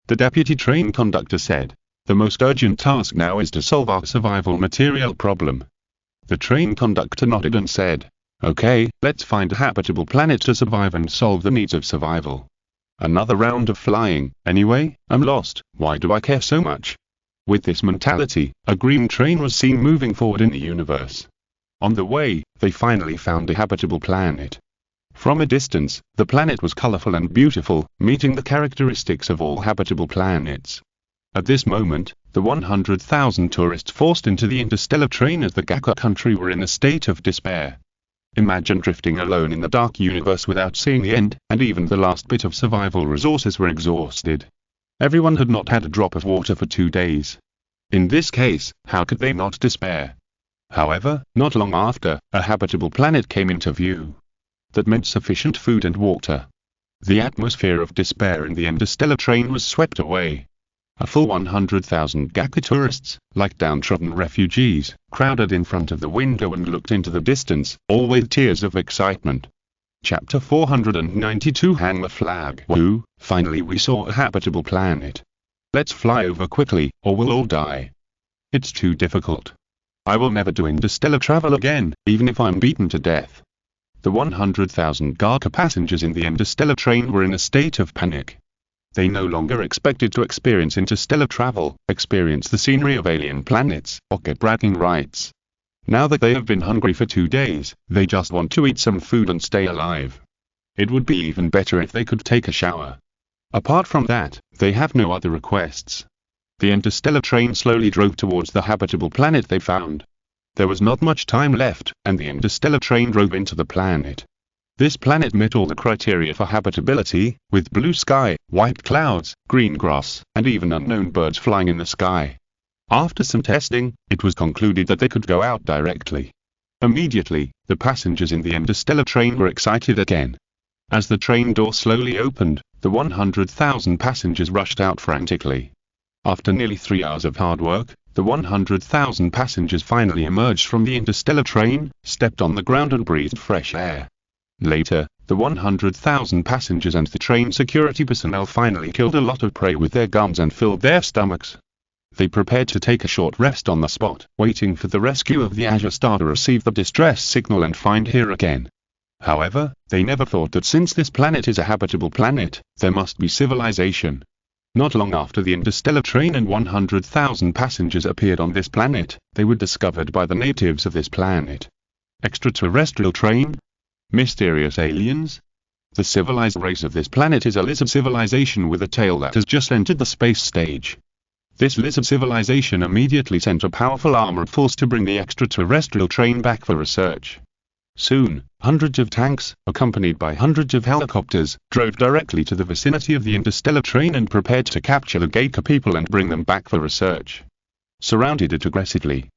The deputy train conductor said, "The most urgent task now is to solve our survival material problem." The train conductor nodded and said, "Okay, let's find a habitable planet to survive and solve the needs of survival." Another round of flying. Anyway, I'm lost, why do I care so much? With this mentality, a green train was seen moving forward in the universe. On the way, they finally found a habitable planet. From a distance, the planet was colorful and beautiful, meeting the characteristics of all habitable planets. At this moment, the 100,000 tourists forced into the interstellar train as the Gaka country were in a state of despair. Imagine drifting alone in the dark universe without seeing the end, and even the last bit of survival resources were exhausted. Everyone had not had a drop of water for 2 days. In this case, how could they not despair? However, not long after, a habitable planet came into view. That meant sufficient food and water. The atmosphere of despair in the interstellar train was swept away. A full 100,000 Gaka tourists, like downtrodden refugees, crowded in front of the window and looked into the distance, all with tears of excitement. Chapter 492 Hang the Flag. Woo, finally we saw a habitable planet. Let's fly over quickly, or we'll all die. It's too difficult. I will never do interstellar travel again, even if I'm beaten to death. The 100,000 Gaka passengers in the interstellar train were in a state of panic. They no longer expected to experience interstellar travel, experience the scenery of alien planets, or get bragging rights. Now that they have been hungry for 2 days, they just want to eat some food and stay alive. It would be even better if they could take a shower. Apart from that, they have no other requests. The interstellar train slowly drove towards the habitable planet they found. There was not much time left, and the interstellar train drove into the planet. This planet met all the criteria for habitability, with blue sky, white clouds, green grass, and even unknown birds flying in the sky. After some testing, it was concluded that they could go out directly. Immediately, the passengers in the interstellar train were excited again. As the train door slowly opened, the 100,000 passengers rushed out frantically. After nearly 3 hours of hard work, the 100,000 passengers finally emerged from the interstellar train, stepped on the ground and breathed fresh air. Later, the 100,000 passengers and the train security personnel finally killed a lot of prey with their guns and filled their stomachs. They prepared to take a short rest on the spot, waiting for the rescue of the Azure Star to receive the distress signal and find her again. However, they never thought that since this planet is a habitable planet, there must be civilization. Not long after the interstellar train and 100,000 passengers appeared on this planet, they were discovered by the natives of this planet. Extraterrestrial train? Mysterious aliens? The civilized race of this planet is a lizard civilization with a tail that has just entered the space stage. This lizard civilization immediately sent a powerful armored force to bring the extraterrestrial train back for research. Soon, hundreds of tanks, accompanied by hundreds of helicopters, drove directly to the vicinity of the interstellar train and prepared to capture the Gaka people and bring them back for research. Surrounded it aggressively.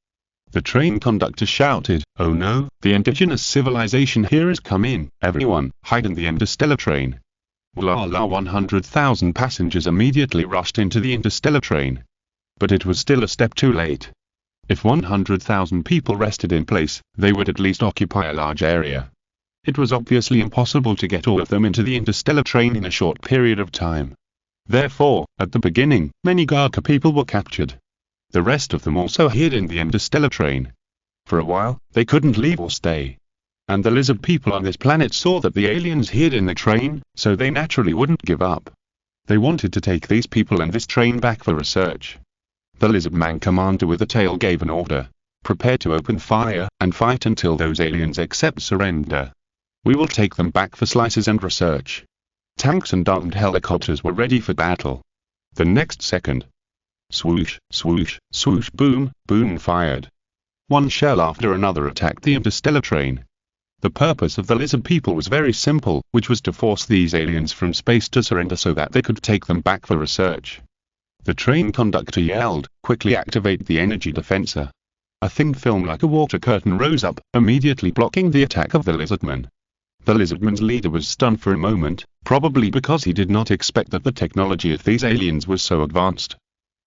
The train conductor shouted, "Oh no, the indigenous civilization here has come in, everyone, hide in the interstellar train." Voila, 100,000 passengers immediately rushed into the interstellar train. But it was still a step too late. If 100,000 people rested in place, they would at least occupy a large area. It was obviously impossible to get all of them into the interstellar train in a short period of time. Therefore, at the beginning, many Gaka people were captured. The rest of them also hid in the interstellar train. For a while, they couldn't leave or stay. And the lizard people on this planet saw that the aliens hid in the train, so they naturally wouldn't give up. They wanted to take these people and this train back for research. The lizard man commander with the tail gave an order. Prepare to open fire, and fight until those aliens accept surrender. We will take them back for slices and research. Tanks and armed helicopters were ready for battle. The next second. Swoosh, swoosh, swoosh, boom, boom fired. One shell after another attacked the interstellar train. The purpose of the lizard people was very simple, which was to force these aliens from space to surrender so that they could take them back for research. The train conductor yelled, "Quickly activate the energy defensor." A thin film like a water curtain rose up, immediately blocking the attack of the lizardman. The lizardman's leader was stunned for a moment, probably because he did not expect that the technology of these aliens was so advanced.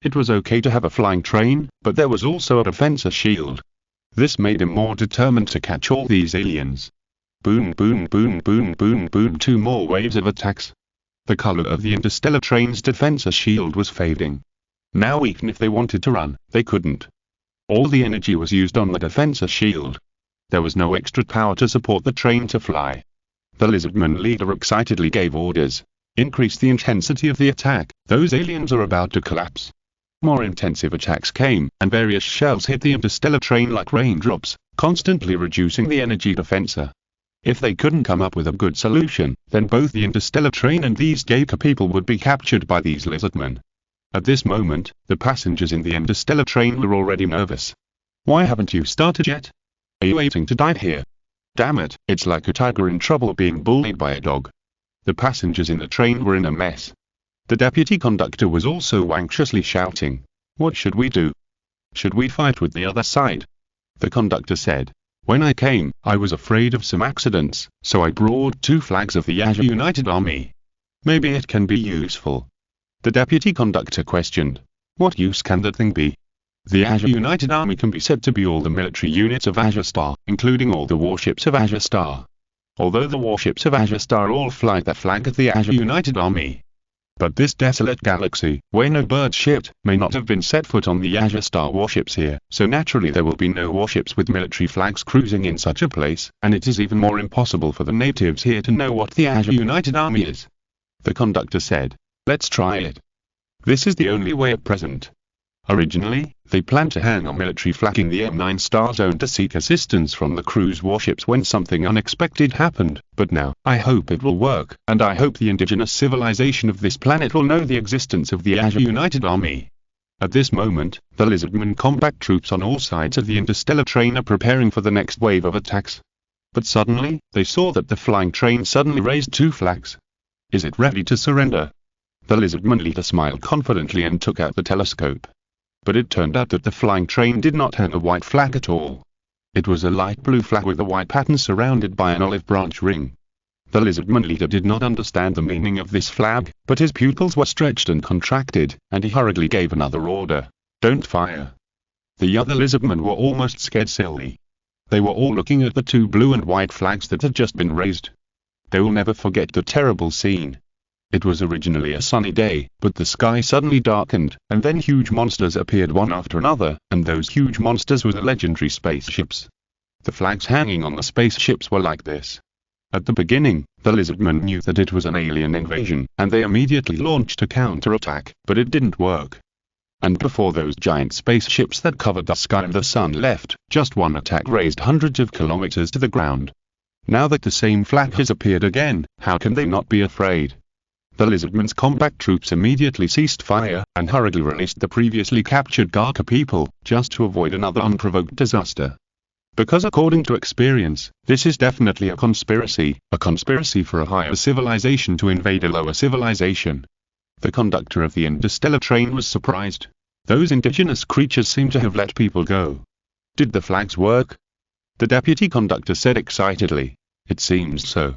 It was okay to have a flying train, but there was also a defensor shield. This made him more determined to catch all these aliens. Boom, boom, boom, boom, boom, boom. Two more waves of attacks. The color of the interstellar train's defense shield was fading. Now even if they wanted to run, they couldn't. All the energy was used on the defense shield. There was no extra power to support the train to fly. The lizardman leader excitedly gave orders. Increase the intensity of the attack, those aliens are about to collapse. More intensive attacks came, and various shells hit the interstellar train like raindrops, constantly reducing the energy defense. If they couldn't come up with a good solution, then both the interstellar train and these Mecha people would be captured by these lizardmen. At this moment, the passengers in the interstellar train were already nervous. Why haven't you started yet? Are you waiting to die here? Damn it, it's like a tiger in trouble being bullied by a dog. The passengers in the train were in a mess. The deputy conductor was also anxiously shouting, "What should we do? Should we fight with the other side?" The conductor said, "When I came, I was afraid of some accidents, so I brought 2 flags of the Azure United Army. Maybe it can be useful." The deputy conductor questioned, "What use can that thing be?" The Azure United Army can be said to be all the military units of Azure Star, including all the warships of Azure Star. Although the warships of Azure Star all fly the flag of the Azure United Army. But this desolate galaxy, where no birds shipped, may not have been set foot on the Azure Star warships here, so naturally there will be no warships with military flags cruising in such a place, and it is even more impossible for the natives here to know what the Azure United Army is. The conductor said, "Let's try it. This is the only way at present." Originally, they planned to hang a military flag in the M9 star zone to seek assistance from the cruise warships when something unexpected happened, but now, I hope it will work, and I hope the indigenous civilization of this planet will know the existence of the Azure United Army. At this moment, the lizardman combat troops on all sides of the interstellar train are preparing for the next wave of attacks. But suddenly, they saw that the flying train suddenly raised 2 flags. Is it ready to surrender? The lizardman leader smiled confidently and took out the telescope. But it turned out that the flying train did not hang a white flag at all. It was a light blue flag with a white pattern surrounded by an olive branch ring. The lizardman leader did not understand the meaning of this flag, but his pupils were stretched and contracted, and he hurriedly gave another order. "Don't fire." The other lizardmen were almost scared silly. They were all looking at the 2 blue and white flags that had just been raised. They will never forget the terrible scene. It was originally a sunny day, but the sky suddenly darkened, and then huge monsters appeared one after another, and those huge monsters were the legendary spaceships. The flags hanging on the spaceships were like this. At the beginning, the lizardmen knew that it was an alien invasion, and they immediately launched a counterattack, but it didn't work. And before those giant spaceships that covered the sky of the sun left, just one attack raised hundreds of kilometers to the ground. Now that the same flag has appeared again, how can they not be afraid? The lizardmen's combat troops immediately ceased fire, and hurriedly released the previously captured Mecha people, just to avoid another unprovoked disaster. Because according to experience, this is definitely a conspiracy for a higher civilization to invade a lower civilization. The conductor of the interstellar train was surprised. Those indigenous creatures seem to have let people go. Did the flags work? The deputy conductor said excitedly, "It seems so."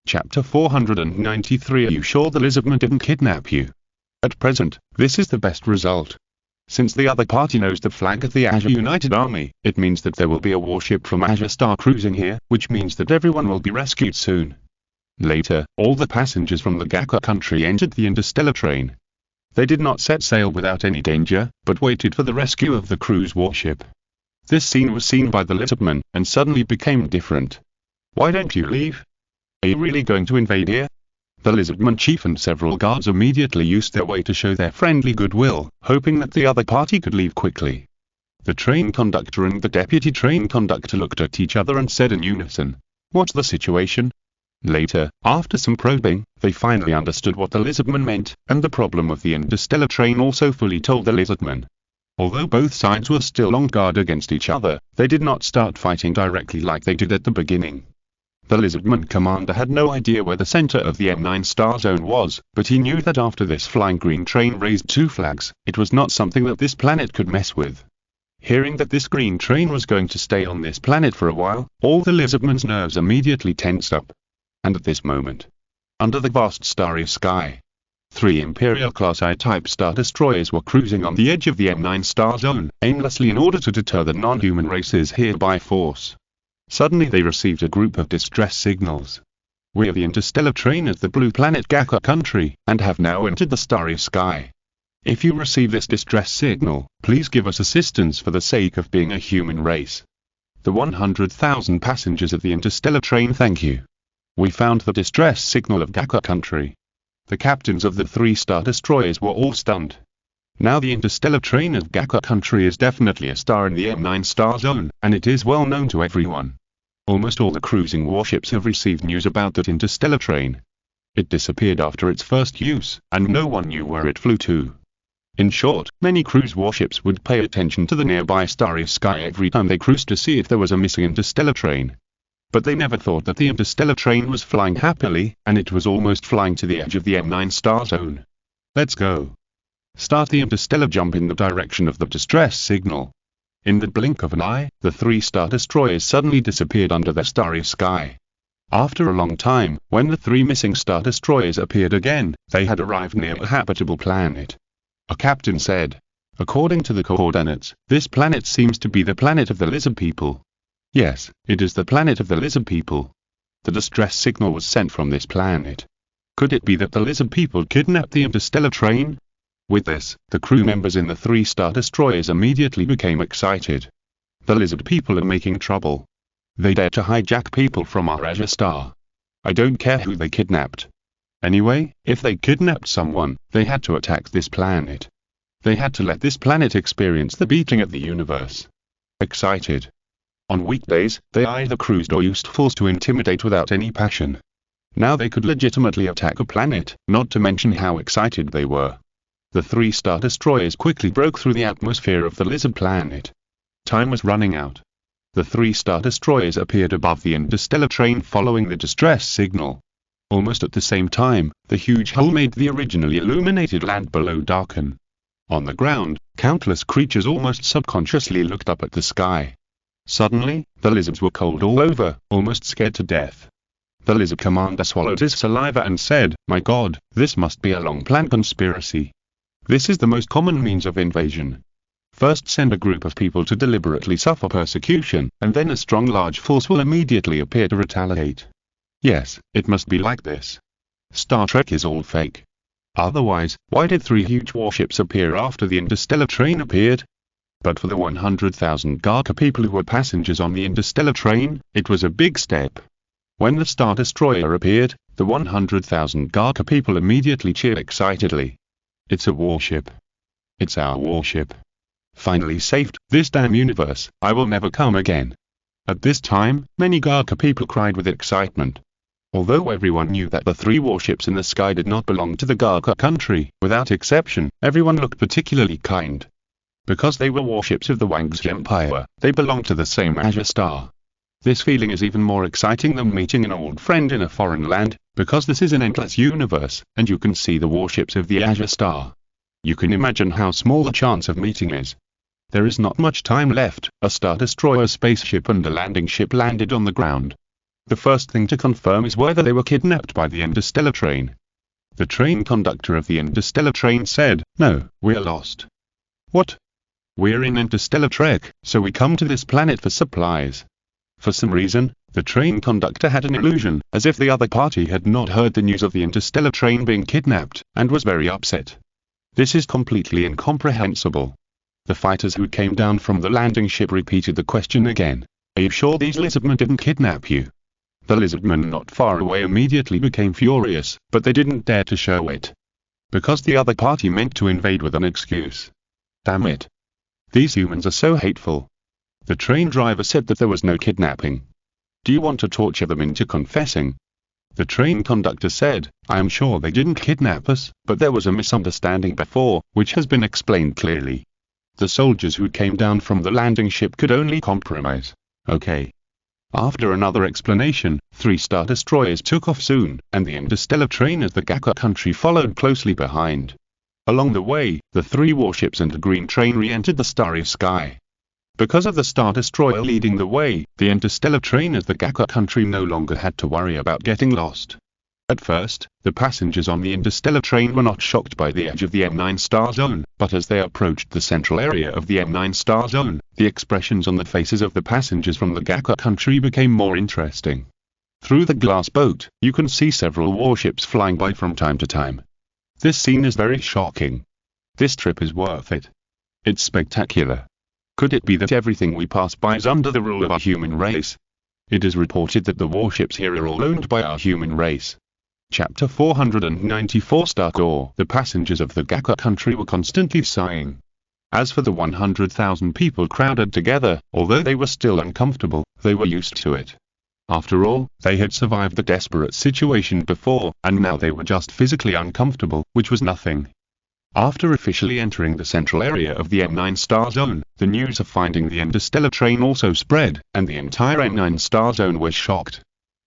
Chapter 493. Are you sure the lizardman didn't kidnap you? At present, this is the best result. Since the other party knows the flag of the Azure United Army, it means that there will be a warship from Azure Star cruising here, which means that everyone will be rescued soon. Later, all the passengers from the Mecha country entered the interstellar train. They did not set sail without any danger, but waited for the rescue of the cruise warship. This scene was seen by the lizardman, and suddenly became different. "Why don't you leave? Are you really going to invade here?" The lizardman chief and several guards immediately used their way to show their friendly goodwill, hoping that the other party could leave quickly. The train conductor and the deputy train conductor looked at each other and said in unison, "What's the situation?" Later, after some probing, they finally understood what the lizardman meant, and the problem of the interstellar train also fully told the lizardman. Although both sides were still on guard against each other, they did not start fighting directly like they did at the beginning. The lizardman commander had no idea where the center of the M9 star zone was, but he knew that after this flying green train raised 2 flags, it was not something that this planet could mess with. Hearing that this green train was going to stay on this planet for a while, all the lizardman's nerves immediately tensed up. And at this moment, under the vast starry sky, 3 Imperial-class I-type star destroyers were cruising on the edge of the M9 star zone, aimlessly in order to deter the non-human races here by force. Suddenly they received a group of distress signals. "We are the interstellar train of the blue planet Gaka country, and have now entered the starry sky. If you receive this distress signal, please give us assistance for the sake of being a human race. The 100,000 passengers of the interstellar train thank you. We found the distress signal of Gaka country." The captains of the 3-star destroyers were all stunned. Now the interstellar train of Gaka country is definitely a star in the M9 star zone, and it is well known to everyone. Almost all the cruising warships have received news about that interstellar train. It disappeared after its first use, and no one knew where it flew to. In short, many cruise warships would pay attention to the nearby starry sky every time they cruised to see if there was a missing interstellar train. But they never thought that the interstellar train was flying happily, and it was almost flying to the edge of the M9 star zone. Let's go. Start the interstellar jump in the direction of the distress signal. In the blink of an eye, the 3-star destroyers suddenly disappeared under the starry sky. After a long time, when the 3 missing star destroyers appeared again, they had arrived near a habitable planet. A captain said, "According to the coordinates, this planet seems to be the planet of the lizard people." Yes, it is the planet of the lizard people. The distress signal was sent from this planet. Could it be that the lizard people kidnapped the interstellar train? With this, the crew members in the 3-star destroyers immediately became excited. The lizard people are making trouble. They dare to hijack people from our Azure Star. I don't care who they kidnapped. Anyway, if they kidnapped someone, they had to attack this planet. They had to let this planet experience the beating of the universe. Excited. On weekdays, they either cruised or used force to intimidate without any passion. Now they could legitimately attack a planet, not to mention how excited they were. The 3-star destroyers quickly broke through the atmosphere of the lizard planet. Time was running out. The 3-star destroyers appeared above the interstellar train following the distress signal. Almost at the same time, the huge hull made the originally illuminated land below darken. On the ground, countless creatures almost subconsciously looked up at the sky. Suddenly, the lizards were cold all over, almost scared to death. The lizard commander swallowed his saliva and said, "My God, this must be a long-planned conspiracy. This is the most common means of invasion. First send a group of people to deliberately suffer persecution, and then a strong large force will immediately appear to retaliate. Yes, it must be like this. Star Trek is all fake. Otherwise, why did 3 huge warships appear after the interstellar train appeared? But for the 100,000 Gaka people who were passengers on the interstellar train, it was a big step. When the Star Destroyer appeared, the 100,000 Gaka people immediately cheered excitedly. It's a warship. It's our warship. Finally saved this damn universe, I will never come again." At this time, many Gaka people cried with excitement. Although everyone knew that the 3 warships in the sky did not belong to the Gaka country, without exception, everyone looked particularly kind. Because they were warships of the Wang's Empire, they belonged to the same Azure Star. This feeling is even more exciting than meeting an old friend in a foreign land, because this is an endless universe, and you can see the warships of the Azure Star. You can imagine how small the chance of meeting is. There is not much time left. A Star Destroyer spaceship and a landing ship landed on the ground. The first thing to confirm is whether they were kidnapped by the interstellar train. The train conductor of the interstellar train said, "No, we are lost." "What?" "We're in interstellar trek, so we come to this planet for supplies." For some reason, the train conductor had an illusion, as if the other party had not heard the news of the interstellar train being kidnapped, and was very upset. This is completely incomprehensible. The fighters who came down from the landing ship repeated the question again. "Are you sure these lizardmen didn't kidnap you?" The lizardmen not far away immediately became furious, but they didn't dare to show it. Because the other party meant to invade with an excuse. Damn it. These humans are so hateful. The train driver said that there was no kidnapping. "Do you want to torture them into confessing?" The train conductor said, "I am sure they didn't kidnap us, but there was a misunderstanding before, which has been explained clearly. The soldiers who came down from the landing ship could only compromise." Okay. After another explanation, 3 Star Destroyers took off soon, and the interstellar train of the Gaka country followed closely behind. Along the way, the 3 warships and the green train re-entered the starry sky. Because of the Star Destroyer leading the way, the interstellar train of the Gaka country no longer had to worry about getting lost. At first, the passengers on the interstellar train were not shocked by the edge of the M9 star zone, but as they approached the central area of the M9 star zone, The expressions on the faces of the passengers from the Gaka country became more interesting. Through the glass boat, you can see several warships flying by from time to time. This scene is very shocking. This trip is worth it. It's spectacular. Could it be that everything we pass by is under the rule of our human race? It is reported that the warships here are all owned by our human race. Chapter 494 Star Core. The passengers of the Gaka country were constantly sighing. As for the 100,000 people crowded together, although they were still uncomfortable, they were used to it. After all, they had survived the desperate situation before, and now they were just physically uncomfortable, which was nothing. After officially entering the central area of the M9 star zone, the news of finding the interstellar train also spread, and the entire M9 star zone was shocked.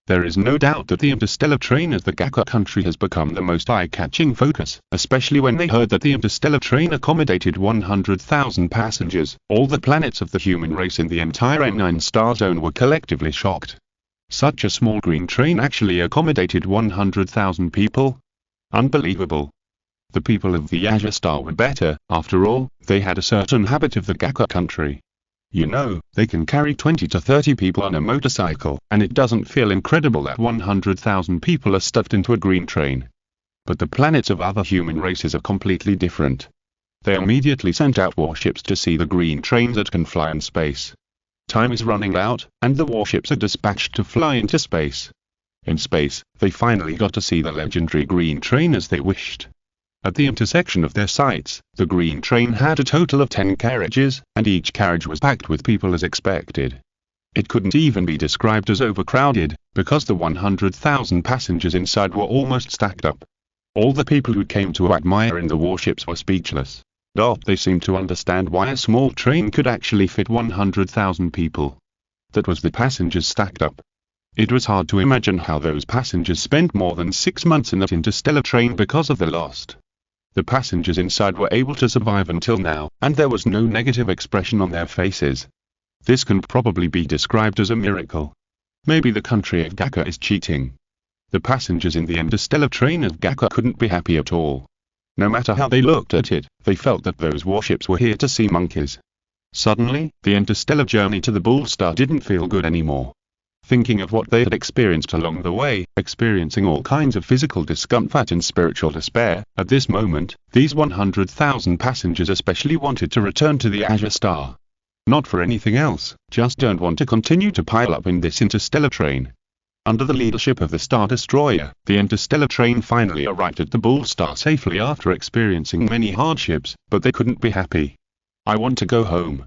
There is no doubt that the interstellar train of the Gaka country has become the most eye-catching focus, especially when they heard that the interstellar train accommodated 100,000 passengers. All the planets of the human race in the entire M9 star zone were collectively shocked. Such a small green train actually accommodated 100,000 people? Unbelievable. The people of the Azure Star were better. After all, they had a certain habit of the Gaka country. You know, they can carry 20 to 30 people on a motorcycle, and it doesn't feel incredible that 100,000 people are stuffed into a green train. But the planets of other human races are completely different. They immediately sent out warships to see the green trains that can fly in space. Time is running out, and the warships are dispatched to fly into space. In space, they finally got to see the legendary green train as they wished. At the intersection of their sights, the green train had a total of 10 carriages, and each carriage was packed with people as expected. It couldn't even be described as overcrowded, because the 100,000 passengers inside were almost stacked up. All the people who came to admire in the warships were speechless. They seemed to understand why a small train could actually fit 100,000 people. That was the passengers stacked up. It was hard to imagine how those passengers spent more than 6 months in that interstellar train because of the lost. The passengers inside were able to survive until now, and there was no negative expression on their faces. This can probably be described as a miracle. Maybe the country of Gaka is cheating. The passengers in the interstellar train of Gaka couldn't be happy at all. No matter how they looked at it, they felt that those warships were here to see monkeys. Suddenly, the interstellar journey to the Bull Star didn't feel good anymore. Thinking of what they had experienced along the way, experiencing all kinds of physical discomfort and spiritual despair, at this moment, these 100,000 passengers especially wanted to return to the Azure Star. Not for anything else, just don't want to continue to pile up in this interstellar train. Under the leadership of the Star Destroyer, the interstellar train finally arrived at the Bull Star safely after experiencing many hardships, but they couldn't be happy. I want to go home.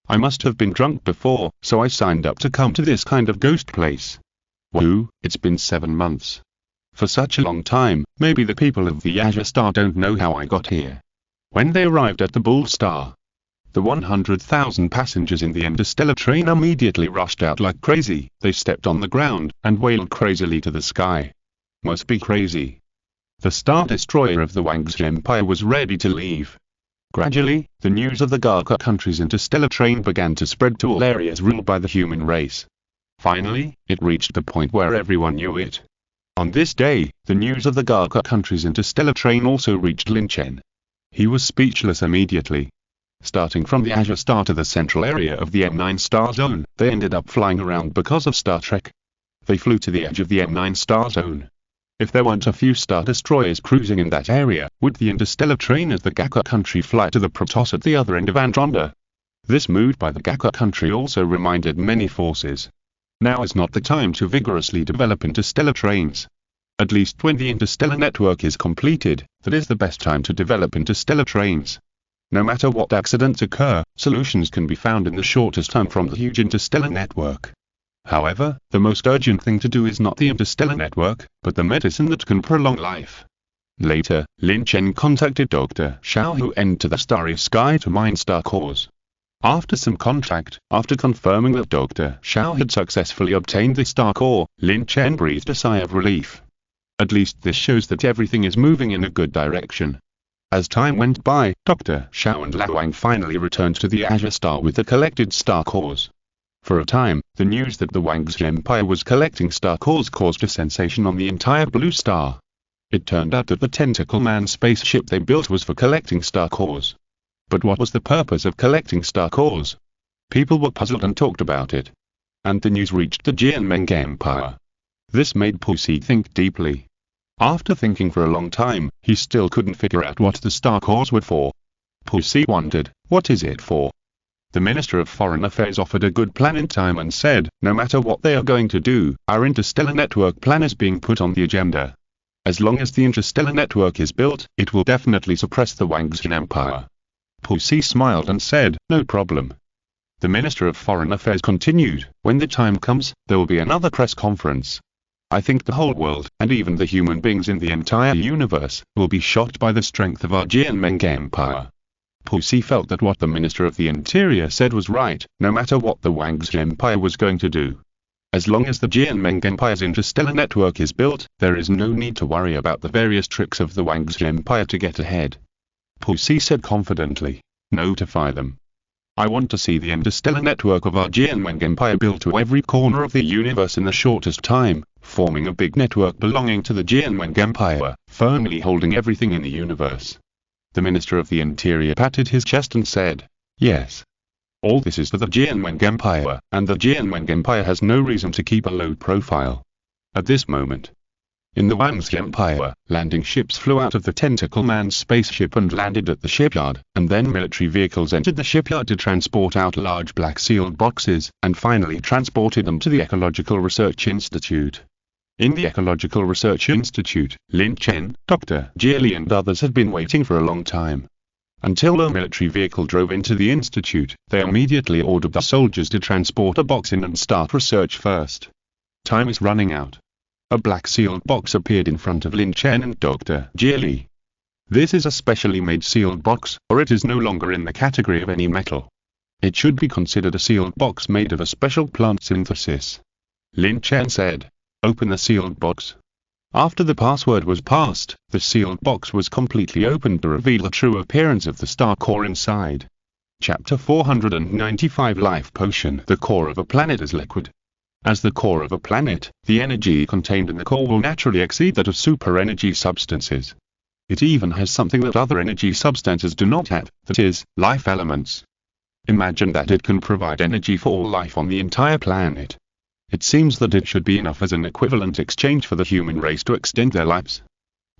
I must have been drunk before, so I signed up to come to this kind of ghost place. Whoa, it's been 7 months. For such a long time, maybe the people of the Azure Star don't know how I got here. When they arrived at the Bull Star, the 100,000 passengers in the interstellar train immediately rushed out like crazy. They stepped on the ground, and wailed crazily to the sky. Must be crazy. The Star Destroyer of the Wangxi Empire was ready to leave. Gradually, the news of the Gaka country's interstellar train began to spread to all areas ruled by the human race. Finally, it reached the point where everyone knew it. On this day, the news of the Gaka country's interstellar train also reached Lin Chen. He was speechless immediately. Starting from the Azure Star to the central area of the M9 star zone, they ended up flying around because of Star Trek. They flew to the edge of the M9 star zone. If there weren't a few Star Destroyers cruising in that area, would the interstellar train of the Gaka country fly to the Protoss at the other end of Andromeda? This move by the Gaka country also reminded many forces. Now is not the time to vigorously develop interstellar trains. At least when the interstellar network is completed, that is the best time to develop interstellar trains. No matter what accidents occur, solutions can be found in the shortest time from the huge interstellar network. However, the most urgent thing to do is not the interstellar network, but the medicine that can prolong life. Later, Lin Chen contacted Dr. Xiao, who entered the starry sky to mine star cores. After some contact, after confirming that Dr. Xiao had successfully obtained the star core, Lin Chen breathed a sigh of relief. At least this shows that everything is moving in a good direction. As time went by, Dr. Xiao and Lao Wang finally returned to the Azure Star with the collected star cores. For a time, the news that the Wangxi Empire was collecting star cores caused a sensation on the entire Blue Star. It turned out that the Tentacle Man spaceship they built was for collecting star cores. But what was the purpose of collecting star cores? People were puzzled and talked about it. And the news reached the Jianmeng Empire. This made Pussy think deeply. After thinking for a long time, he still couldn't figure out what the star cores were for. Pussy wondered, what is it for? The Minister of Foreign Affairs offered a good plan in time and said, no matter what they are going to do, our interstellar network plan is being put on the agenda. As long as the interstellar network is built, it will definitely suppress the Wangxian Empire. Pussy smiled and said, no problem. The Minister of Foreign Affairs continued, when the time comes, there will be another press conference. I think the whole world, and even the human beings in the entire universe, will be shocked by the strength of our Jianmeng Empire. Pussy felt that what the Minister of the Interior said was right, no matter what the Wangxian Empire was going to do. As long as the Jianmeng Empire's interstellar network is built, there is no need to worry about the various tricks of the Wangxian Empire to get ahead. Pussy said confidently, notify them. I want to see the interstellar network of our Jianmeng Empire built to every corner of the universe in the shortest time, forming a big network belonging to the Jianmeng Empire, firmly holding everything in the universe. The Minister of the Interior patted his chest and said, yes. All this is for the Jianmeng Empire, and the Jianmeng Empire has no reason to keep a low profile. At this moment, in the Wangxian Empire, landing ships flew out of the Tentacle Man's spaceship and landed at the shipyard, and then military vehicles entered the shipyard to transport out large black sealed boxes, and finally transported them to the Ecological Research Institute. In the Ecological Research Institute, Lin Chen, Dr. Jie and others had been waiting for a long time. Until a military vehicle drove into the institute, they immediately ordered the soldiers to transport a box in and start research first. Time is running out. A black sealed box appeared in front of Lin Chen and Dr. Jie. This is a specially made sealed box, or it is no longer in the category of any metal. It should be considered a sealed box made of a special plant synthesis. Lin Chen said, open the sealed box. After the password was passed, the sealed box was completely opened to reveal the true appearance of the star core inside. Chapter 495 Life Potion. The core of a planet is liquid. As the core of a planet, the energy contained in the core will naturally exceed that of super-energy substances. It even has something that other energy substances do not have, that is, life elements. Imagine that it can provide energy for all life on the entire planet. It seems that it should be enough as an equivalent exchange for the human race to extend their lives.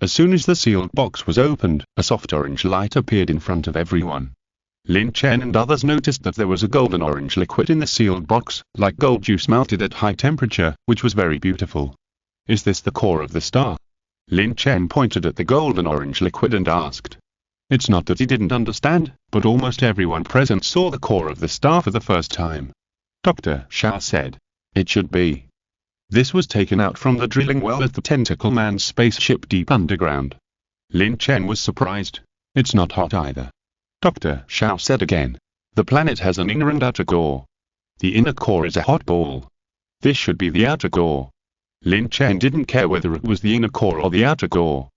As soon as the sealed box was opened, a soft orange light appeared in front of everyone. Lin Chen and others noticed that there was a golden-orange liquid in the sealed box, like gold juice melted at high temperature, which was very beautiful. Is this the core of the star? Lin Chen pointed at the golden-orange liquid and asked. It's not that he didn't understand, but almost everyone present saw the core of the star for the first time. Dr. Shao said, it should be. This was taken out from the drilling well at the Tentacle Man's spaceship deep underground. Lin Chen was surprised. It's not hot either. Dr. Shao said again. The planet has an inner and outer core. The inner core is a hot ball. This should be the outer core. Lin Chen didn't care whether it was the inner core or the outer core.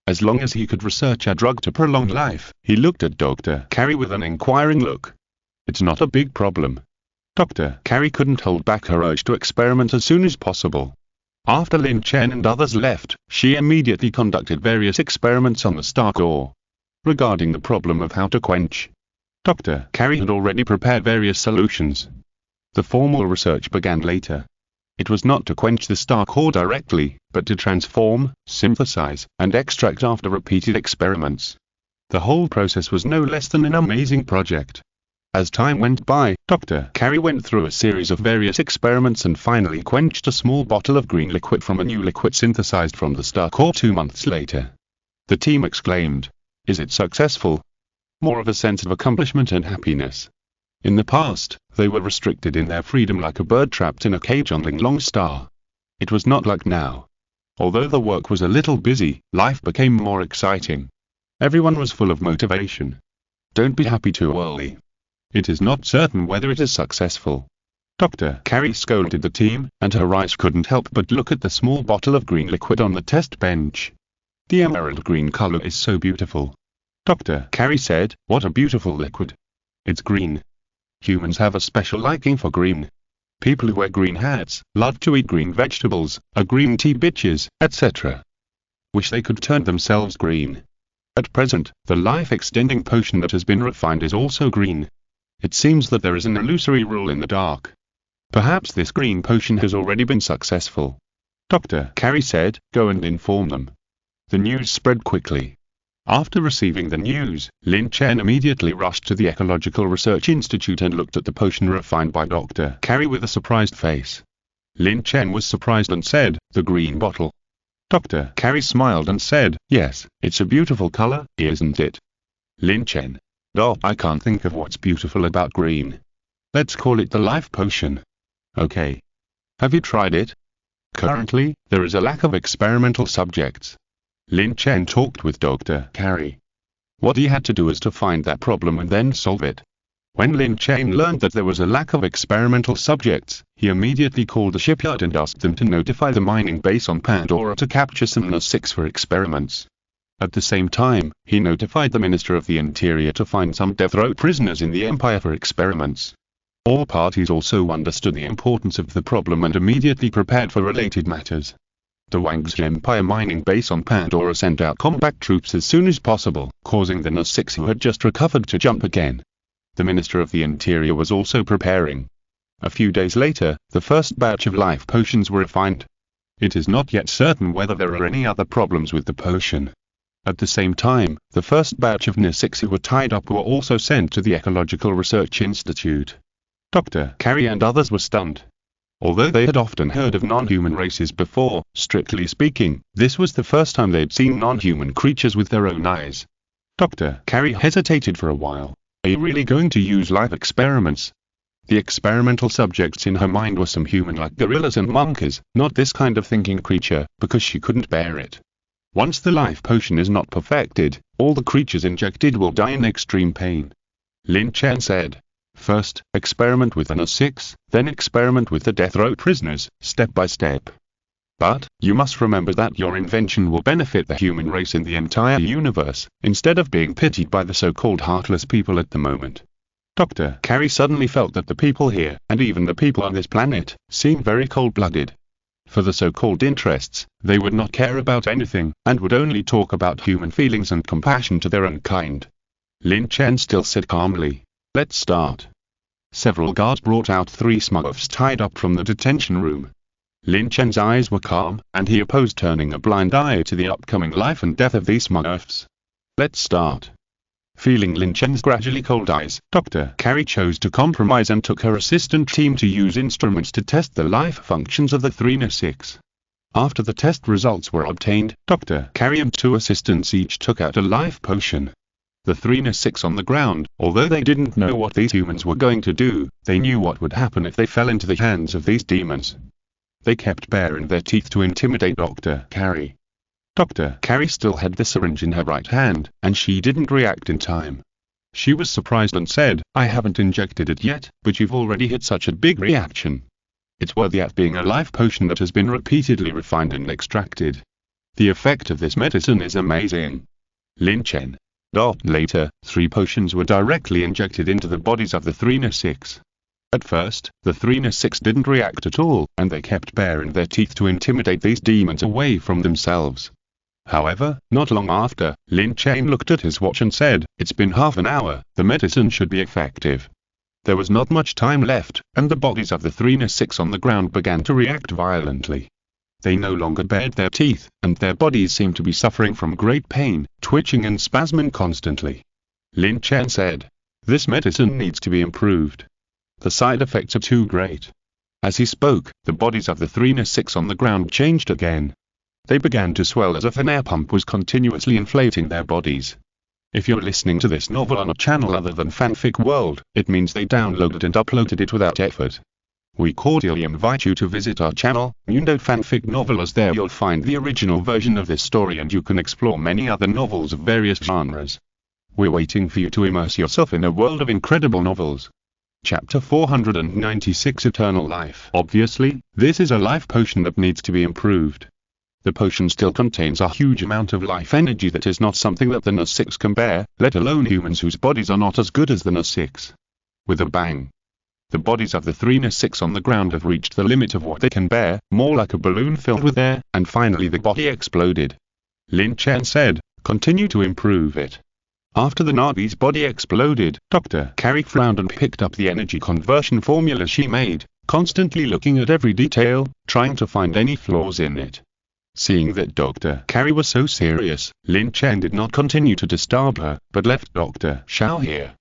As long as he could research a drug to prolong life, he looked at Dr. Carrie with an inquiring look. It's not a big problem. Dr. Carrie couldn't hold back her urge to experiment as soon as possible. After Lin Chen and others left, she immediately conducted various experiments on the star core. Regarding the problem of how to quench, Dr. Carrie had already prepared various solutions. The formal research began later. It was not to quench the star core directly, but to transform, synthesize, and extract after repeated experiments. The whole process was no less than an amazing project. As time went by, Dr. Carrie went through a series of various experiments and finally quenched a small bottle of green liquid from a new liquid synthesized from the star core 2 months later. The team exclaimed, is it successful? More of a sense of accomplishment and happiness. In the past, they were restricted in their freedom like a bird trapped in a cage on Ling Long Star. It was not like now. Although the work was a little busy, life became more exciting. Everyone was full of motivation. Don't be happy too early. It is not certain whether it is successful. Dr. Carrie scolded the team, and her eyes couldn't help but look at the small bottle of green liquid on the test bench. The emerald green color is so beautiful. Dr. Carrie said, what a beautiful liquid. It's green. Humans have a special liking for green. People who wear green hats, love to eat green vegetables, are green tea bitches, etc. Wish they could turn themselves green. At present, the life-extending potion that has been refined is also green. It seems that there is an illusory rule in the dark. Perhaps this green potion has already been successful. Dr. Carey said, go and inform them. The news spread quickly. After receiving the news, Lin Chen immediately rushed to the Ecological Research Institute and looked at the potion refined by Dr. Carey with a surprised face. Lin Chen was surprised and said, the green bottle. Dr. Carey smiled and said, yes, it's a beautiful color, isn't it? Lin Chen. I can't think of what's beautiful about green. Let's call it the life potion. Okay. Have you tried it? Currently, there is a lack of experimental subjects. Lin Chen talked with Dr. Carey. What he had to do is to find that problem and then solve it. When Lin Chen learned that there was a lack of experimental subjects, he immediately called the shipyard and asked them to notify the mining base on Pandora to capture some NS6 for experiments. At the same time, he notified the Minister of the Interior to find some death row prisoners in the Empire for experiments. All parties also understood the importance of the problem and immediately prepared for related matters. The Wangxi Empire mining base on Pandora sent out combat troops as soon as possible, causing the NS6 who had just recovered to jump again. The Minister of the Interior was also preparing. A few days later, the first batch of life potions were refined. It is not yet certain whether there are any other problems with the potion. At the same time, the first batch of NS6 who were tied up were also sent to the Ecological Research Institute. Dr. Carey and others were stunned. Although they had often heard of non-human races before, strictly speaking, this was the first time they had seen non-human creatures with their own eyes. Dr. Carey hesitated for a while. Are you really going to use live experiments? The experimental subjects in her mind were some human-like gorillas and monkeys, not this kind of thinking creature, because she couldn't bear it. Once the life potion is not perfected, all the creatures injected will die in extreme pain. Lin Chen said. First, experiment with NS6, then experiment with the death row prisoners, step by step. But, you must remember that your invention will benefit the human race in the entire universe, instead of being pitied by the so-called heartless people at the moment. Dr. Carey suddenly felt that the people here, and even the people on this planet, seemed very cold-blooded. For the so-called interests, they would not care about anything, and would only talk about human feelings and compassion to their own kind. Lin Chen still said calmly, let's start. Several guards brought out 3 smurfs tied up from the detention room. Lin Chen's eyes were calm, and he opposed turning a blind eye to the upcoming life and death of these smurfs. Let's start. Feeling Lin Chen's gradually cold eyes, Dr. Carey chose to compromise and took her assistant team to use instruments to test the life functions of the 3 NS6. After the test results were obtained, Dr. Carey and 2 assistants each took out a life potion. The 3 NS6 on the ground, although they didn't know what these humans were going to do, they knew what would happen if they fell into the hands of these demons. They kept baring their teeth to intimidate Dr. Carey. Dr. Carey still had the syringe in her right hand, and she didn't react in time. She was surprised and said, I haven't injected it yet, but you've already had such a big reaction. It's worthy of being a life potion that has been repeatedly refined and extracted. The effect of this medicine is amazing. Lin Chen. Later, 3 potions were directly injected into the bodies of the 3 NS6. At first, the 3 NS6 didn't react at all, and they kept baring their teeth to intimidate these demons away from themselves. However, not long after, Lin Chen looked at his watch and said, it's been half an hour, the medicine should be effective. There was not much time left, and the bodies of the 3 NS6 on the ground began to react violently. They no longer bared their teeth, and their bodies seemed to be suffering from great pain, twitching and spasming constantly. Lin Chen said, this medicine needs to be improved. The side effects are too great. As he spoke, the bodies of the 3 NS6 on the ground changed again. They began to swell as if an air pump was continuously inflating their bodies. If you're listening to this novel on a channel other than Fanfic World, it means they downloaded and uploaded it without effort. We cordially invite you to visit our channel, Mundo Fanfic Novel, as there you'll find the original version of this story and you can explore many other novels of various genres. We're waiting for you to immerse yourself in a world of incredible novels. Chapter 496 Eternal Life. Obviously, this is a life potion that needs to be improved. The potion still contains a huge amount of life energy that is not something that the NS6 can bear, let alone humans whose bodies are not as good as the NS6. With a bang. The bodies of the 3 NS6 on the ground have reached the limit of what they can bear, more like a balloon filled with air, and finally the body exploded. Lin Chen said, continue to improve it. After the Navi's body exploded, Dr. Carey frowned and picked up the energy conversion formula she made, constantly looking at every detail, trying to find any flaws in it. Seeing that Dr. Carey was so serious, Lin Chen did not continue to disturb her, but left Dr. Xiao here.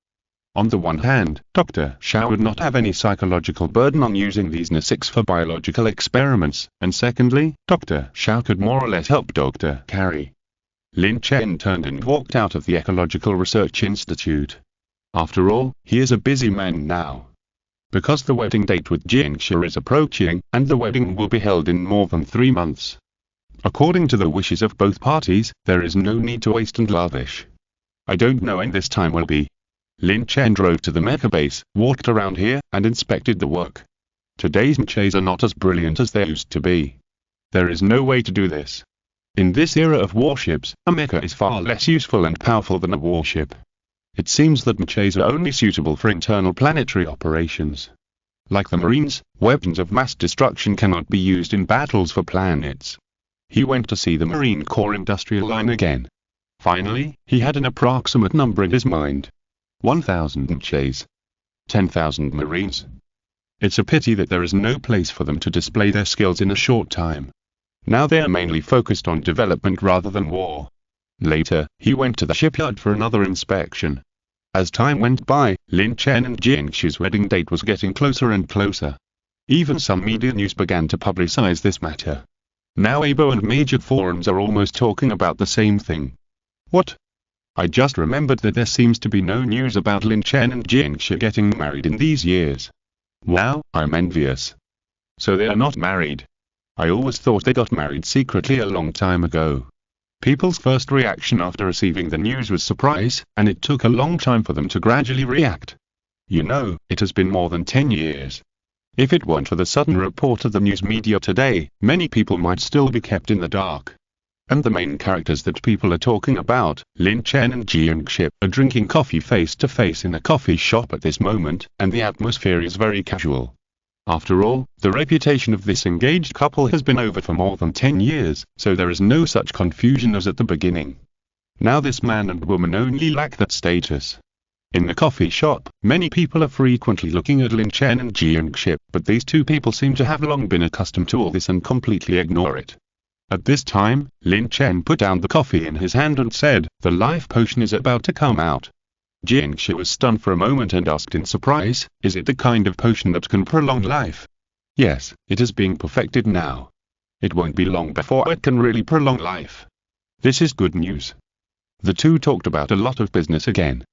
On the one hand, Dr. Xiao would not have any psychological burden on using these NA6 for biological experiments, and secondly, Dr. Xiao could more or less help Dr. Carey. Lin Chen turned and walked out of the Ecological Research Institute. After all, he is a busy man now. Because the wedding date with Jingxia is approaching, and the wedding will be held in more than 3 months. According to the wishes of both parties, there is no need to waste and lavish. I don't know when this time will be. Lin Chen drove to the Mecha base, walked around here, and inspected the work. Today's Mechas are not as brilliant as they used to be. There is no way to do this. In this era of warships, a Mecha is far less useful and powerful than a warship. It seems that Mechas are only suitable for internal planetary operations. Like the Marines, weapons of mass destruction cannot be used in battles for planets. He went to see the Marine Corps industrial line again. Finally, he had an approximate number in his mind. 1,000 Mechas. 10,000 Marines. It's a pity that there is no place for them to display their skills in a short time. Now they are mainly focused on development rather than war. Later, he went to the shipyard for another inspection. As time went by, Lin Chen and Jingxi's wedding date was getting closer and closer. Even some media news began to publicize this matter. Now Weibo and major forums are almost talking about the same thing. What? I just remembered that there seems to be no news about Lin Chen and Jingxia getting married in these years. Wow, I'm envious. So they are not married. I always thought they got married secretly a long time ago. People's first reaction after receiving the news was surprise, and it took a long time for them to gradually react. You know, it has been more than 10 years. If it weren't for the sudden report of the news media today, many people might still be kept in the dark. And the main characters that people are talking about, Lin Chen and Jingxia, are drinking coffee face to face in a coffee shop at this moment, and the atmosphere is very casual. After all, the reputation of this engaged couple has been over for more than 10 years, so there is no such confusion as at the beginning. Now this man and woman only lack that status. In the coffee shop, many people are frequently looking at Lin Chen and Jingxia, but these two people seem to have long been accustomed to all this and completely ignore it. At this time, Lin Chen put down the coffee in his hand and said, "The life potion is about to come out." Jingxia was stunned for a moment and asked in surprise, "Is it the kind of potion that can prolong life?" "Yes, it is being perfected now. It won't be long before it can really prolong life." This is good news. The two talked about a lot of business again.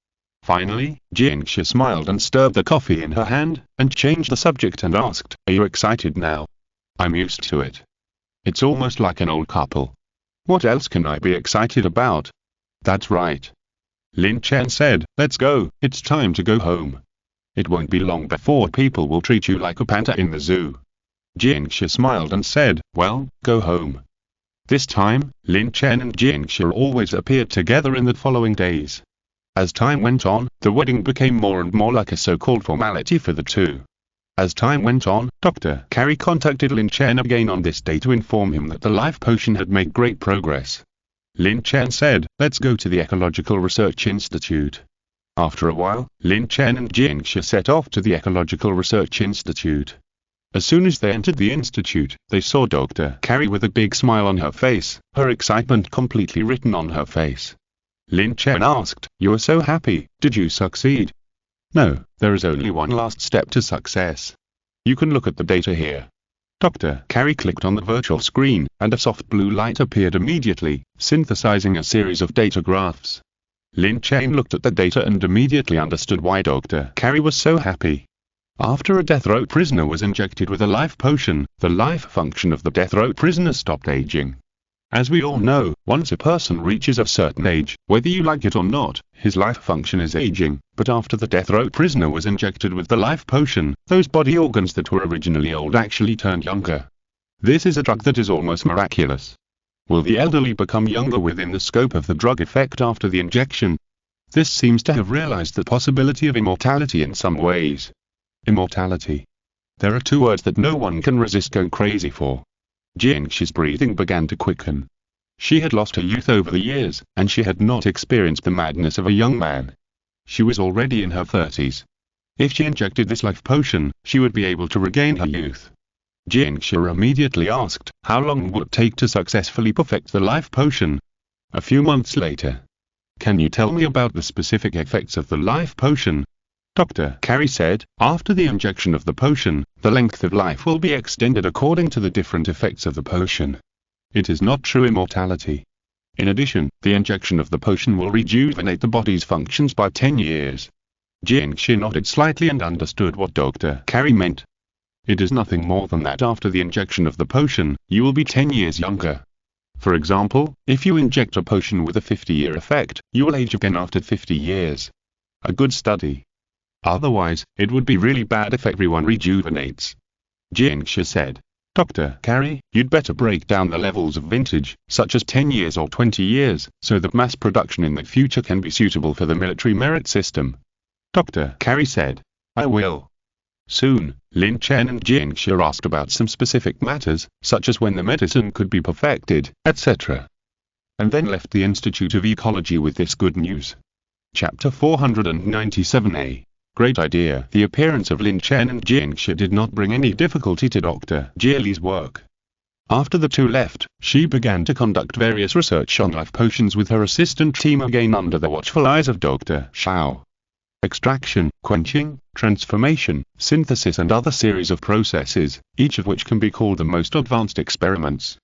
Finally, Jingxia smiled and stirred the coffee in her hand, and changed the subject and asked, "Are you excited now?" "I'm used to it. It's almost like an old couple. What else can I be excited about?" "That's right." Lin Chen said, "Let's go, it's time to go home. It won't be long before people will treat you like a panda in the zoo." Jingxia smiled and said, "Well, go home." This time, Lin Chen and Jingxia always appeared together in the following days. As time went on, the wedding became more and more like a so-called formality for the two. As time went on, Dr. Carey contacted Lin Chen again on this day to inform him that the life potion had made great progress. Lin Chen said, "Let's go to the Ecological Research Institute." After a while, Lin Chen and Jingxia set off to the Ecological Research Institute. As soon as they entered the institute, they saw Dr. Carey with a big smile on her face, her excitement completely written on her face. Lin Chen asked, "You are so happy, did you succeed?" "No, there is only one last step to success. You can look at the data here." Dr. Carey clicked on the virtual screen, and a soft blue light appeared immediately, synthesizing a series of data graphs. Lin Chen looked at the data and immediately understood why Dr. Carey was so happy. After a death row prisoner was injected with a life potion, the life function of the death row prisoner stopped aging. As we all know, once a person reaches a certain age, whether you like it or not, his life function is aging, but after the death row prisoner was injected with the life potion, those body organs that were originally old actually turned younger. This is a drug that is almost miraculous. Will the elderly become younger within the scope of the drug effect after the injection? This seems to have realized the possibility of immortality in some ways. Immortality. There are two words that no one can resist going crazy for. Jingxi's breathing began to quicken. She had lost her youth over the years, and she had not experienced the madness of a young man. She was already in her 30s. If she injected this life potion, she would be able to regain her youth. Jiangxia immediately asked, how long would it take to successfully perfect the life potion? A few months later. Can you tell me about the specific effects of the life potion? Dr. Carey said, after the injection of the potion, the length of life will be extended according to the different effects of the potion. It is not true immortality. In addition, the injection of the potion will rejuvenate the body's functions by 10 years. Jiangxia nodded slightly and understood what Dr. Carey meant. It is nothing more than that after the injection of the potion, you will be 10 years younger. For example, if you inject a potion with a 50-year effect, you will age again after 50 years. A good study. Otherwise, it would be really bad if everyone rejuvenates. Jiangxia said. Dr. Carey, you'd better break down the levels of vintage, such as 10 years or 20 years, so that mass production in the future can be suitable for the military merit system. Dr. Carey said. I will. Soon, Lin Chen and Jiangxia asked about some specific matters, such as when the medicine could be perfected, etc. And then left the Institute of Ecology with this good news. Chapter 497a. Great idea. The appearance of Lin Chen and Jiangxia did not bring any difficulty to Dr. Jiali's work. After the two left, she began to conduct various research on life potions with her assistant team again under the watchful eyes of Dr. Xiao. Extraction, quenching, transformation, synthesis and other series of processes, each of which can be called the most advanced experiments.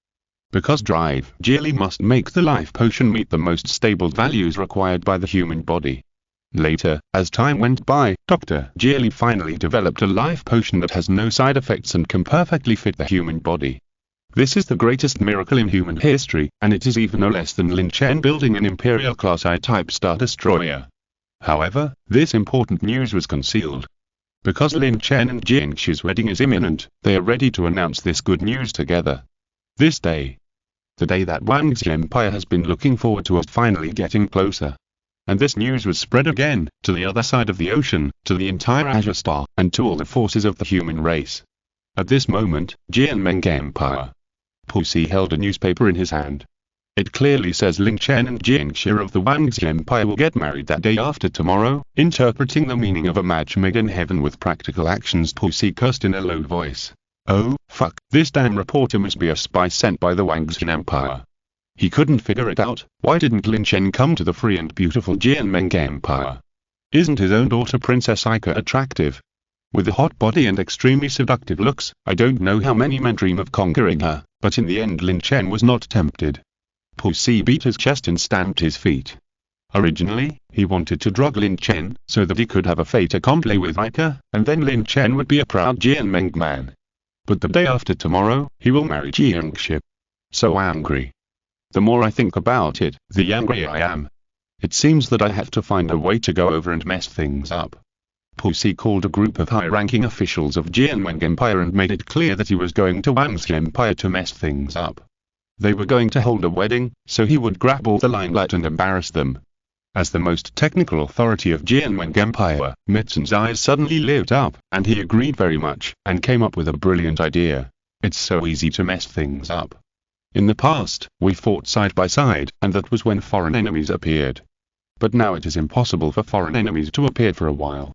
Because Jiali must make the life potion meet the most stable values required by the human body. Later, as time went by, Dr. Jiali finally developed a life potion that has no side effects and can perfectly fit the human body. This is the greatest miracle in human history, and it is even no less than Lin Chen building an Imperial Class I-type Star Destroyer. However, this important news was concealed. Because Lin Chen and Jiangxia's wedding is imminent, they are ready to announce this good news together. This day. The day that Wang's Empire has been looking forward to is finally getting closer. And this news was spread again, to the other side of the ocean, to the entire Azure Star, and to all the forces of the human race. At this moment, Jianmeng Empire. Pussy held a newspaper in his hand. It clearly says Lin Chen and Jiangxia of the Wang's Empire will get married that day after tomorrow, interpreting the meaning of a match made in heaven with practical actions. Pussy cursed in a low voice. Oh, fuck, this damn reporter must be a spy sent by the Wang's Empire. He couldn't figure it out. Why didn't Lin Chen come to the free and beautiful Jianmeng Empire? Isn't his own daughter Princess Aika attractive? With a hot body and extremely seductive looks, I don't know how many men dream of conquering her, but in the end Lin Chen was not tempted. Pussy beat his chest and stamped his feet. Originally, he wanted to drug Lin Chen, so that he could have a fait accompli with Aika, and then Lin Chen would be a proud Jianmeng man. But the day after tomorrow, he will marry Jiangxia. So angry. The more I think about it, the angrier I am. It seems that I have to find a way to go over and mess things up. Pussy called a group of high-ranking officials of Jianmeng Empire and made it clear that he was going to Wang's Empire to mess things up. They were going to hold a wedding, so he would grab all the limelight and embarrass them. As the most technical authority of Jianmeng Empire, Mitsun's eyes suddenly lit up, and he agreed very much, and came up with a brilliant idea. It's so easy to mess things up. In the past, we fought side by side, and that was when foreign enemies appeared. But now it is impossible for foreign enemies to appear for a while.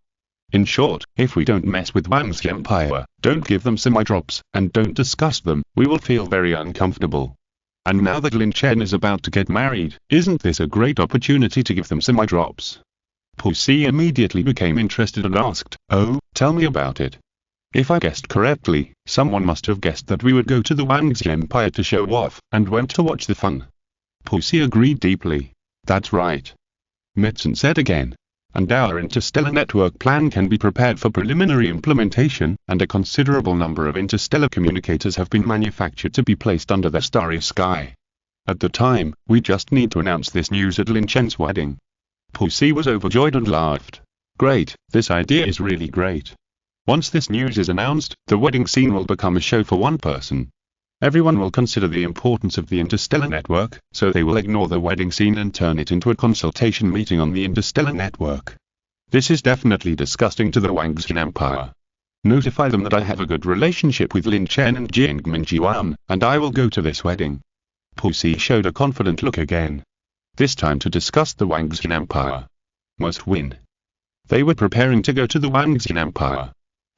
In short, if we don't mess with Wang's Empire, don't give them semi-drops, and don't discuss them, we will feel very uncomfortable. And now that Lin Chen is about to get married, isn't this a great opportunity to give them semi-drops? Pussy immediately became interested and asked, oh, tell me about it. If I guessed correctly, someone must have guessed that we would go to the Wang's Empire to show off, and went to watch the fun. Pussy agreed deeply. That's right. Mitsun said again. And our interstellar network plan can be prepared for preliminary implementation, and a considerable number of interstellar communicators have been manufactured to be placed under the starry sky. At the time, we just need to announce this news at Lin Chen's wedding. Pussy was overjoyed and laughed. Great, this idea is really great. Once this news is announced, the wedding scene will become a show for one person. Everyone will consider the importance of the interstellar network, so they will ignore the wedding scene and turn it into a consultation meeting on the interstellar network. This is definitely disgusting to the Wang's Empire. Notify them that I have a good relationship with Lin Chen and Jiangming Jiwan, and I will go to this wedding. Pussy showed a confident look again. This time to discuss the Wangxian Empire. Must win. They were preparing to go to the Wangxian Empire.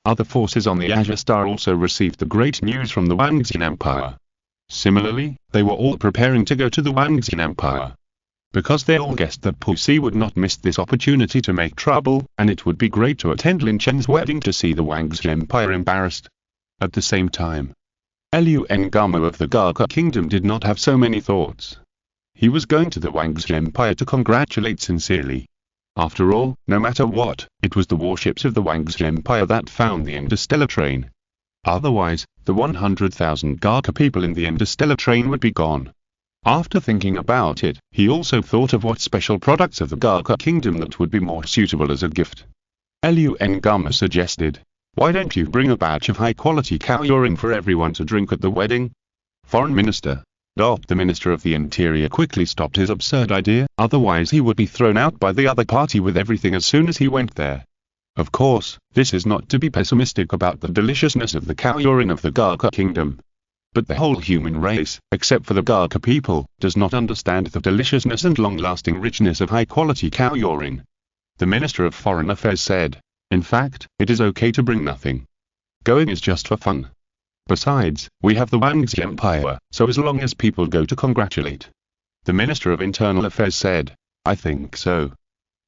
Other forces on the Azure Star also received the great news from the Wangxian Empire. Similarly, they were all preparing to go to the Wangxian Empire. Because they all guessed that Pussy would not miss this opportunity to make trouble, and it would be great to attend Lin Chen's wedding to see the Wangxian Empire embarrassed. At the same time, Lun Gamo of the Garka Kingdom did not have so many thoughts. He was going to the Wangxian Empire to congratulate sincerely. After all, no matter what, it was the warships of the Wangxian Empire that found the interstellar train. Otherwise, the 100,000 Garka people in the interstellar train would be gone. After thinking about it, he also thought of what special products of the Garka Kingdom that would be more suitable as a gift. Lun Gamo suggested, "Why don't you bring a batch of high-quality cow urine for everyone to drink at the wedding?" Foreign Minister. The Minister of the Interior quickly stopped his absurd idea, otherwise he would be thrown out by the other party with everything as soon as he went there. Of course, this is not to be pessimistic about the deliciousness of the cow urine of the Garka Kingdom. But the whole human race, except for the Garka people, does not understand the deliciousness and long-lasting richness of high-quality cow urine. The Minister of Foreign Affairs said, "In fact, it is okay to bring nothing. Going is just for fun. Besides, we have the Wangxian Empire, so as long as people go to congratulate." The Minister of Internal Affairs said, "I think so."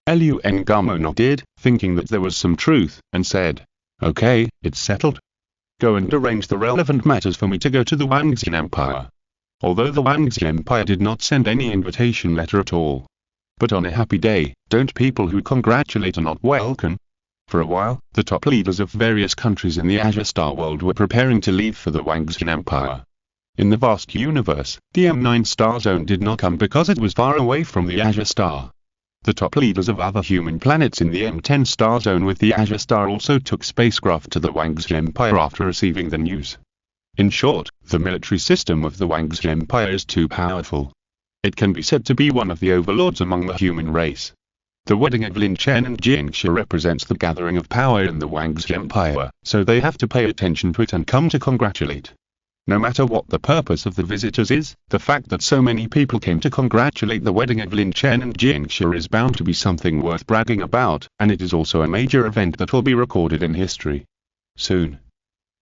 Lun Gamo nodded, thinking that there was some truth, and said, "Okay, it's settled. Go and arrange the relevant matters for me to go to the Wangxian Empire." Although the Wangxian Empire did not send any invitation letter at all. But on a happy day, don't people who congratulate are not welcome? For a while, the top leaders of various countries in the Azure Star world were preparing to leave for the Wangxian Empire. In the vast universe, the M9 star zone did not come because it was far away from the Azure Star. The top leaders of other human planets in the M10 star zone with the Azure Star also took spacecraft to the Wangxian Empire after receiving the news. In short, the military system of the Wangxian Empire is too powerful. It can be said to be one of the overlords among the human race. The wedding of Lin Chen and Jingxi represents the gathering of power in the Wangxian Empire, so they have to pay attention to it and come to congratulate. No matter what the purpose of the visitors is, the fact that so many people came to congratulate the wedding of Lin Chen and Jingxi is bound to be something worth bragging about, and it is also a major event that will be recorded in history. Soon,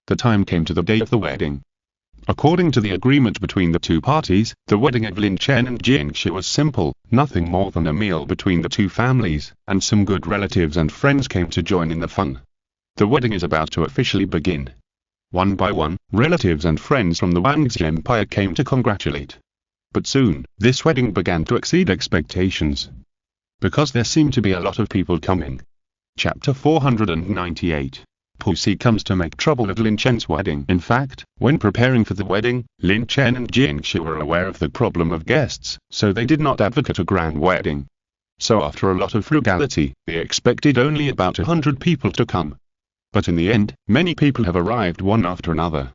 the time came to the day of the wedding. According to the agreement between the two parties, the wedding of Lin Chen and Jingxi was simple, nothing more than a meal between the two families, and some good relatives and friends came to join in the fun. The wedding is about to officially begin. One by one, relatives and friends from the Wangxian Empire came to congratulate. But soon, this wedding began to exceed expectations. Because there seemed to be a lot of people coming. Chapter 498. Pussy comes to make trouble at Lin Chen's wedding. In fact, when preparing for the wedding, Lin Chen and Jingxi were aware of the problem of guests, so they did not advocate a grand wedding. So after a lot of frugality, they expected only about 100 people to come. But in the end, many people have arrived one after another.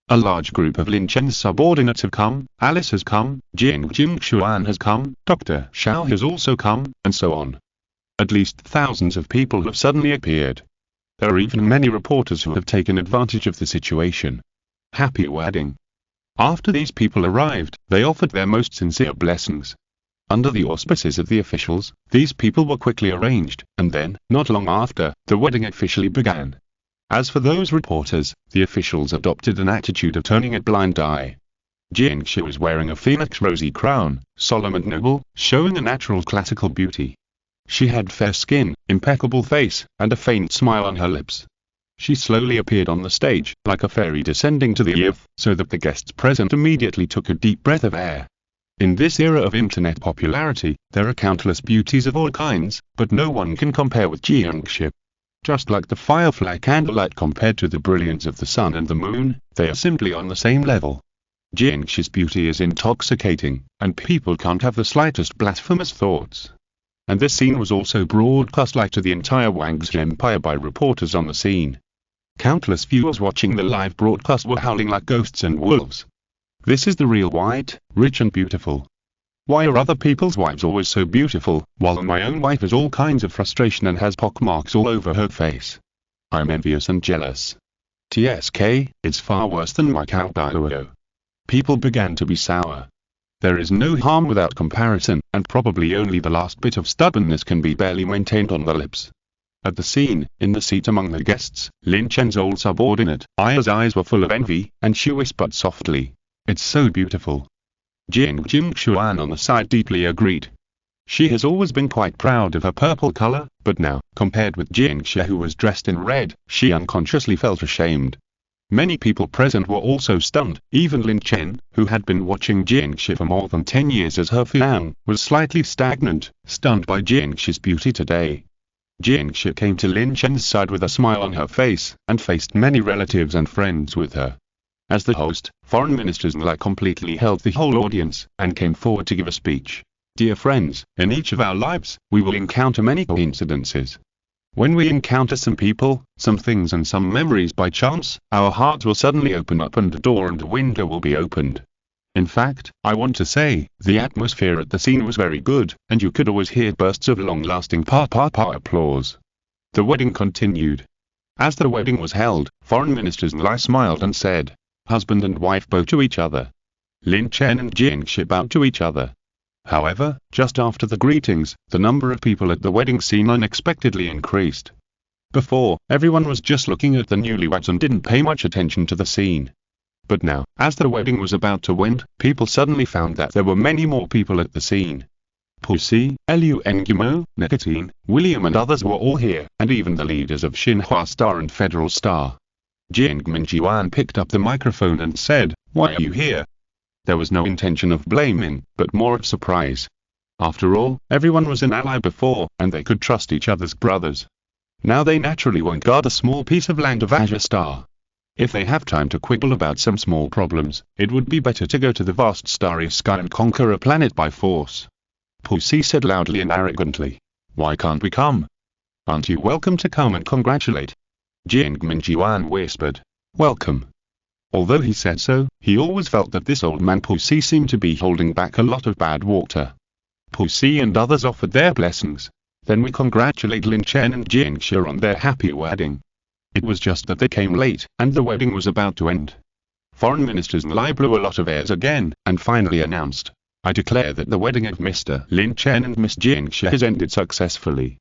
A large group of Lin Chen's subordinates have come, Alice has come, Jing Xuan has come, Dr. Xiao has also come, and so on. At least thousands of people have suddenly appeared. There are even many reporters who have taken advantage of the situation. Happy wedding. After these people arrived, they offered their most sincere blessings. Under the auspices of the officials, these people were quickly arranged, and then, not long after, the wedding officially began. As for those reporters, the officials adopted an attitude of turning a blind eye. Jingxi was wearing a phoenix rosy crown, solemn and noble, showing a natural classical beauty. She had fair skin, impeccable face, and a faint smile on her lips. She slowly appeared on the stage, like a fairy descending to the earth, so that the guests present immediately took a deep breath of air. In this era of internet popularity, there are countless beauties of all kinds, but no one can compare with Jingxi. Just like the firefly candlelight compared to the brilliance of the sun and the moon, they are simply on the same level. Jingxi's beauty is intoxicating, and people can't have the slightest blasphemous thoughts. And this scene was also broadcast live to the entire Wangxian Empire by reporters on the scene. Countless viewers watching the live broadcast were howling like ghosts and wolves. This is the real white, rich and beautiful. Why are other people's wives always so beautiful, while my own wife has all kinds of frustration and has pockmarks all over her face? I'm envious and jealous. TSK, it's far worse than my cow. People began to be sour. There is no harm without comparison, and probably only the last bit of stubbornness can be barely maintained on the lips. At the scene, in the seat among the guests, Lin Chen's old subordinate, Aya's eyes were full of envy, and she whispered softly, "It's so beautiful." Jing Xuan on the side deeply agreed. She has always been quite proud of her purple color, but now, compared with Jingxia who was dressed in red, she unconsciously felt ashamed. Many people present were also stunned. Even Lin Chen, who had been watching Jingxia for more than 10 years as her fiancé, was slightly stagnant, stunned by Jingxia's beauty today. Jingxia came to Lin Chen's side with a smile on her face, and faced many relatives and friends with her. As the host, Foreign Minister Li completely held the whole audience, and came forward to give a speech. Dear friends, in each of our lives, we will encounter many coincidences. When we encounter some people, some things and some memories by chance, our hearts will suddenly open up and a door and a window will be opened. In fact, I want to say, the atmosphere at the scene was very good, and you could always hear bursts of long-lasting pa-pa-pa applause. The wedding continued. As the wedding was held, Foreign Minister Li smiled and said, "Husband and wife bow to each other." Lin Chen and Jingxia bowed to each other. However, just after the greetings, the number of people at the wedding scene unexpectedly increased. Before, everyone was just looking at the newlyweds and didn't pay much attention to the scene. But now, as the wedding was about to end, people suddenly found that there were many more people at the scene. Pussy, Liu Ngumo, Nicotine, William and others were all here, and even the leaders of Xinhua Star and Federal Star. Jing Minjiwan picked up the microphone and said, "Why are you here?" There was no intention of blaming, but more of surprise. After all, everyone was an ally before, and they could trust each other's brothers. Now they naturally won't guard a small piece of land of Azure Star. If they have time to quibble about some small problems, it would be better to go to the vast starry sky and conquer a planet by force. Pussy said loudly and arrogantly, "Why can't we come? Aren't you welcome to come and congratulate?" Jing Minjiwan whispered, "Welcome." Although he said so, he always felt that this old man Pussy seemed to be holding back a lot of bad water. Pussy and others offered their blessings. Then we congratulate Lin Chen and Jingxia on their happy wedding. It was just that they came late, and the wedding was about to end. Foreign Minister Li blew a lot of airs again, and finally announced, "I declare that the wedding of Mr. Lin Chen and Miss Jingxia has ended successfully.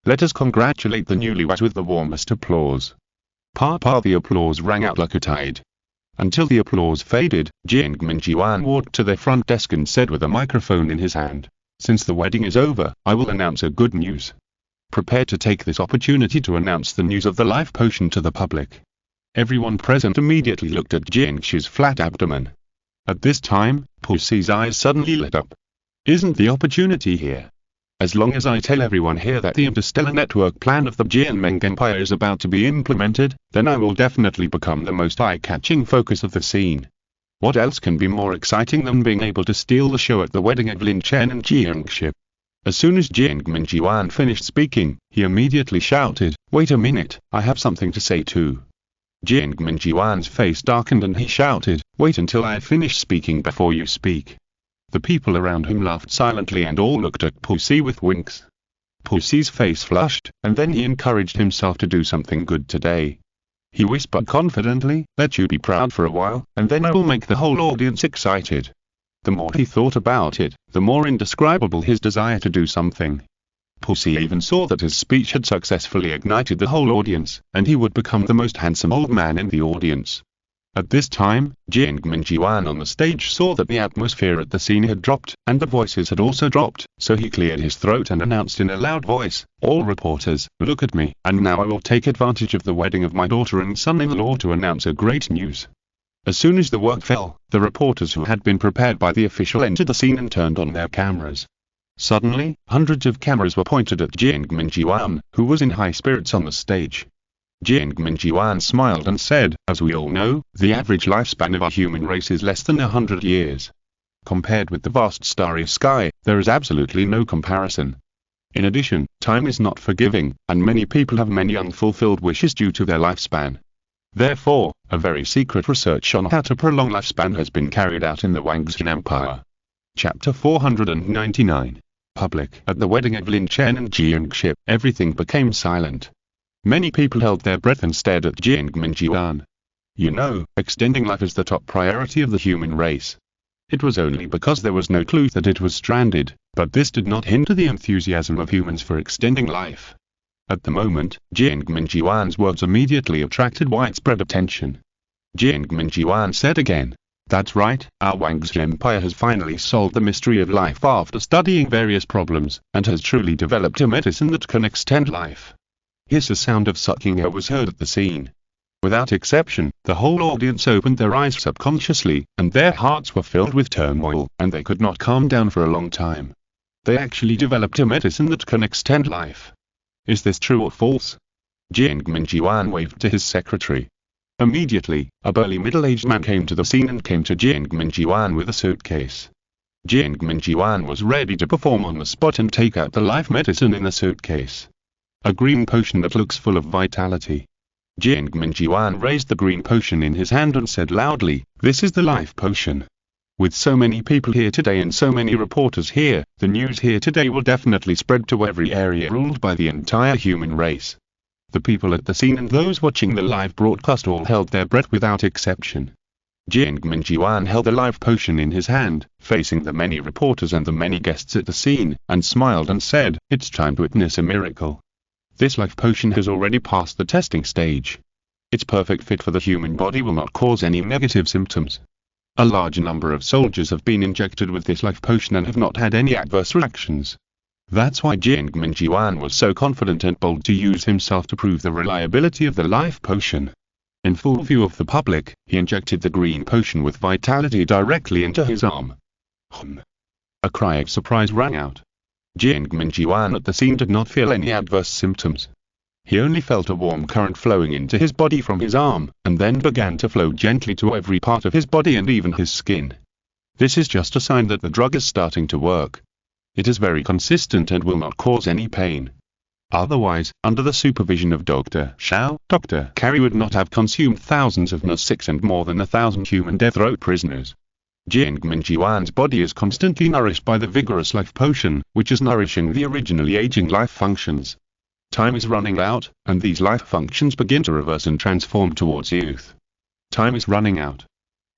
Let us congratulate the newlyweds with the warmest applause." Pa-pa, the applause rang out like a tide. Until the applause faded, Jing Minjiwan walked to their front desk and said with a microphone in his hand, "Since the wedding is over, I will announce a good news. Prepare to take this opportunity to announce the news of the life potion to the public." Everyone present immediately looked at Jingxia's flat abdomen. At this time, Pussy's eyes suddenly lit up. "Isn't the opportunity here? As long as I tell everyone here that the interstellar network plan of the Jianmeng Empire is about to be implemented, then I will definitely become the most eye-catching focus of the scene. What else can be more exciting than being able to steal the show at the wedding of Lin Chen and Jingxia?" As soon as Jing Minjiwan finished speaking, he immediately shouted, "Wait a minute, I have something to say too." Jing Minjiwan's face darkened and he shouted, "Wait until I finish speaking before you speak." The people around him laughed silently and all looked at Pussy with winks. Pussy's face flushed, and then he encouraged himself to do something good today. He whispered confidently, "Let you be proud for a while, and then I will make the whole audience excited." The more he thought about it, the more indescribable his desire to do something. Pussy even saw that his speech had successfully ignited the whole audience, and he would become the most handsome old man in the audience. At this time, Jing Minjiwan on the stage saw that the atmosphere at the scene had dropped, and the voices had also dropped, so he cleared his throat and announced in a loud voice, "All reporters, look at me, and now I will take advantage of the wedding of my daughter and son-in-law to announce a great news." As soon as the word fell, the reporters who had been prepared by the official entered the scene and turned on their cameras. Suddenly, hundreds of cameras were pointed at Jing Minjiwan, who was in high spirits on the stage. Jing Minjiwan smiled and said, "As we all know, the average lifespan of our human race is less than 100 years. Compared with the vast starry sky, there is absolutely no comparison. In addition, time is not forgiving, and many people have many unfulfilled wishes due to their lifespan. Therefore, a very secret research on how to prolong lifespan has been carried out in the Wangxin Empire." Chapter 499. Public. At the wedding of Lin Chen and Jingxia, everything became silent. Many people held their breath and stared at Jing Minjiwan. You know, extending life is the top priority of the human race. It was only because there was no clue that it was stranded, but this did not hinder the enthusiasm of humans for extending life. At the moment, Jiang Minjiwan's words immediately attracted widespread attention. Jiang Minjiwan said again, "That's right, our Wang's Empire has finally solved the mystery of life after studying various problems, and has truly developed a medicine that can extend life." Here's the sound of sucking air was heard at the scene. Without exception, the whole audience opened their eyes subconsciously, and their hearts were filled with turmoil, and they could not calm down for a long time. They actually developed a medicine that can extend life. Is this true or false? Jiang Minjiwan waved to his secretary. Immediately, a burly middle-aged man came to the scene and came to Jiang Minjiwan with a suitcase. Jiang Minjiwan was ready to perform on the spot and take out the life medicine in the suitcase. A green potion that looks full of vitality. Jiang Minjiwan raised the green potion in his hand and said loudly, "This is the life potion. With so many people here today and so many reporters here, the news here today will definitely spread to every area ruled by the entire human race." The people at the scene and those watching the live broadcast all held their breath without exception. Jiang Minjiwan held the life potion in his hand, facing the many reporters and the many guests at the scene, and smiled and said, "It's time to witness a miracle. This life potion has already passed the testing stage. Its perfect fit for the human body will not cause any negative symptoms. A large number of soldiers have been injected with this life potion and have not had any adverse reactions. That's why Jiang Minjiwan was so confident and bold to use himself to prove the reliability of the life potion. In full view of the public, he injected the green potion with vitality directly into his arm. Hum. A cry of surprise rang out. Jiang Minjiwan at the scene did not feel any adverse symptoms. He only felt a warm current flowing into his body from his arm, and then began to flow gently to every part of his body and even his skin. This is just a sign that the drug is starting to work. It is very consistent and will not cause any pain. Otherwise, under the supervision of Dr. Xiao, Dr. Carey would not have consumed thousands of NUS-6 and more than 1,000 human death row prisoners. Jiang Minjiwan's body is constantly nourished by the vigorous life potion, which is nourishing the originally aging life functions. Time is running out, and these life functions begin to reverse and transform towards youth. Time is running out.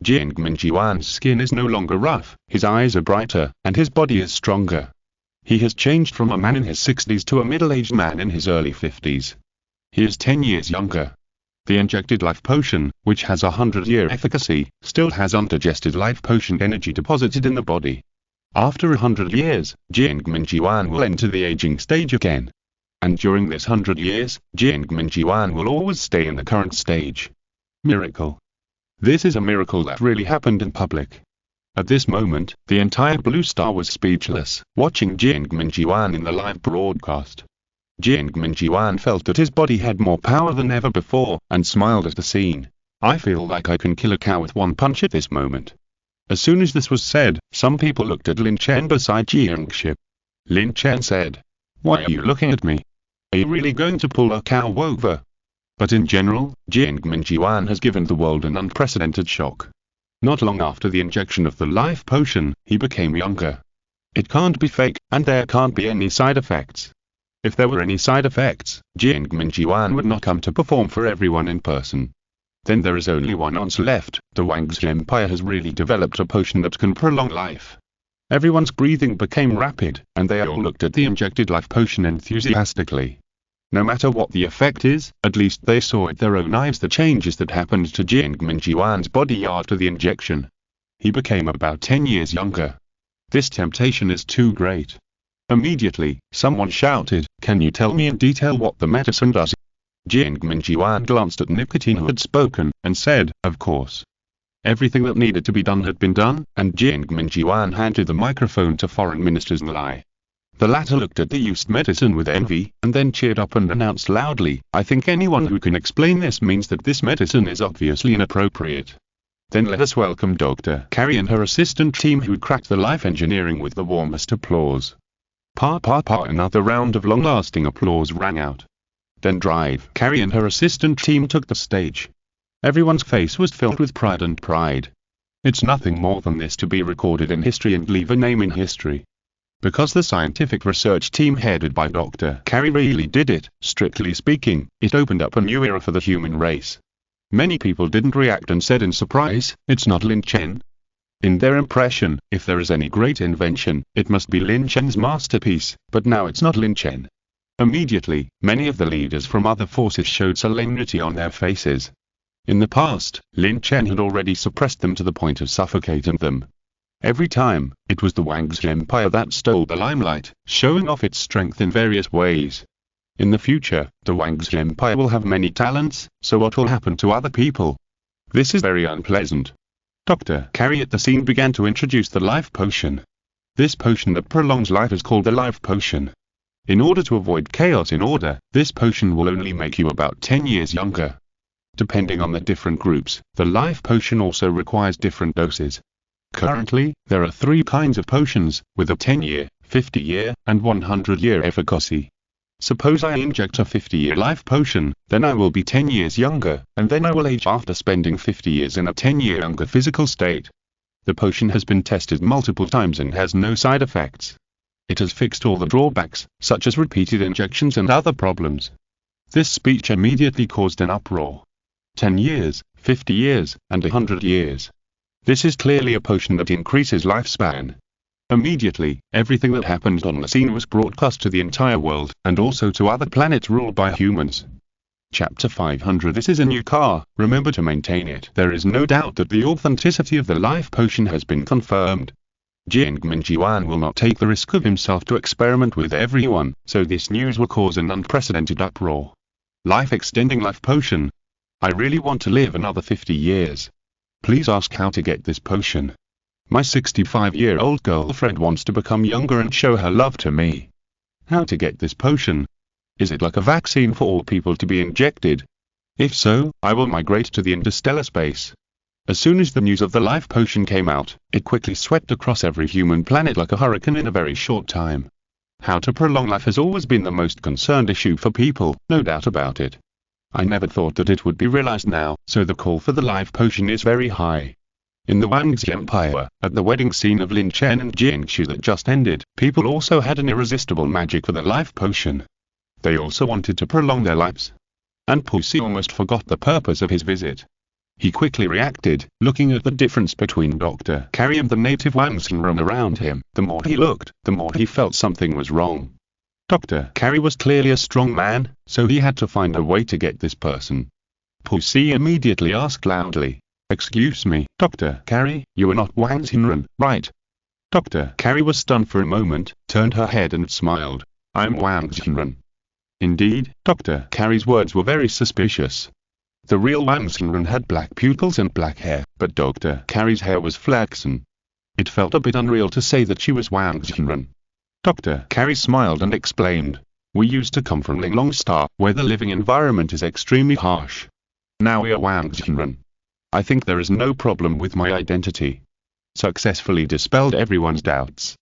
Jiang Minjiwan's skin is no longer rough, his eyes are brighter, and his body is stronger. He has changed from a man in his 60s to a middle-aged man in his early 50s. He is 10 years younger. The injected life potion, which has 100-year efficacy, still has undigested life potion energy deposited in the body. After 100 years, Jiang Minjiwan will enter the aging stage again. And during this 100 years, Jiang Minjiwan will always stay in the current stage. Miracle. This is a miracle that really happened in public. At this moment, the entire Blue Star was speechless, watching Jiang Minjiwan in the live broadcast. Jiang Minjiwan felt that his body had more power than ever before, and smiled at the scene. "I feel like I can kill a cow with one punch at this moment." As soon as this was said, some people looked at Lin Chen beside Jiang Shi. Lin Chen said, "Why are you looking at me? Are you really going to pull a cow over?" But in general, Jiang Minjiwan has given the world an unprecedented shock. Not long after the injection of the life potion, he became younger. It can't be fake, and there can't be any side effects. If there were any side effects, Jiang Minjiwan would not come to perform for everyone in person. Then there is only one answer left: the Wang's Empire has really developed a potion that can prolong life. Everyone's breathing became rapid, and they all looked at the injected life potion enthusiastically. No matter what the effect is, at least they saw with their own eyes the changes that happened to Jiang Minjiwan's body after the injection. He became about 10 years younger. This temptation is too great. Immediately, someone shouted, "Can you tell me in detail what the medicine does?" Jiang Minjiwan glanced at Nicotine who had spoken, and said, "Of course." Everything that needed to be done had been done, and Jiang Minjiwan handed the microphone to Foreign Minister Lai. The latter looked at the used medicine with envy, and then cheered up and announced loudly, "I think anyone who can explain this means that this medicine is obviously inappropriate. Then let us welcome Dr. Carey and her assistant team who cracked the life engineering with the warmest applause." Pa pa pa, another round of long-lasting applause rang out. Then Carey and her assistant team took the stage. Everyone's face was filled with pride and pride. It's nothing more than this to be recorded in history and leave a name in history. Because the scientific research team headed by Dr. Carey really did it, strictly speaking, it opened up a new era for the human race. Many people didn't react and said in surprise, "It's not Lin Chen." In their impression, if there is any great invention, it must be Lin Chen's masterpiece, but now it's not Lin Chen. Immediately, many of the leaders from other forces showed solemnity on their faces. In the past, Lin Chen had already suppressed them to the point of suffocating them. Every time, it was the Wang's Empire that stole the limelight, showing off its strength in various ways. In the future, the Wang's Empire will have many talents, so what will happen to other people? This is very unpleasant. Dr. Carrie at the scene began to introduce the life potion. This potion that prolongs life is called the life potion. In order to avoid chaos in order, this potion will only make you about 10 years younger. Depending on the different groups, the life potion also requires different doses. Currently, there are 3 kinds of potions, with a 10-year, 50-year, and 100-year efficacy. Suppose I inject a 50-year life potion, then I will be 10 years younger, and then I will age after spending 50 years in a 10-year younger physical state. The potion has been tested multiple times and has no side effects. It has fixed all the drawbacks, such as repeated injections and other problems. This speech immediately caused an uproar. 10 years, 50 years, and 100 years. This is clearly a potion that increases lifespan. Immediately, everything that happened on the scene was broadcast to the entire world, and also to other planets ruled by humans. Chapter 500. This is a new car, remember to maintain it. There is no doubt that the authenticity of the life potion has been confirmed. Jiangmin Jiwan will not take the risk of himself to experiment with everyone, so this news will cause an unprecedented uproar. Life-extending life potion. I really want to live another 50 years. Please ask how to get this potion. My 65-year-old girlfriend wants to become younger and show her love to me. How to get this potion? Is it like a vaccine for all people to be injected? If so, I will migrate to the interstellar space. As soon as the news of the life potion came out, it quickly swept across every human planet like a hurricane in a very short time. How to prolong life has always been the most concerned issue for people, no doubt about it. I never thought that it would be realized now, so the call for the life potion is very high. In the Wang's Empire, at the wedding scene of Lin Chen and Jiangshu that just ended, people also had an irresistible magic for the life potion. They also wanted to prolong their lives. And Pussy almost forgot the purpose of his visit. He quickly reacted, looking at the difference between Dr. Carrie and the native Wang's room around him. The more he looked, the more he felt something was wrong. Dr. Carrie was clearly a strong man, so he had to find a way to get this person. Pussy immediately asked loudly, "Excuse me, Dr. Carrie, you are not Wang Xinren, right?" Dr. Carrie was stunned for a moment, turned her head and smiled. "I'm Wang Xinren." Indeed, Dr. Carrie's words were very suspicious. The real Wang Xinren had black pupils and black hair, but Dr. Carrie's hair was flaxen. It felt a bit unreal to say that she was Wang Xinren. Dr. Carrie smiled and explained, "We used to come from Linglong Star, where the living environment is extremely harsh. Now we are Wang Xinren. I think there is no problem with my identity." Successfully dispelled everyone's doubts.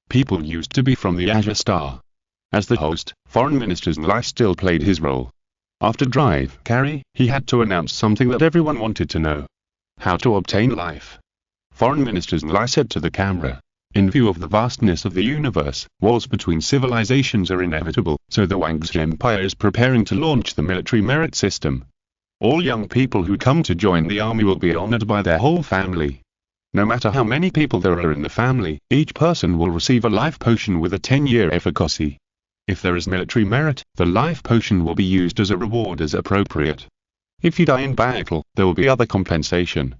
People used to be from the Azure Star. As the host, Foreign Minister's Lai still played his role. After Drive Carry, he had to announce something that everyone wanted to know. How to obtain life. Foreign Minister's Lai said to the camera, "In view of the vastness of the universe, wars between civilizations are inevitable, so the Wang's Empire is preparing to launch the military merit system. All young people who come to join the army will be honored by their whole family. No matter how many people there are in the family, each person will receive a life potion with a 10-year efficacy. If there is military merit, the life potion will be used as a reward as appropriate. If you die in battle, there will be other compensation."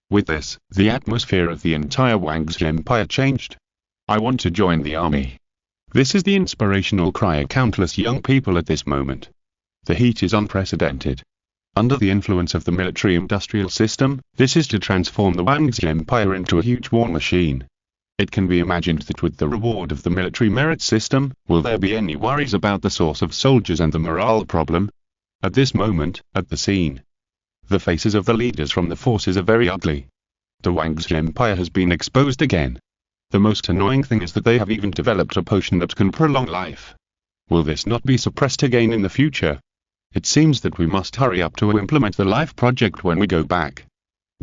With this, the atmosphere of the entire Wang's Empire changed. "I want to join the army." This is the inspirational cry of countless young people at this moment. The heat is unprecedented. Under the influence of the military-industrial system, this is to transform the Wang's Empire into a huge war machine. It can be imagined that with the reward of the military merit system, will there be any worries about the source of soldiers and the morale problem? At this moment, at the scene, the faces of the leaders from the forces are very ugly. The Wang's Empire has been exposed again. The most annoying thing is that they have even developed a potion that can prolong life. Will this not be suppressed again in the future? It seems that we must hurry up to implement the life project when we go back.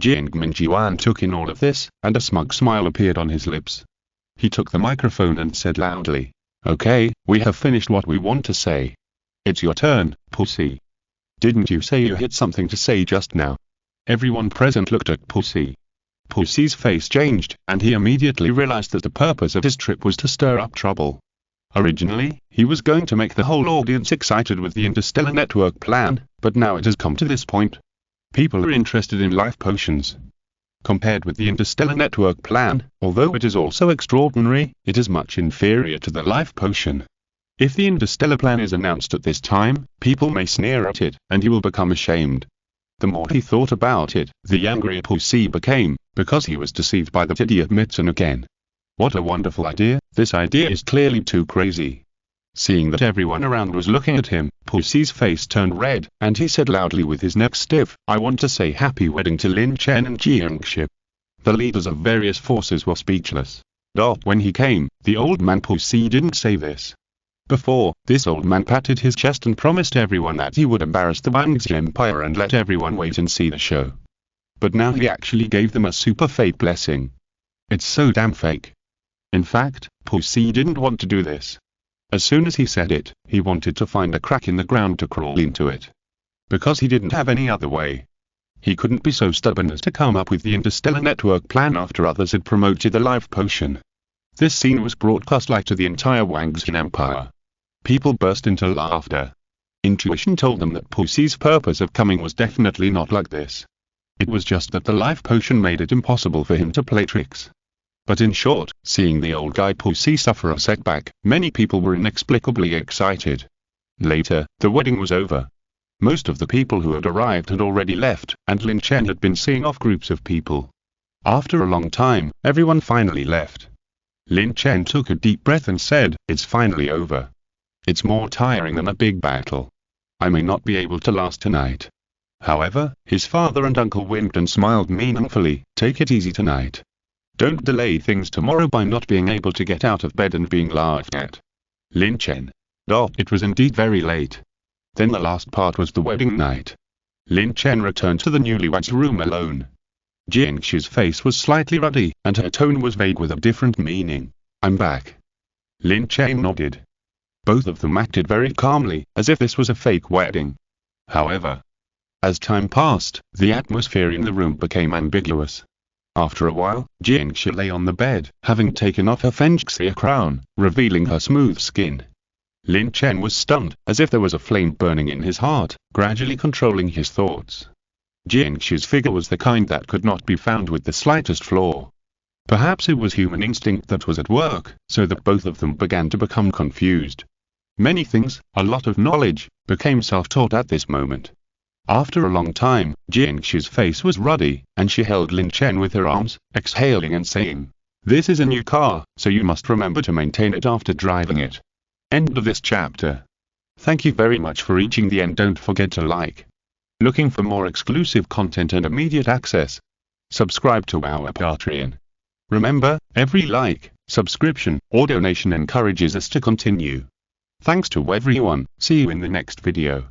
Jiangmin Jiwan took in all of this, and a smug smile appeared on his lips. He took the microphone and said loudly, "Okay, we have finished what we want to say. It's your turn, Pussy. Didn't you say you had something to say just now?" Everyone present looked at Pussy. Pussy's face changed, and he immediately realized that the purpose of his trip was to stir up trouble. Originally, he was going to make the whole audience excited with the interstellar network plan, but now it has come to this point. People are interested in life potions. Compared with the interstellar network plan, although it is also extraordinary, it is much inferior to the life potion. If the interstellar plan is announced at this time, people may sneer at it, and he will become ashamed. The more he thought about it, the angrier Pussy became, because he was deceived by the idiot Mechas again. What a wonderful idea! This idea is clearly too crazy. Seeing that everyone around was looking at him, Pussy's face turned red, and he said loudly with his neck stiff, "I want to say happy wedding to Lin Chen and Jiangshi." The leaders of various forces were speechless. When he came, the old man Pussy didn't say this. Before, this old man patted his chest and promised everyone that he would embarrass the Wangxi Empire and let everyone wait and see the show. But now he actually gave them a super fake blessing. It's so damn fake. In fact, Pussy didn't want to do this. As soon as he said it, he wanted to find a crack in the ground to crawl into it. Because he didn't have any other way. He couldn't be so stubborn as to come up with the interstellar network plan after others had promoted the life potion. This scene was broadcast live to the entire Wangxi Empire. People burst into laughter. Intuition told them that Pussy's purpose of coming was definitely not like this. It was just that the life potion made it impossible for him to play tricks. But in short, seeing the old guy Pussy suffer a setback, many people were inexplicably excited. Later, the wedding was over. Most of the people who had arrived had already left, and Lin Chen had been seeing off groups of people. After a long time, everyone finally left. Lin Chen took a deep breath and said, "It's finally over. It's more tiring than a big battle. I may not be able to last tonight." However, his father and uncle winked and smiled meaningfully. "Take it easy tonight. Don't delay things tomorrow by not being able to get out of bed and being laughed at." Lin Chen. It was indeed very late. Then the last part was the wedding night. Lin Chen returned to the newlyweds' room alone. Jiangxi's face was slightly ruddy, and her tone was vague with a different meaning. "I'm back." Lin Chen nodded. Both of them acted very calmly, as if this was a fake wedding. However, as time passed, the atmosphere in the room became ambiguous. After a while, Jiangxi lay on the bed, having taken off her Fengxia crown, revealing her smooth skin. Lin Chen was stunned, as if there was a flame burning in his heart, gradually controlling his thoughts. Jiangxi's figure was the kind that could not be found with the slightest flaw. Perhaps it was human instinct that was at work, so that both of them began to become confused. Many things, a lot of knowledge, became self-taught at this moment. After a long time, Jiangxi's face was ruddy, and she held Lin Chen with her arms, exhaling and saying, "This is a new car, so you must remember to maintain it after driving it." End of this chapter. Thank you very much for reaching the end. Don't forget to like. Looking for more exclusive content and immediate access? Subscribe to our Patreon. Remember, every like, subscription, or donation encourages us to continue. Thanks to everyone. See you in the next video.